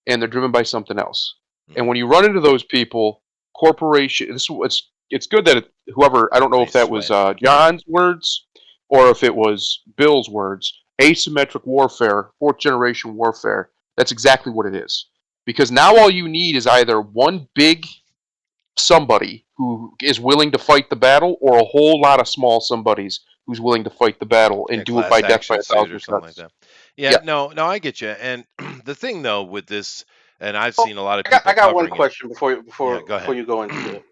and they're driven by something else. And when you run into those people, it's good that whoever, I don't know if that was John's words or if it was Bill's words, asymmetric warfare, fourth generation warfare. That's exactly what it is. Because now all you need is either one big somebody who is willing to fight the battle or a whole lot of small somebodies who's willing to fight the battle and do it by death by 1,000 or something like cuts. that. Yeah, no, I get you. And the thing though with this, and I've seen a lot of people. I got one covering it. question before go you go into it.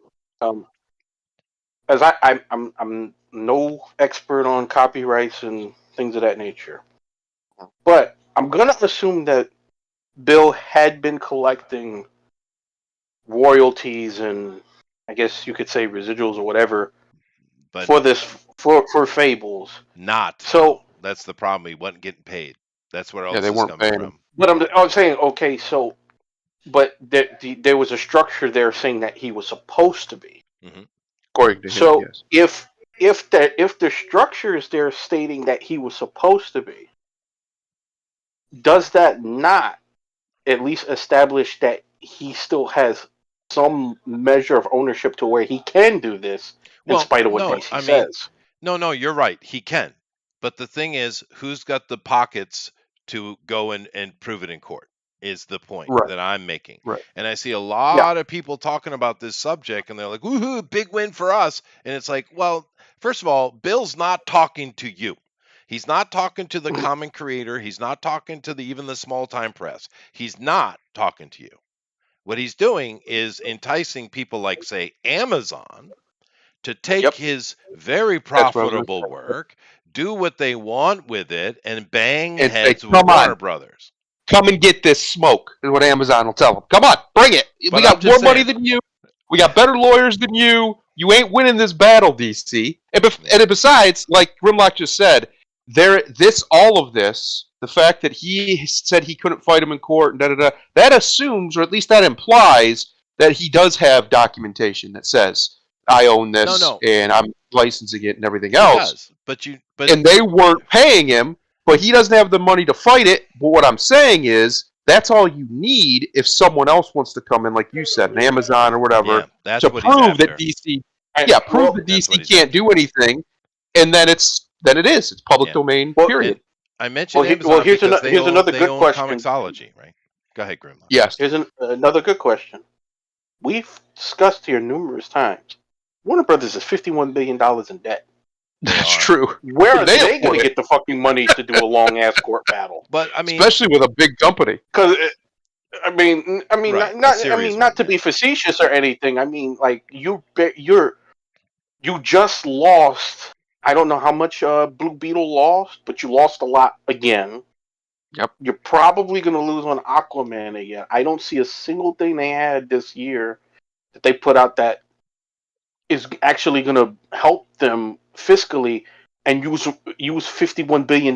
As I'm no expert on copyrights and things of that nature, but I'm gonna assume that Bill had been collecting royalties and I guess you could say residuals or whatever But for this for Fables. not. So that's the problem. He wasn't getting paid. That's where all Yeah, this they is weren't coming paying from. him. But I'm saying, okay, so, but there was a structure there saying that he was supposed to be. Mm-hmm. According to him, So yes. if the structure is there stating that he was supposed to be, does that not at least establish that he still has some measure of ownership to where he can do this in spite of what DC says? No, you're right. He can. But the thing is, who's got the pockets to go and prove it in court? is the point Right. that I'm making. Right. And I see a lot of people talking about this subject, and they're like, woohoo, big win for us. And it's like, well, first of all, Bill's not talking to you. He's not talking to the common creator. He's not talking to even the small time press. He's not talking to you. What he's doing is enticing people like, say, Amazon to take Yep. his very That's what I was gonna profitable say. work, do what they want with it, and bang And say, heads with "Come on. Warner Brothers. Come and get this smoke," is what Amazon will tell them. Come on, bring it. But We I'm got just more money saying- than you. We got better lawyers than you. You ain't winning this battle, DC. And besides, like Grimlock just said, all of this, the fact that he said he couldn't fight him in court and da-da-da, that assumes, or at least that implies, that he does have documentation that says, I own this, No. and I'm licensing it and everything He else. does, but And they weren't paying him, but he doesn't have the money to fight it. But what I'm saying is, that's all you need if someone else wants to come in, like you said, an Amazon or whatever, yeah, that's to what he's prove after. that DC, Well, that That's what DC he's can't do anything, and then it's public Yeah. domain. Well, period. And I mentioned Well, Amazon here's because here's another they good own question. Comixology, right? Go ahead, Grimlock. Yes, Here's another good question. We've discussed here numerous times. Warner Brothers is $51 billion in debt. that's are. true. Where are They they afford going to it. get the fucking money to do a long ass court battle? But I mean, Especially with a big company. Because Right, not a serious not one, to yeah. be facetious or anything. I mean, like you just lost. I don't know how much Blue Beetle lost, but you lost a lot again. Yep. You're probably going to lose on Aquaman again. I don't see a single thing they had this year that they put out that is actually going to help them fiscally and use $51 billion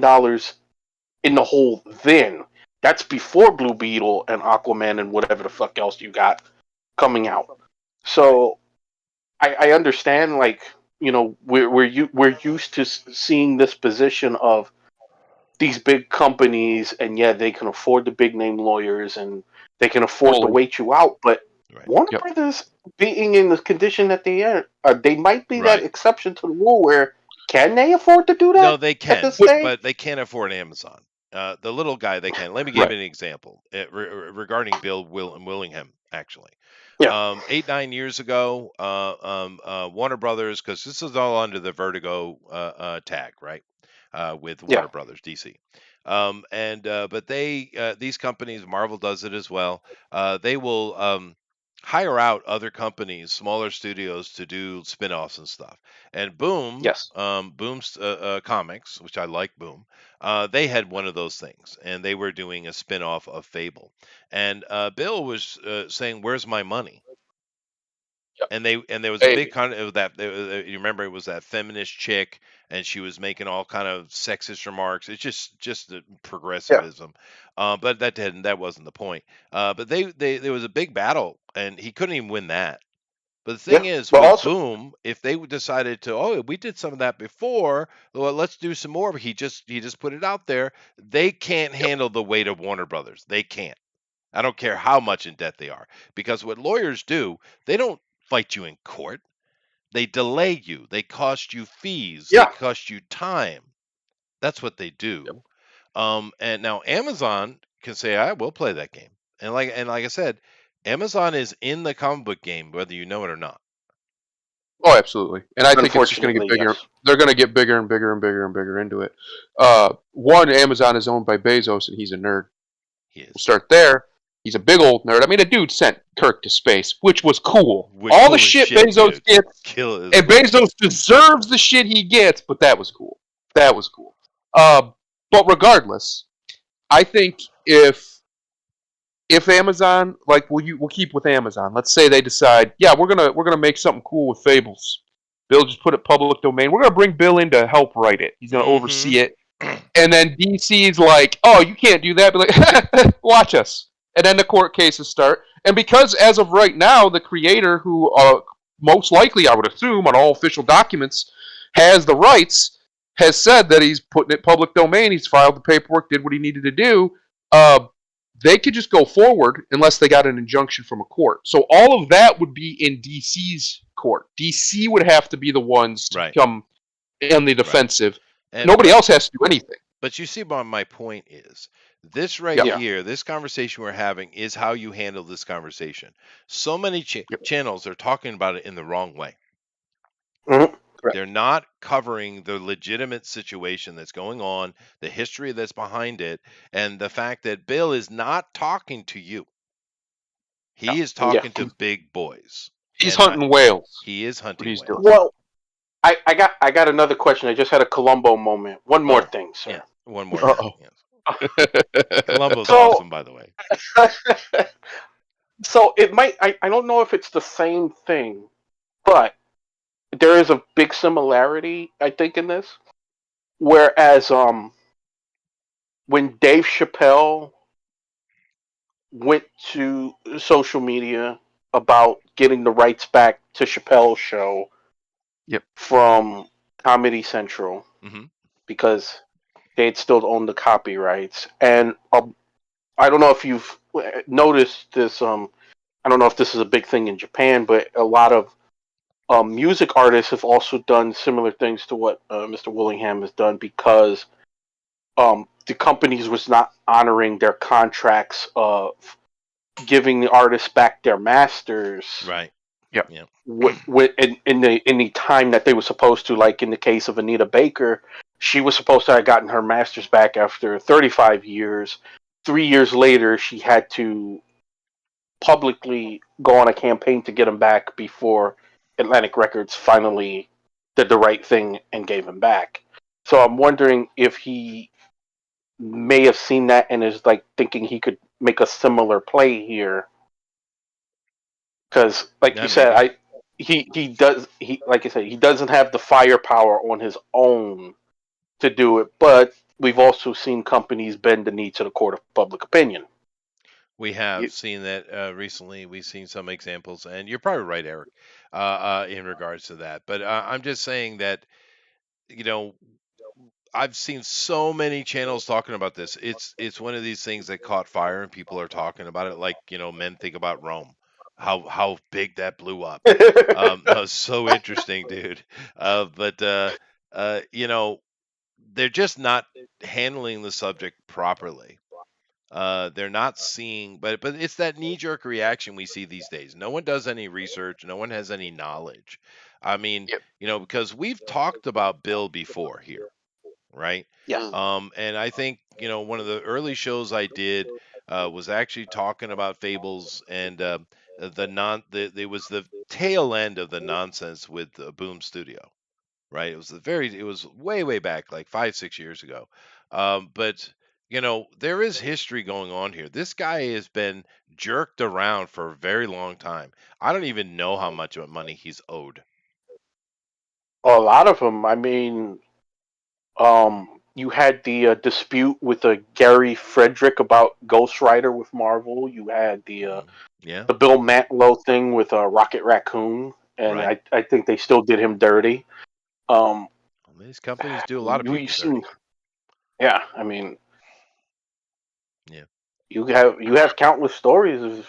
in the hole then. That's before Blue Beetle and Aquaman and whatever the fuck else you got coming out. So I understand, like, you know, we're used to seeing this position of these big companies, and yeah, they can afford the big name lawyers and they can afford to Totally. wait you out. But Right. Warner Yep. Brothers being in the condition that they are, they might be Right. that exception to the rule where can they afford to do that? No, they can, this stage? but they can't afford Amazon. The little guy, they can. Let me give Right. you an example regarding Bill Willingham, actually. Yeah. 8-9 years ago, Warner Brothers, because this is all under the Vertigo tag, right? With Warner Brothers, DC. But these companies, Marvel does it as well. They will hire out other companies, smaller studios, to do spin-offs and stuff. And Boom, Yes. Boom's Comics, which I like Boom, they had one of those things, and they were doing a spin-off of Fable. And Bill was saying, "Where's my money?" Yep. And there was a Hey. big kind of that. You remember it was that feminist chick, and she was making all kind of sexist remarks. It's just the progressivism. But that wasn't the point. But there was a big battle, and he couldn't even win that. But the thing Yeah, is, but with also- Boom, if they decided to, we did some of that before, well, let's do some more. He just put it out there. They can't handle the weight of Warner Brothers. They can't. I don't care how much in debt they are, because what lawyers do, they don't fight you in court. They delay you. They cost you fees. Yeah. They cost you time. That's what they do. And now Amazon can say, "I will play that game." And like I said, Amazon is in the comic book game, whether you know it or not. Oh, absolutely. And I think it's just going to get Unfortunately, bigger. yes. They're going to get bigger and bigger and bigger and bigger into it. One, Amazon is owned by Bezos, and he's a nerd. He is. We'll start there. He's a big old nerd. I mean, a dude sent Kirk to space, which was cool. Which All cool the as shit shit, Bezos dude. gets, Kill it. and Bezos deserves the shit he gets, but that was cool. That was cool. But regardless, I think if Amazon, like, we'll keep with Amazon. Let's say they decide, yeah, we're gonna make something cool with Fables. Bill just put it public domain. We're gonna bring Bill in to help write it. He's gonna oversee it. And then DC's like, oh, you can't do that. But like, watch us. And then the court cases start. And because as of right now, the creator, who most likely, I would assume, on all official documents, has the rights, has said that he's putting it public domain. He's filed the paperwork, did what he needed to do. They could just go forward unless they got an injunction from a court. So all of that would be in DC's court. DC would have to be the ones to come in the defensive. And Nobody else has to do anything. But you see, my point is, This right Yep. Yeah. here, this conversation we're having is how you handle this conversation. So many Yep. channels are talking about it in the wrong way. Mhm. Correct. They're not covering the legitimate situation that's going on, the history that's behind it, and the fact that Bill is not talking to you. No. He is Yeah. talking to big boys. He's And hunting whales. he is What hunting he's doing. whales. Well, I got another question. I just had a Columbo moment. One more Oh, thing, sir. Yeah, one more Uh-oh. thing. Yes. Columbo's So awesome, by the way. so it might I don't know if it's the same thing, but there is a big similarity, I think, in this. Whereas when Dave Chappelle went to social media about getting the rights back to Chappelle's show Yep. from Comedy Central hmm because they had still owned the copyrights. And I don't know if you've noticed this. I don't know if this is a big thing in Japan, but a lot of music artists have also done similar things to what Mr. Willingham has done because the companies was not honoring their contracts of giving the artists back their masters Right. Yep. Yeah. in the time that they were supposed to. Like in the case of Anita Baker, she was supposed to have gotten her masters back after 35 years. 3 years later, she had to publicly go on a campaign to get them back before Atlantic Records finally did the right thing and gave him back. So I'm wondering if he may have seen that and is like thinking he could make a similar play here. Because, like Yeah, you said, maybe. he like I said, he doesn't have the firepower on his own to do it. But we've also seen companies bend the knee to the court of public opinion. We have You, seen that recently. We've seen some examples, and you're probably right, Eric, in regards to that. But I'm just saying that, you know, I've seen so many channels talking about this. It's one of these things that caught fire, and people are talking about it like, men think about Rome, how big that blew up. That was so interesting, dude. But they're just not handling the subject properly. They're not seeing, but it's that knee jerk reaction we see these days. No one does any research. No one has any knowledge. I mean, Yep. because we've talked about Bill before here, right? yes. And I think one of the early shows I did was actually talking about Fables and it was the tail end of the nonsense with Boom Studio, right? It was way back, like 5-6 years ago. But there is history going on here. This guy has been jerked around for a very long time. I don't even know how much money he's owed. A lot of them. I mean, you had the dispute with Gary Frederick about Ghost Rider with Marvel. You had Yeah, the Bill Mantlo thing with Rocket Raccoon, and right. I think they still did him dirty. Um, Well, these companies do a lot of people we've seen, dirty. yeah. I mean, Yeah. you have countless stories of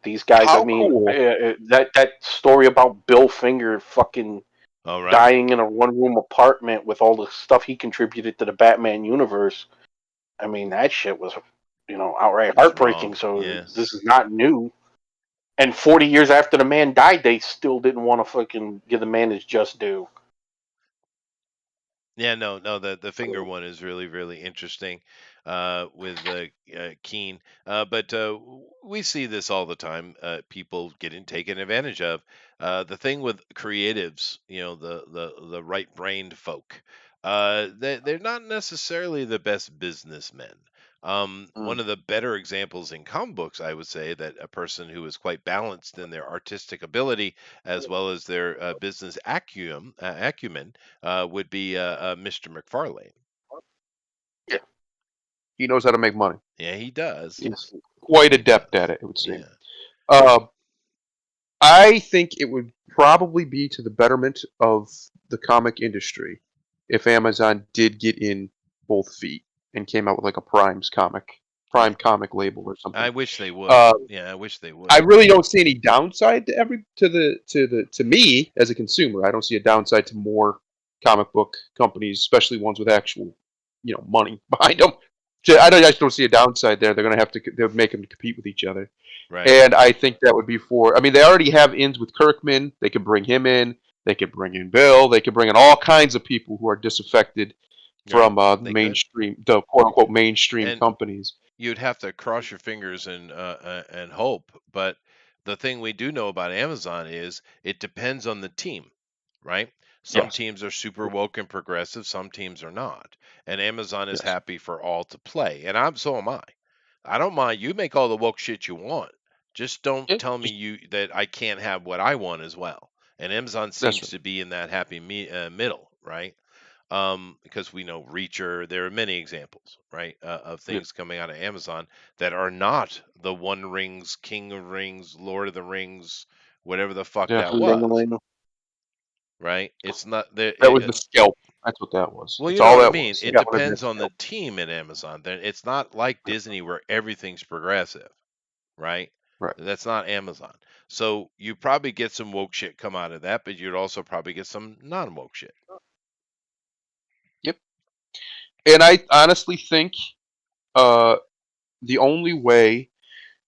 these guys. I How mean, cool. that story about Bill Finger fucking All right. dying in a one-room apartment with all the stuff he contributed to the Batman universe. I mean, that shit was outright It's heartbreaking. wrong. So Yeah. this is not new. And 40 years after the man died, they still didn't want to fucking give the man his just due. Yeah, no, the finger one is really, really interesting with Keen. But we see this all the time. People getting taken advantage of. The thing with creatives, the right-brained folk, they're not necessarily the best businessmen. One Mm. of the better examples in comic books, I would say, that a person who is quite balanced in their artistic ability as well as their business acumen would be Mr. McFarlane. Yeah. He knows how to make money. Yeah, he does. Yes. Quite He adept does. at it, it would seem. Yeah. I think it would probably be to the betterment of the comic industry if Amazon did get in both feet and came out with like a Prime comic label or something. I wish they would. Uh, Yeah, I wish they would. I really don't see any downside to me as a consumer. I don't see a downside to more comic book companies, especially ones with actual, money behind them. I just don't see a downside there. They're going to have to they'll make them compete with each other. Right. And I think that would be for. I mean, they already have ins with Kirkman. They could bring him in. They could bring in Bill. They could bring in all kinds of people who are disaffected from They could. mainstream, the quote unquote mainstream And companies. you'd have to cross your fingers and hope. But the thing we do know about Amazon is it depends on the team, right? Some Yes. teams are super woke and progressive, some teams are not. And Amazon is Yes. happy for all to play. And so am I. I don't mind. You make all the woke shit you want. Just don't Yeah, tell me that I can't have what I want as well. And Amazon that's seems right. to be in that happy middle, right? Because we know Reacher. There are many examples, right, of Yeah. things coming out of Amazon that are not the One Rings, King of Rings, Lord of the Rings, whatever the fuck Yeah. that was, Ling-a-ling. right? It's not there. That was the scalp. That's what that was. Well, That's you know all what I that mean. was. It Yeah, depends on the team at Amazon. It's not like Disney where everything's progressive, right? right. That's not Amazon. So you probably get some woke shit come out of that, but you'd also probably get some non-woke shit. Yep. And I honestly think the only way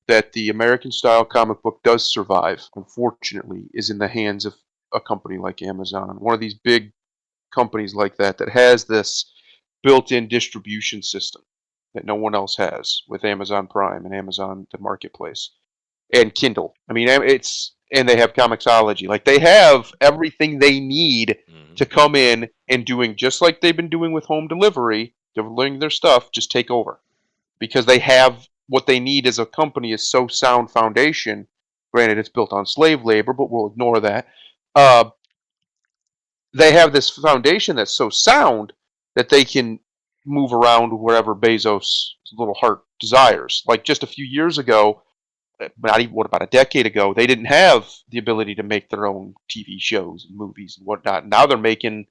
that the American style comic book does survive, unfortunately, is in the hands of a company like Amazon. One of these big companies like that has this built-in distribution system that no one else has with Amazon Prime and Amazon the Marketplace and Kindle. I mean, and they have Comixology. Like they have everything they need to come in and doing just like they've been doing with home delivery, delivering their stuff, just take over because they have what they need as a company is so sound foundation. Granted, it's built on slave labor, but we'll ignore that. They have this foundation that's so sound that they can move around wherever Bezos' little heart desires. Like just a few years ago, not even, what about a decade ago, they didn't have the ability to make their own TV shows and movies and whatnot. Now they're making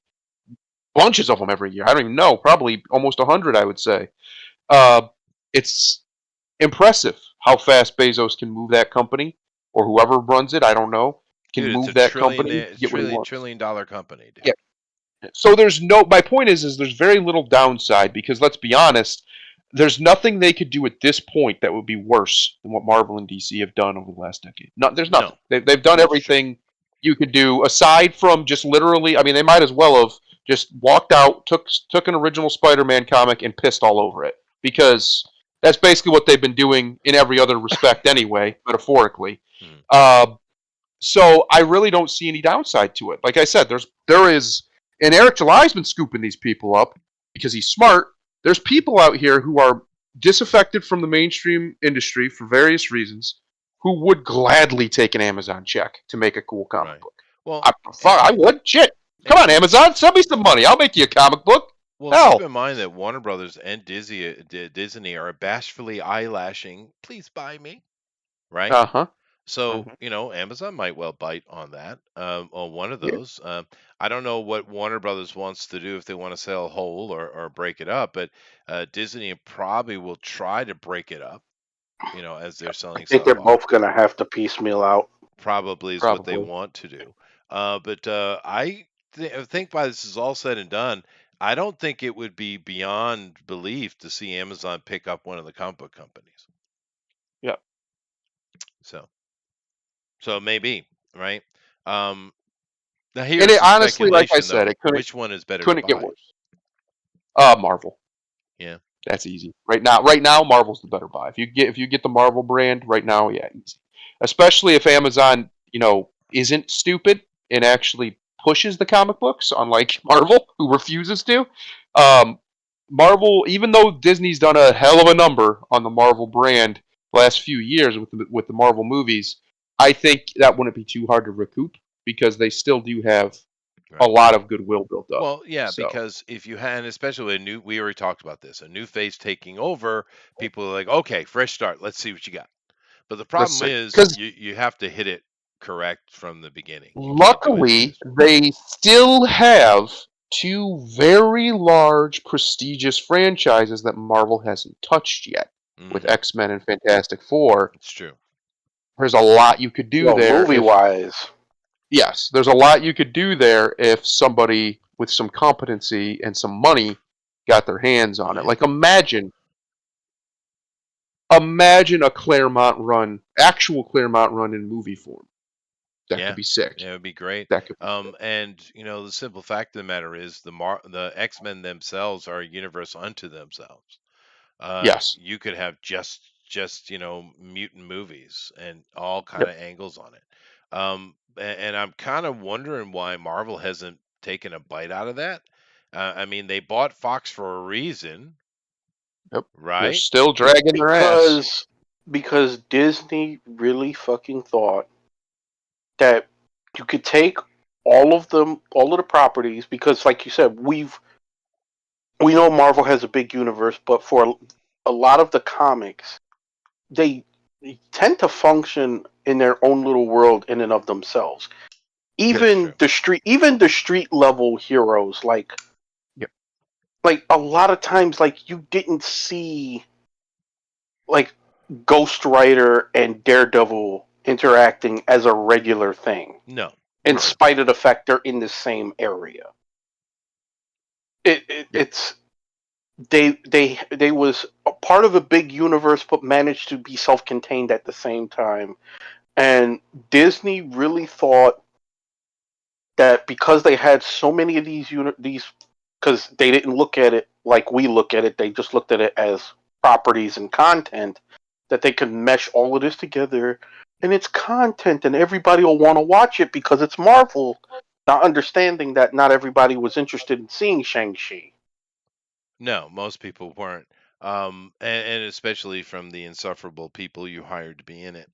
bunches of them every year. I don't even know, probably almost 100, I would say. It's impressive how fast Bezos can move that company, or whoever runs it, I don't know, can Dude, move that company, get what he $1 wants. trillion company, dude. Yeah. So my point is there's very little downside because let's be honest, there's nothing they could do at this point that would be worse than what Marvel and DC have done over the last decade. There's nothing. No. They've done everything you could do aside from just literally. I mean, they might as well have just walked out, took an original Spider-Man comic and pissed all over it because that's basically what they've been doing in every other respect anyway, metaphorically. So I really don't see any downside to it. Like I said, there is. And Eric July's been scooping these people up because he's smart. There's people out here who are disaffected from the mainstream industry for various reasons who would gladly take an Amazon check to make a cool comic book. Well, I would. Shit. Come on, Amazon. Send me some money. I'll make you a comic book. Well, keep in mind that Warner Brothers and Disney are bashfully eyelashing, please buy me, right? Uh-huh. So, Amazon might well bite on that, on one of those. I don't know what Warner Brothers wants to do if they want to sell whole or break it up, but Disney probably will try to break it up, as they're selling I think stuff they're off. both going to have to piecemeal out. Probably is what they want to do. But I think by this is all said and done, I don't think it would be beyond belief to see Amazon pick up one of the comic book companies. Yeah. So maybe, right? Now and it, honestly, like I said, though, it couldn't. Which one is better? Couldn't to get buy? worse. Marvel. Yeah, that's easy. Right now, Marvel's the better buy. If you get the Marvel brand right now, yeah, easy. Especially if Amazon, isn't stupid and actually pushes the comic books, unlike Marvel, who refuses to. Marvel, even though Disney's done a hell of a number on the Marvel brand the last few years with the Marvel movies, I think that wouldn't be too hard to recoup because they still do have a lot of goodwill built up. Well, yeah, because if you had, especially we already talked about this, a new face taking over, people are like, okay, fresh start, let's see what you got. But the problem is you have to hit it correct from the beginning. Luckily, they still have two very large, prestigious franchises that Marvel hasn't touched yet with X-Men and Fantastic Four. It's true. There's a lot you could do there. Movie-wise. Yes, there's a lot you could do there if somebody with some competency and some money got their hands on it. Like, imagine imagine a Claremont run, actual Claremont run in movie form. That Yeah. could be sick. Yeah, it would be great. That could be And the simple fact of the matter is the X-Men themselves are a universe unto themselves. yes. You could have just mutant movies and all kind Yep. of angles on it. And I'm kind of wondering why Marvel hasn't taken a bite out of that. I mean, they bought Fox for a reason, Yep. They're right? still dragging their ass. Because Disney really fucking thought that you could take all of the properties, because like you said, we know Marvel has a big universe, but for a lot of the comics, they tend to function in their own little world in and of themselves. Even the street level heroes, like Yep. like a lot of times, like you didn't see like Ghost Rider and Daredevil interacting as a regular thing. No. In spite of the fact they're in the same area. It's they was a part of a big universe but managed to be self-contained at the same time. And Disney really thought that because they had so many of these because they didn't look at it like we look at it, they just looked at it as properties and content, that they could mesh all of this together, and it's content and everybody will want to watch it because it's Marvel, not understanding that not everybody was interested in seeing Shang-Chi. No, most people weren't. And especially from the insufferable people you hired to be in it.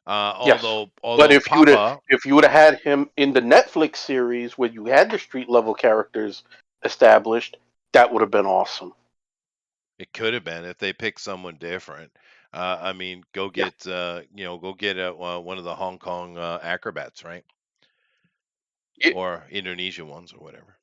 Yes. Although But if Papa, you would have had him in the Netflix series where you had the street level characters established, that would have been awesome. it could have been if they picked someone different. I mean, go get one of the Hong Kong acrobats, right? Yeah. Or Indonesian ones or whatever.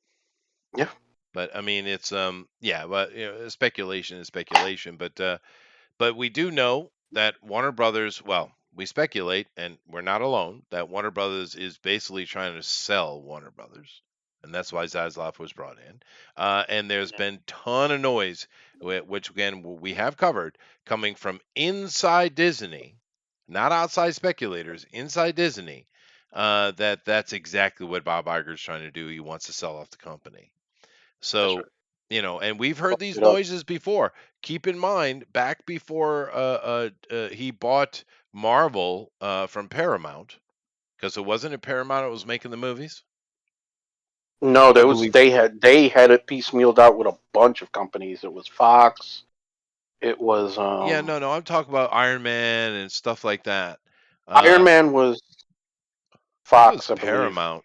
Yeah. But I mean, it's but speculation is speculation. But we do know that Warner Brothers, well, we speculate, and we're not alone, that Warner Brothers is basically trying to sell Warner Brothers. And that's why Zaslav was brought in. And there's been ton of noise, which again we have covered, coming from inside Disney, not outside speculators, inside Disney, that's exactly what Bob Iger's trying to do. He wants to sell off the company. So, right. and we've heard these it up. noises before. Keep in mind, back before he bought Marvel from Paramount, because it wasn't at Paramount it was making the movies. No, I believe they had it piecemealed out with a bunch of companies. It was Fox. It was Yeah, no, I'm talking about Iron Man and stuff like that. Iron Man was Fox, I believe. Paramount.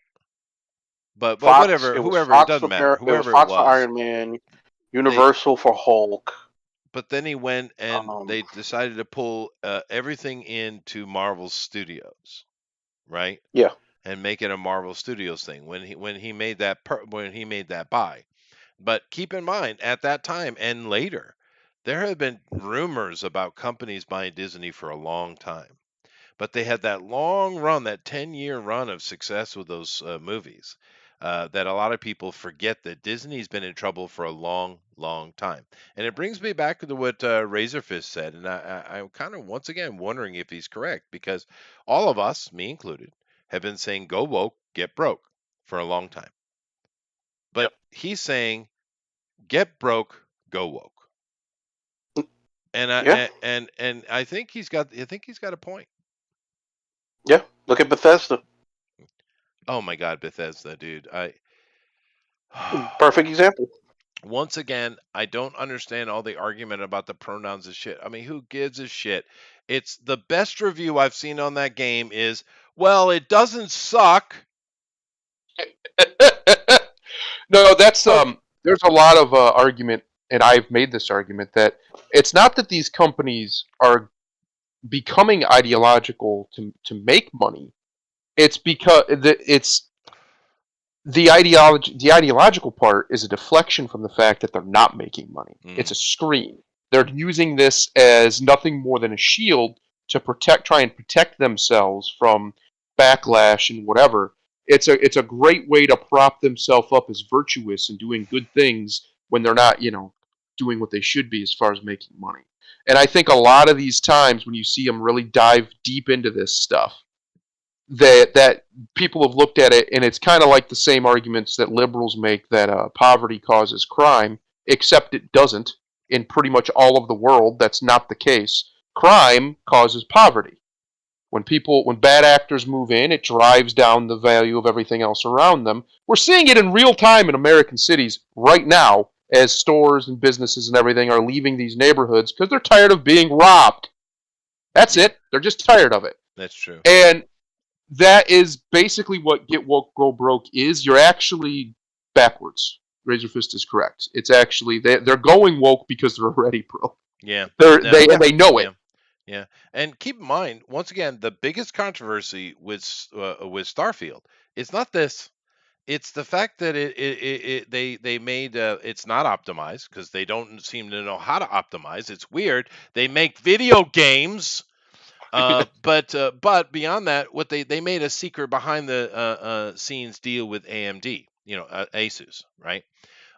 But Fox, whatever, it was whoever, Fox it doesn't for matter. it was Whoever Fox for Iron Man, Universal for Hulk. But then he went and they decided to pull everything into Marvel Studios, right? Yeah. And make it a Marvel Studios thing when he made that buy. But keep in mind, at that time and later, there have been rumors about companies buying Disney for a long time. But they had that long run, that 10-year run of success with those movies, that a lot of people forget that Disney's been in trouble for a long, long time. And it brings me back to what Razorfist said. And I'm kind of, once again, wondering if he's correct, because all of us, me included, have been saying go woke, get broke for a long time. But he's saying get broke, go woke. And I think he's got a point. Yeah, look at Bethesda. Oh my God, Bethesda, dude! Perfect example. Once again, I don't understand all the argument about the pronouns and shit. I mean, who gives a shit? It's the best review I've seen on that game is, well, it doesn't suck. No, that's there's a lot of argument, and I've made this argument that it's not that these companies are becoming ideological to make money. It's because it's the ideological part is a deflection from the fact that they're not making money. It's a screen. They're using this as nothing more than a shield to try and protect themselves from backlash and whatever. It's a great way to prop themselves up as virtuous and doing good things when they're not, doing what they should be as far as making money. And I think a lot of these times when you see them really dive deep into this stuff, that people have looked at it, and it's kind of like the same arguments that liberals make that poverty causes crime, except it doesn't. In pretty much all of the world, that's not the case. Crime causes poverty. When bad actors move in, it drives down the value of everything else around them. We're seeing it in real time in American cities right now as stores and businesses and everything are leaving these neighborhoods because they're tired of being robbed. That's it. They're just tired of it. That's true. And that is basically what Get Woke, Go Broke is. You're actually backwards. Razor Fist is correct. It's actually they're going woke because they're already broke. Yeah. They know it. Yeah. And keep in mind, once again, the biggest controversy with Starfield is not this. It's the fact that they made it's not optimized because they don't seem to know how to optimize. It's weird. They make video games. But beyond that, what they made a secret behind the scenes deal with AMD, Asus, right?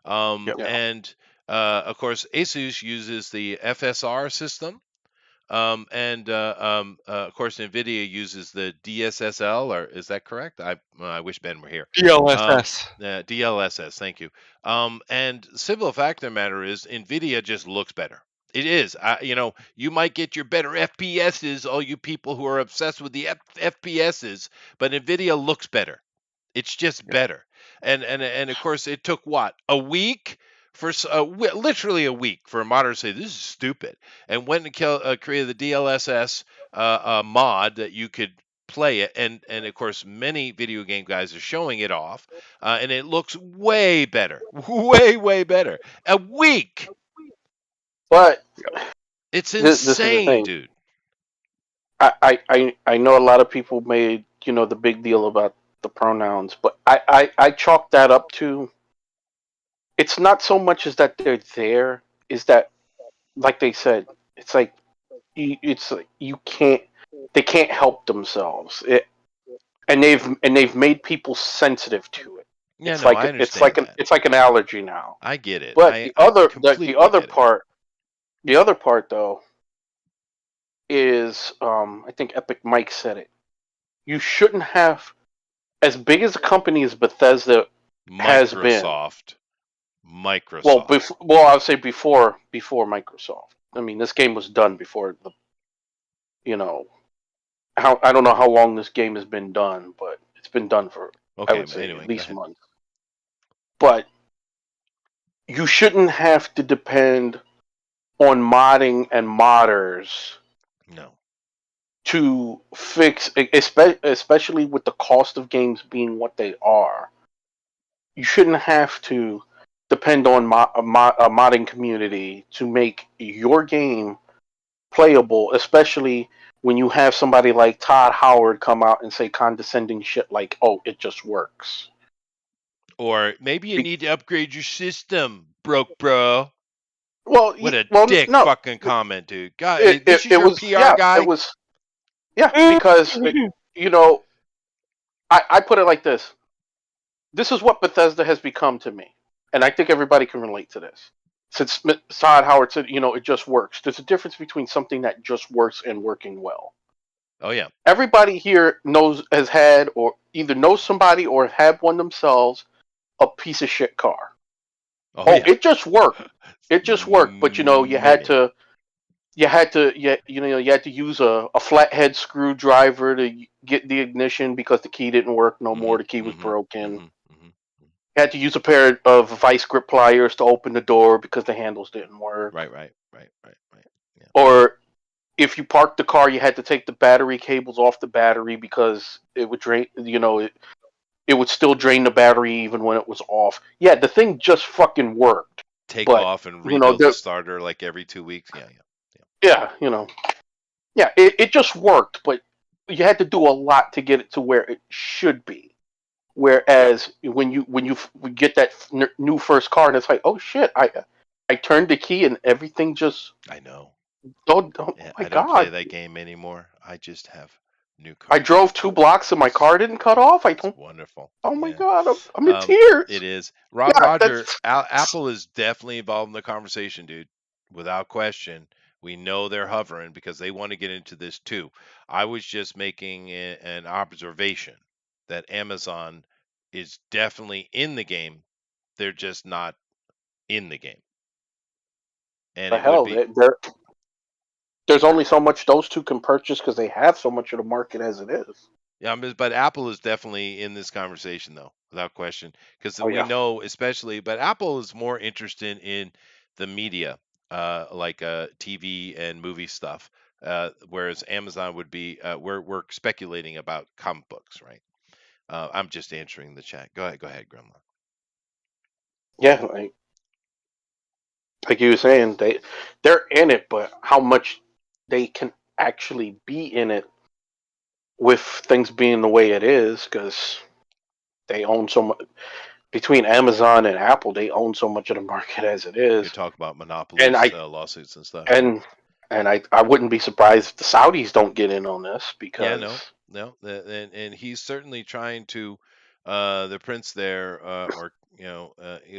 And of course, Asus uses the FSR system, and of course, NVIDIA uses the DSSL, or is that correct? I wish Ben were here. DLSS. DLSS, thank you. And the simple fact of the matter is, NVIDIA just looks better. It is. You might get your better FPSs, all you people who are obsessed with the FPSs, but NVIDIA looks better. It's just better. And of course, it took what? A week? Literally a week for a modder to say, this is stupid. And went and created the DLSS mod that you could play it. And of course, many video game guys are showing it off. And it looks way better. Way better. A week! But it's insane, this dude. I know a lot of people made the big deal about the pronouns, but I chalk that up to, it's not so much as that they're there, is that, like they said, it's like they can't help themselves. And they've made people sensitive to it. Yeah, it's no, like I understand it's like an allergy now. I get it. But the other part though is I think Epic Mike said it. You shouldn't have, as big as a company as Bethesda has been. Microsoft. Well, I would say before Microsoft. I mean, this game was done before I don't know how long this game has been done, but it's been done for I would say at least months. But you shouldn't have to depend on modding and modders. No. To fix, especially with the cost of games being what they are, you shouldn't have to depend on a modding community to make your game playable, especially when you have somebody like Todd Howard come out and say condescending shit like, "Oh, it just works." Or maybe you need to upgrade your system, broke bro. Well, what a fucking comment, dude. God, this is your PR guy. It was. Yeah, because I put it like this. This is what Bethesda has become to me, and I think everybody can relate to this. Since Todd Howard said, it just works. There's a difference between something that just works and working well. Oh yeah. Everybody here has had, or either knows somebody or had one themselves, a piece of shit car. Oh yeah. It just worked. It just worked, but you had to use a flathead screwdriver to get the ignition because the key didn't work no more. The key was broken. You had to use a pair of vice grip pliers to open the door because the handles didn't work. Right. Yeah. Or if you parked the car, you had to take the battery cables off the battery because it would drain. It would still drain the battery even when it was off. Yeah, the thing just fucking worked. Take off and rebuild the starter like every 2 weeks. Yeah. Yeah, it just worked, but you had to do a lot to get it to where it should be. Whereas when you get that new first car and it's like, oh shit, I turned the key and everything just. I know. Oh my I don't god! Play that game anymore. I just have new cars. I drove 2 blocks and my car didn't cut off. Wonderful. Oh my god, I'm in tears. It is. Roger, Apple is definitely involved in the conversation, dude, without question. We know they're hovering because they want to get into this too. I was just making an observation that Amazon is definitely in the game. They're just not in the game. And The it would hell, be, there's only so much those two can purchase because they have so much of the market as it is. yeah, but Apple is definitely in this conversation though, without question, because Oh we yeah, know especially, but Apple is more interested in the media, like TV and movie stuff, whereas Amazon would be, we're speculating about comic books, right? I'm just answering the chat. Go ahead, Grandma. yeah. Like you were saying, they're in it, but how much they can actually be in it with things being the way it is, because they own so much. Between Amazon and Apple, they own so much of the market as it You is, talk about and monopolies, lawsuits and stuff. and I wouldn't be surprised if the Saudis don't get in on this Yeah, because no, and he's certainly trying to, the prince there, or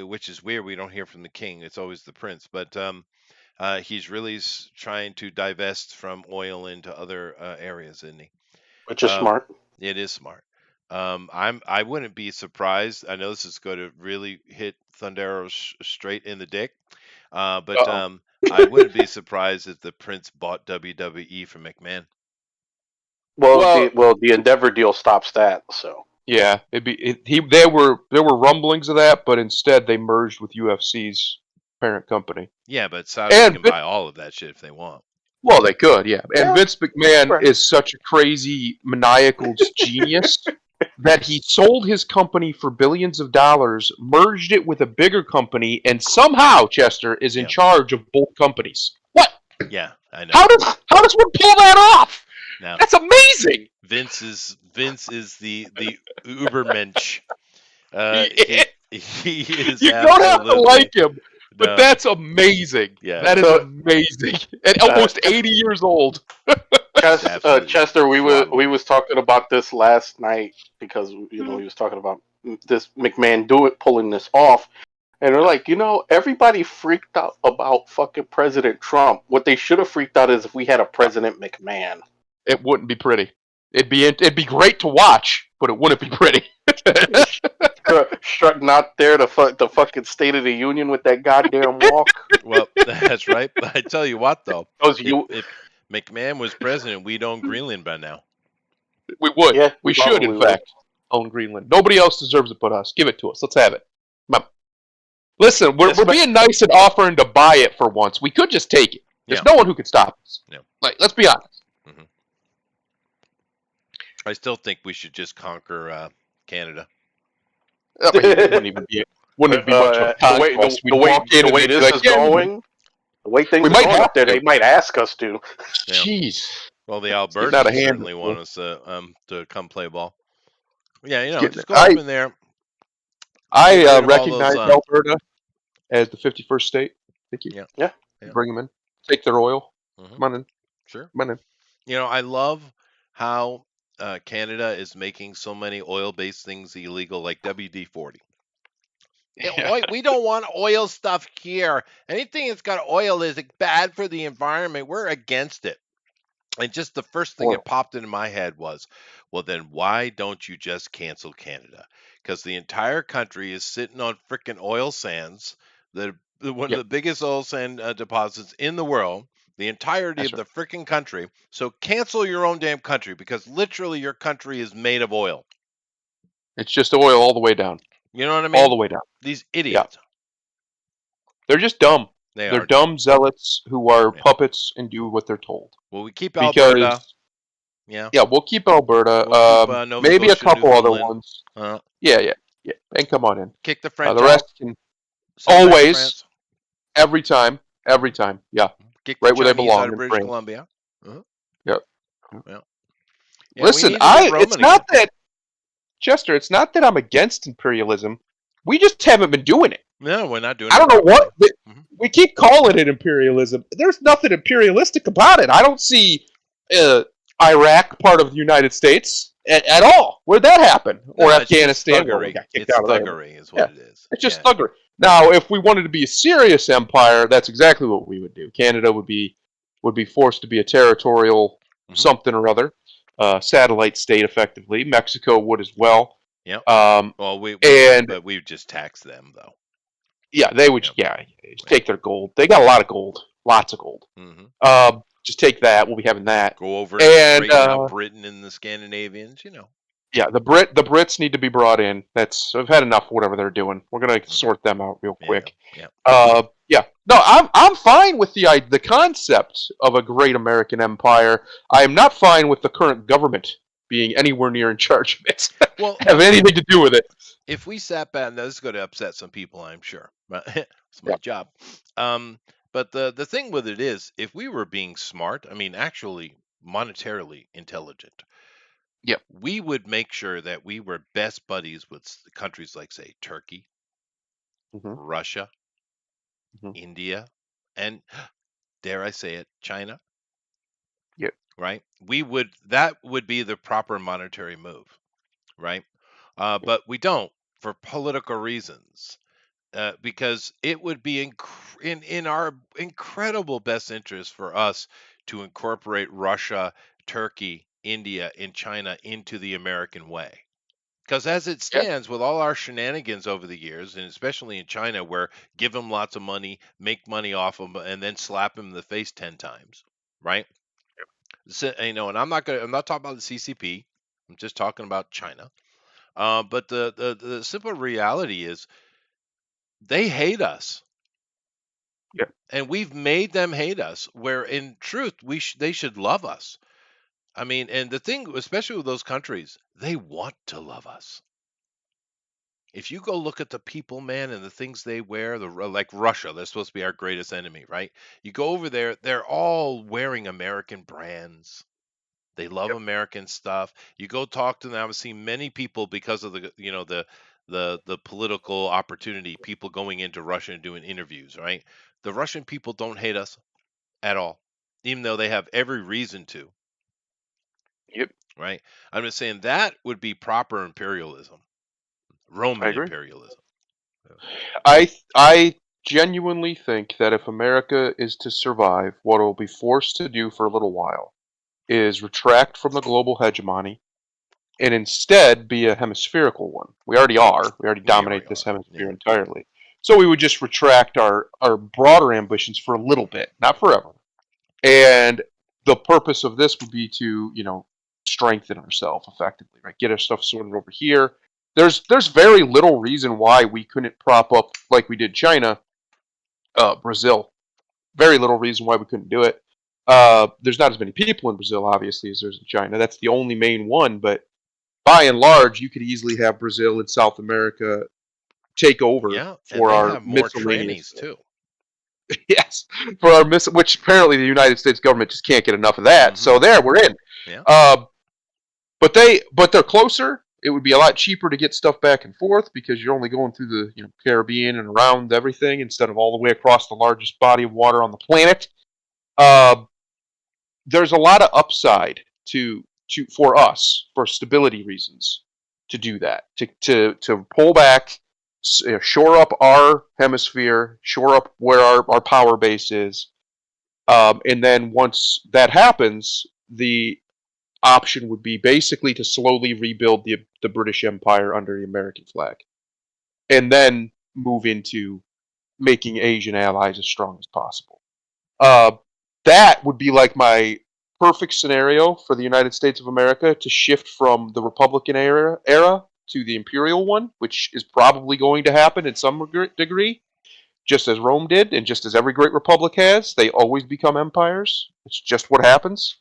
which is weird. We don't hear from the king; it's always the prince. But he's really trying to divest from oil into other areas, isn't he? which is Um, smart. it is smart. I wouldn't be surprised. I know this is going to really hit Thundero straight in the dick, but Uh-oh. I wouldn't be surprised if the prince bought WWE from McMahon. Well, the Endeavor deal stops that. So Yeah, there were rumblings of that, but instead they merged with UFC's parent company. Yeah, but Saudi And can buy all of that shit if they want. well, they could, yeah. And Yeah, Vince McMahon right. is such a crazy maniacal genius that he sold his company for billions of dollars, merged it with a bigger company, and somehow Chester is in Yeah. charge of both companies. What? Yeah, I know. How does one pull that off? Now That's amazing. Vince is the Ubermensch. He is. You don't have to absolutely- like him, but No. that's amazing. Yeah. That is So- amazing. And almost 80 years old. Absolutely Chester, we phenomenal. was talking about this last night because we was talking about this McMahon pulling this off, and they're like, everybody freaked out about fucking President Trump. What they should have freaked out is if we had a President McMahon. It wouldn't be pretty. It'd be great to watch, but it wouldn't be pretty. Strutting out there the fucking State of the Union with that goddamn walk. Well, that's right. But I tell you what, though, if McMahon was president, we'd own Greenland by now. We would. Yeah, we should, in fact, own Greenland. Nobody else deserves it but us. Give it to us. Let's have it. Come on. Listen, we're being nice and offering to buy it for once. We could just take it. There's no one who could stop us. Yeah. Like, let's be honest. I still think we should just conquer Canada. I mean, it wouldn't even be much of a conquest. We'd walk in the and way they'd be this like, is "Yeah, going, the way things We are might going have up there, to. they might ask us to. Yeah. Jeez. Well, the getting out Albertans of hand, certainly this want us to come play ball. Yeah, getting- just go up in there. I Get rid of all recognize those, Alberta as the 51st state. Thank you. Yeah. Bring them in. Take their oil. Mhm. Come on in. Sure. Come on in. I love how Canada is making so many oil-based things illegal, like WD-40. We don't want oil stuff here. Anything that's got oil is bad for the environment. We're against it. And just the first thing that popped into my head was, well, then why don't you just cancel Canada? Because the entire country is sitting on frickin' oil sands, one of the biggest oil sand deposits in the world, the entirety That's of the frickin' country. So cancel your own damn country, because literally your country is made of oil. It's just oil all the way down. You know what I mean? All the way down. These idiots. They're just dumb. They're dumb zealots who are puppets and do what they're told. Well, we keep Because Alberta. Yeah. we'll keep Alberta. We'll keep, Nova maybe a Scotia, couple other Newfoundland. ones. Yeah. And come on in. Kick the French The out. rest can Send back always. France. every time. Yeah. Kick right the where they Chinese belong out of in British France. Columbia. Yep. Yeah, Listen, we need to get Roman it's not again. that Chester. It's not that I'm against imperialism. We just haven't been doing it. No, we're not doing. I don't it know what Mhm. we keep calling it imperialism. There's nothing imperialistic about it. I don't see Iraq part of the United States at all. Where'd that happen? Or No, it's just Afghanistan? Where we thuggery. got kicked It's out of there. thuggery, is what it is. It's just thuggery. Now, if we wanted to be a serious empire, that's exactly what we would do. Canada would be would be forced to be a territorial Mhm. something or other, satellite state, effectively. Mexico would as well. Yep. Um, Well, we and but we would just tax them though. yeah, they would. Yep. Yeah, just take their gold. They got a lot of gold, lots of gold. hmm Just take that. We'll be having that. Go over and And straighten out Britain and the Scandinavians. yeah, the Brits need to be brought in. I've had enough of whatever they're doing. We're gonna Mhm. sort them out real Yeah. quick. Yeah. Yeah. No, I'm fine with the concept of a great American empire. I am not fine with the current government being anywhere near in charge of it. Well, Have anything to do with it. if we sat back, this is going to upset some people, I'm sure, but it's my Yeah. job. But the thing with it is, if we were being smart, I mean, actually monetarily intelligent, Yep. we would make sure that we were best buddies with countries like, say, Turkey, hmm Russia, hmm India, and dare I say it, China. Yep. Right? That would be the proper monetary move, right? But we don't for political reasons. Because it would be in our incredible best interest for us to incorporate Russia, Turkey, India, and China into the American way. Because as it Yeah. stands, with all our shenanigans over the years, and especially in China, where give them lots of money, make money off them, and then slap them in the face 10 times, right? So, and I'm not talking about the CCP. I'm just talking about China. But the simple reality is they hate us. Yeah. And we've made them hate us, where in truth they should love us. I mean, and the thing, especially with those countries, they want to love us. If you go look at the people, man, and the things they wear, like Russia, they're supposed to be our greatest enemy, right? You go over there, they're all wearing American brands. They love Yep. American stuff. You go talk to them. I've seen many people, because of the political opportunity, people going into Russia and doing interviews, right? The Russian people don't hate us at all, even though they have every reason to, Yep. right? I'm just saying that would be proper imperialism, I Roman agree. imperialism. I genuinely think that if America is to survive, what it will be forced to do for a little while is retract from the global hegemony and instead be a hemispherical one. We already are. We already We dominate already this are. hemisphere Yeah. entirely. So we would just retract our broader ambitions for a little bit, not forever. And the purpose of this would be to, strengthen ourselves effectively, right? Get our stuff sorted over here. There's very little reason why we couldn't prop up like we did China, Brazil. Very little reason why we couldn't do it. There's not as many people in Brazil, obviously, as there's in China. That's the only main one, but by and large, you could easily have Brazil and South America take over Yeah, and for they our have more miscellaneous. trannies too. Yes, for our which apparently the United States government just can't get enough of that. So there, we're in. Yeah. But they're closer. It would be a lot cheaper to get stuff back and forth because you're only going through the Caribbean and around everything instead of all the way across the largest body of water on the planet. There's a lot of upside for us for stability reasons to do that, to pull back, shore up our hemisphere, shore up where our power base is, and then once that happens, the option would be basically to slowly rebuild the British Empire under the American flag, and then move into making Asian allies as strong as possible. That would be like my perfect scenario for the United States of America to shift from the Republican era to the imperial one, which is probably going to happen in some degree, just as Rome did, and just as every great republic has. They always become empires. It's just what happens.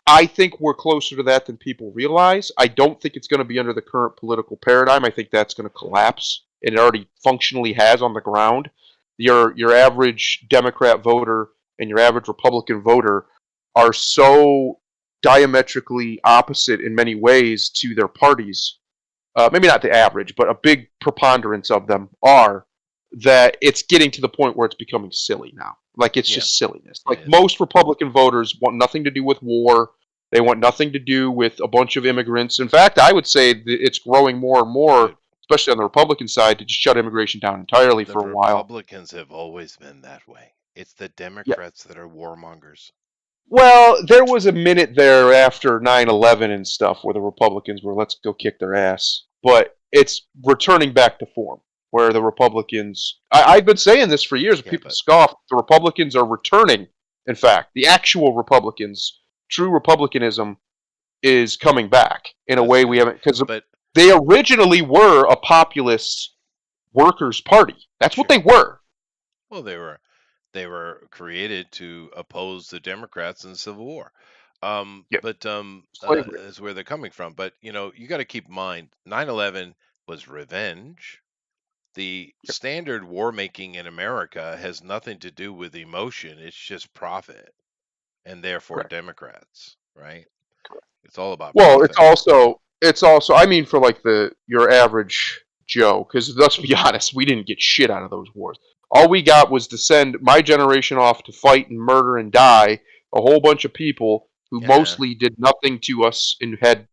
I think we're closer to that than people realize. I don't think it's going to be under the current political paradigm. I think that's going to collapse, and it already functionally has on the ground. Your average Democrat voter and your average Republican voter are so diametrically opposite in many ways to their parties. Maybe not the average, but a big preponderance of them are, that it's getting to the point where it's becoming silly now. Like, it's just silliness. Like, most Republican voters want nothing to do with war. They want nothing to do with a bunch of immigrants. In fact, I would say that it's growing more and more, especially on the Republican side, to just shut immigration down entirely for a while. Republicans have always been that way. It's the Democrats that are warmongers. Well, there was a minute there after 9/11 and stuff where the Republicans were, let's go kick their ass. But it's returning back to form, where the Republicans. I've been saying this for years. Yeah, People but- scoff. The Republicans are returning. In fact, the actual Republicans, true republicanism, is coming back in a That's way good. we haven't. Because But they originally were a populist workers' party. That's what Sure. they were. well, they were created to oppose the Democrats in the Civil War. Yep. But Slavery. is where they're coming from. But you got to keep in mind, 9/11 was revenge. The standard war making in America has nothing to do with emotion. It's just profit, and therefore Correct. Democrats, right? Correct. It's all about Well, profit. it's also I mean for like your average Joe, because let's be honest, we didn't get shit out of those wars. All we got was to send my generation off to fight and murder and die a whole bunch of people who Yeah. mostly did nothing to us and probably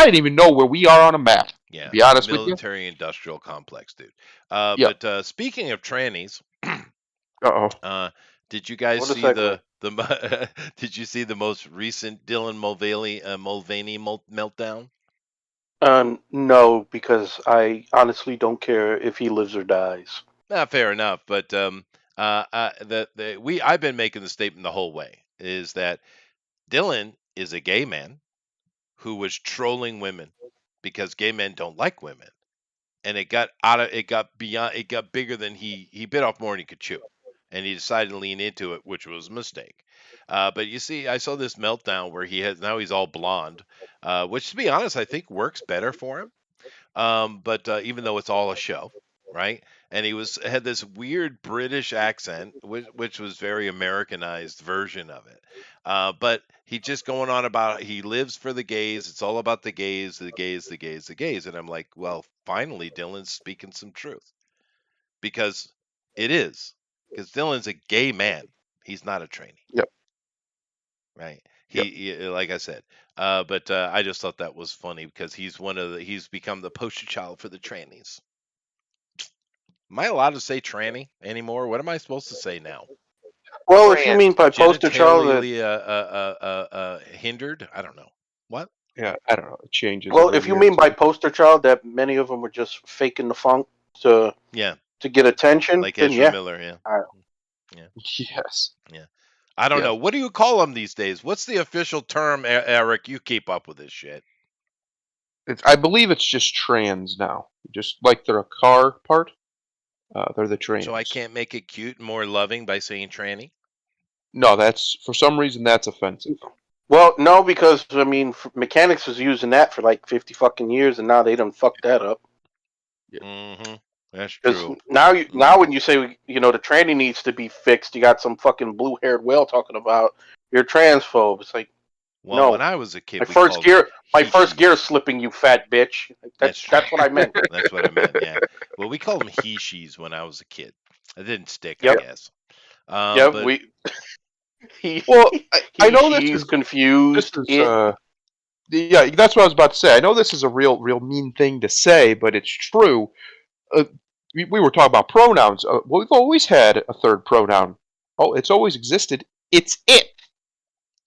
didn't even know where we are on a map. Yeah, To be honest with you. military industrial complex, dude. Yep. But speaking of trannies, Uh-oh. did you guys What a see segue. did you see the most recent Dylan Mulvaney meltdown? No, because I honestly don't care if he lives or dies. Fair enough, but I've been making the statement the whole way is that Dylan is a gay man who was trolling women because gay men don't like women, and it got bigger than he bit off more than he could chew, and he decided to lean into it, which was a mistake. But you see, I saw this meltdown where he's all blonde, which to be honest, I think works better for him. But even though it's all a show, right? And he had this weird British accent, which was very Americanized version of it. But he just going on about he lives for the gays. It's all about the gays, the gays, the gays, the gays. And I'm like, well, finally, Dylan's speaking some truth because it is because Dylan's a gay man. He's not a trainee. Yep. Right. Yep. He like I said, but I just thought that was funny because he's become the poster child for the trannies. Am I allowed to say tranny anymore? What am I supposed to say now? Well, if you mean by poster child, Genitally hindered? I don't know. What? Yeah, I don't know. It changes. well, every if you year. mean by poster child that many of them were just faking the funk to Yeah, get attention, like then Ezra yeah. Miller. Yeah. Yes. I don't Yeah. know. What do you call them these days? What's the official term, Eric? You keep up with this shit. I believe it's just trans now. Just like they're a car part, they're the trans. So I can't make it cute and more loving by saying tranny? No, that's for some reason that's offensive. Well, no, because I mean, mechanics was using that for like 50 fucking years, and now they done fucked that up. Mm-hmm. That's Because true. now when you say the tranny needs to be fixed, you got some fucking blue-haired whale talking about you're transphobe. It's like, Well, no. when I was a kid, my we first called gear, my he- first gear slipping, you fat bitch. That's That's what I meant. That's what I meant. Yeah. Well, we called them he/she's when I was a kid. It didn't stick, Yep. I guess. Yeah, but we. He, Well, I know this she's is confused. This is yeah, that's what I was about to say. I know this is a real mean thing to say, but it's true. We were talking about pronouns. Well, we've always had a third pronoun. Oh, it's always existed. It's it.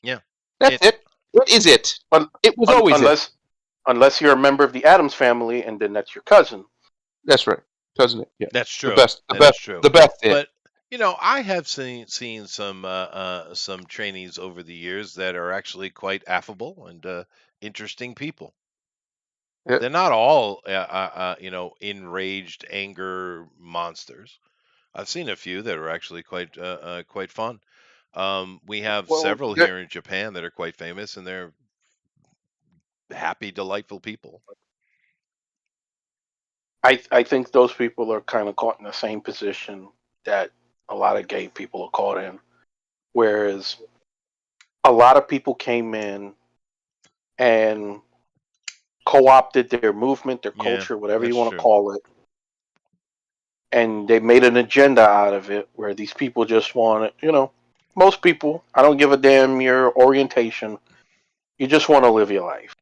Yeah. That's it. What is it? It was always it. Unless you're a member of the Addams family, and then that's your cousin. That's right, doesn't it? Yeah. That's true. The best. That is true. The best. It. But I have seen some trainees over the years that are actually quite affable and interesting people. Yeah. They're not all enraged anger monsters. I've seen a few that are actually quite fun. We have Well, several here in Japan that are quite famous, and they're happy, delightful people. I think those people are kind of caught in the same position that a lot of gay people are caught in, whereas a lot of people came in and co-opted their movement, their Yeah, culture, whatever you that's want true. to call it, and they made an agenda out of it where these people just want it. Most people, I don't give a damn your orientation. You just want to live your life,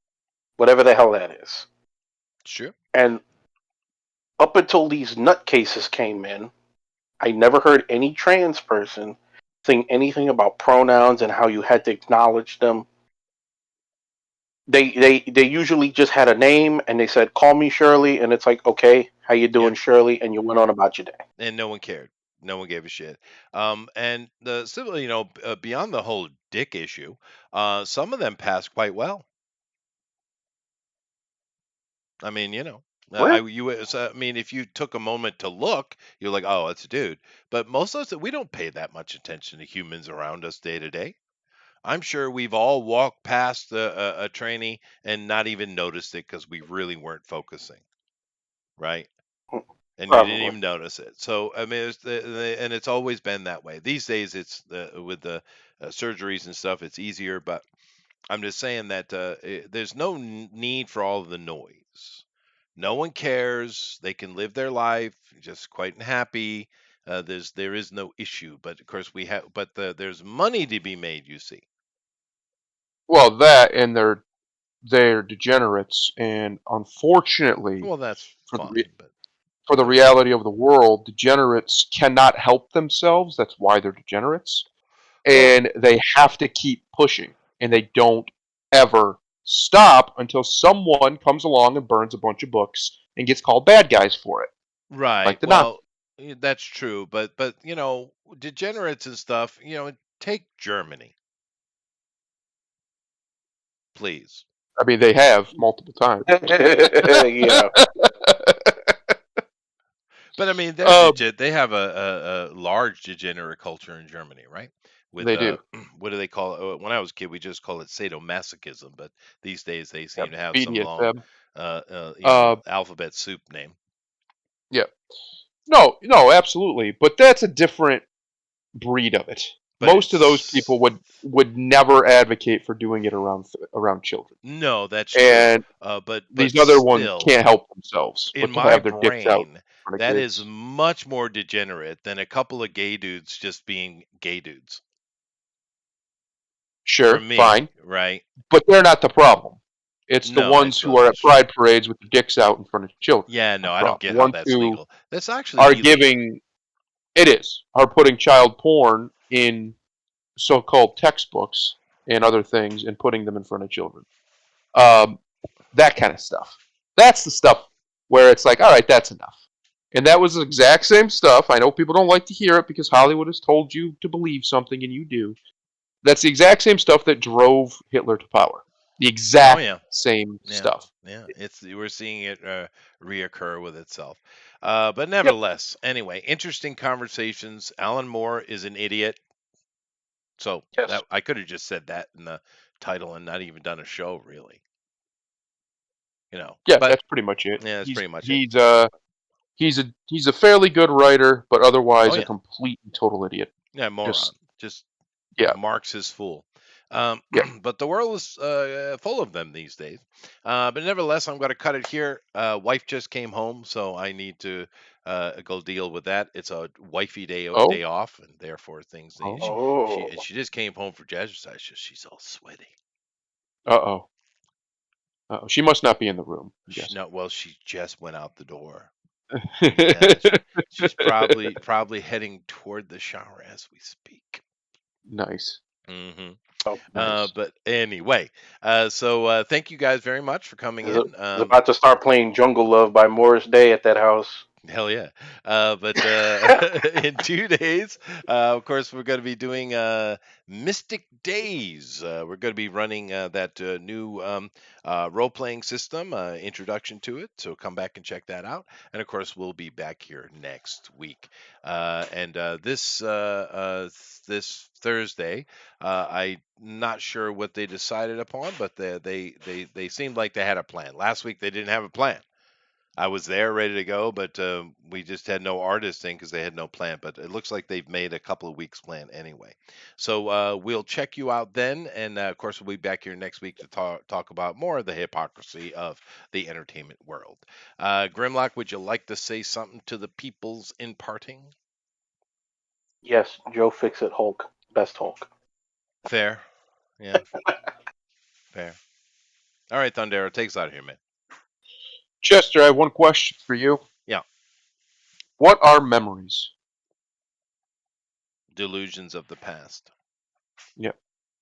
whatever the hell that is. Sure. And up until these nutcases came in, I never heard any trans person saying anything about pronouns and how you had to acknowledge them. They usually just had a name and they said, "Call me Shirley," and it's like, "Okay, how you doing, Shirley?" And you went on about your day. And no one cared. No one gave a shit. And the civil, beyond the whole dick issue, some of them passed quite well. I mean, I mean, if you took a moment to look, you're like, oh, it's a dude. But most of us, we don't pay that much attention to humans around us day to day. I'm sure we've all walked past a trainee and not even noticed it because we really weren't focusing, right? And you didn't Probably. even notice it. So I mean, and it's always been that way. These days, it's with the surgeries and stuff, it's easier. But I'm just saying that there's no need for all of the noise. No one cares. They can live their life just quite happy. There is no issue. But of course, there's money to be made. You see. Well, that and they're degenerates, and unfortunately, Well, that's for the fine, re- but for the reality of the world, degenerates cannot help themselves. That's why they're degenerates, well, and they have to keep pushing, and they don't ever stop until someone comes along and burns a bunch of books and gets called bad guys for it, right. like the Nazis. Well, that's true. But degenerates and stuff. Take Germany, please. I mean, they have multiple times. Yeah. But I mean, Uh, they have a large degenerate culture in Germany, right? With they do. what do they call it? When I was a kid, we just call it sadomasochism, but these days they Yeah, seem to have some long, BDSM. Uh, alphabet soup name. yeah. No, no, absolutely. But that's a different breed of it. But Most of those people would never advocate for doing it around children, no, that's true. and But these other ones still, can't help themselves in but to my have their dicks out brain, in front of that is kids. much more degenerate than a couple of gay dudes just being gay dudes. For Sure, me, fine, right? but they're not the problem. It's the No, I ones who suppose are at that's true. pride parades with their dicks out in front of children. Yeah, Are no, the I don't problem. get The how ones that's who legal. That's actually are illegal. giving are putting child porn in so-called textbooks and other things and putting them in front of children. Um, that kind of stuff. That's the stuff where it's like, all right, that's enough. And that was the exact same stuff. I know people don't like to hear it because Hollywood has told you to believe something and you do. That's the exact same stuff that drove Hitler to power. The Oh exact yeah. same Yeah, stuff. yeah, we're seeing it reoccur with itself. But Yep. nevertheless, anyway, interesting conversations. Alan Moore is an idiot, so Yes. that I could have just said that in the title and not even done a show, really. Yeah, But that's pretty much it. yeah, that's He's pretty much it. he's uh he's a fairly good writer, but Oh otherwise a yeah, complete and total idiot. yeah, moron, Just just yeah, Marx is fool. yeah. But the world is full of them these days. But nevertheless, I'm going to cut it here. Wife just came home, so I need to go deal with that. It's a wifey Oh, day off, and therefore things need. oh. She just came home for jazzercise. She's all sweaty. Uh-oh. Uh-oh. She must not be in the room, I'm guessing. Well, she just went out the door. Yeah, she's probably heading toward the shower as we speak. Nice. hmm Oh, Nice. But anyway, so thank you guys very much for coming is in. about to start playing Jungle Love by Morris Day at that house. Hell yeah. But in 2 days, of course, we're going to be doing Mystic Days. We're going to be running that new role playing system, introduction to it. So come back and check that out. And of course, we'll be back here next week. And this Thursday, I'm not sure what they decided upon, but they seemed like they had a plan. Last week, they didn't have a plan. I was there ready to go, but we just had no artist in because they had no plan. But it looks like they've made a couple of weeks plan anyway. So we'll check you out then, and of course we'll be back here next week to talk about more of the hypocrisy of the entertainment world. Grimlock, would you like to say something to the peoples in parting? Yes, Joe Fixit Hulk, best Hulk. Fair, yeah, fair. All right, Thundera, take us out of here, man. Chester, I have one question for you. Yeah. What are memories? Delusions of the past.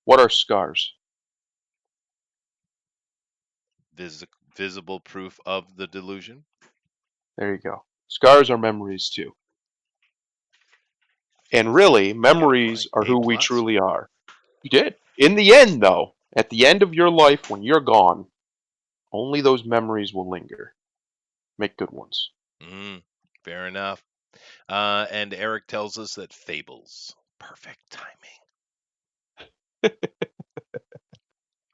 What are scars? Visible proof of the delusion. There you go. Scars are memories too. And really, memories are A who we plus. truly are. You did. In the end, though, at the end of your life, when you're gone, only those memories will linger. Make good ones. Fair enough. And Eric tells us that fables, perfect timing.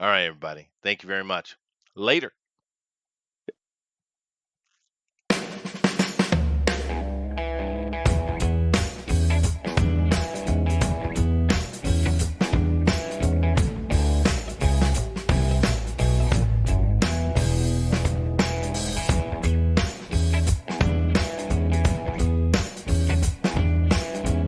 All right, everybody. Thank you very much. Later.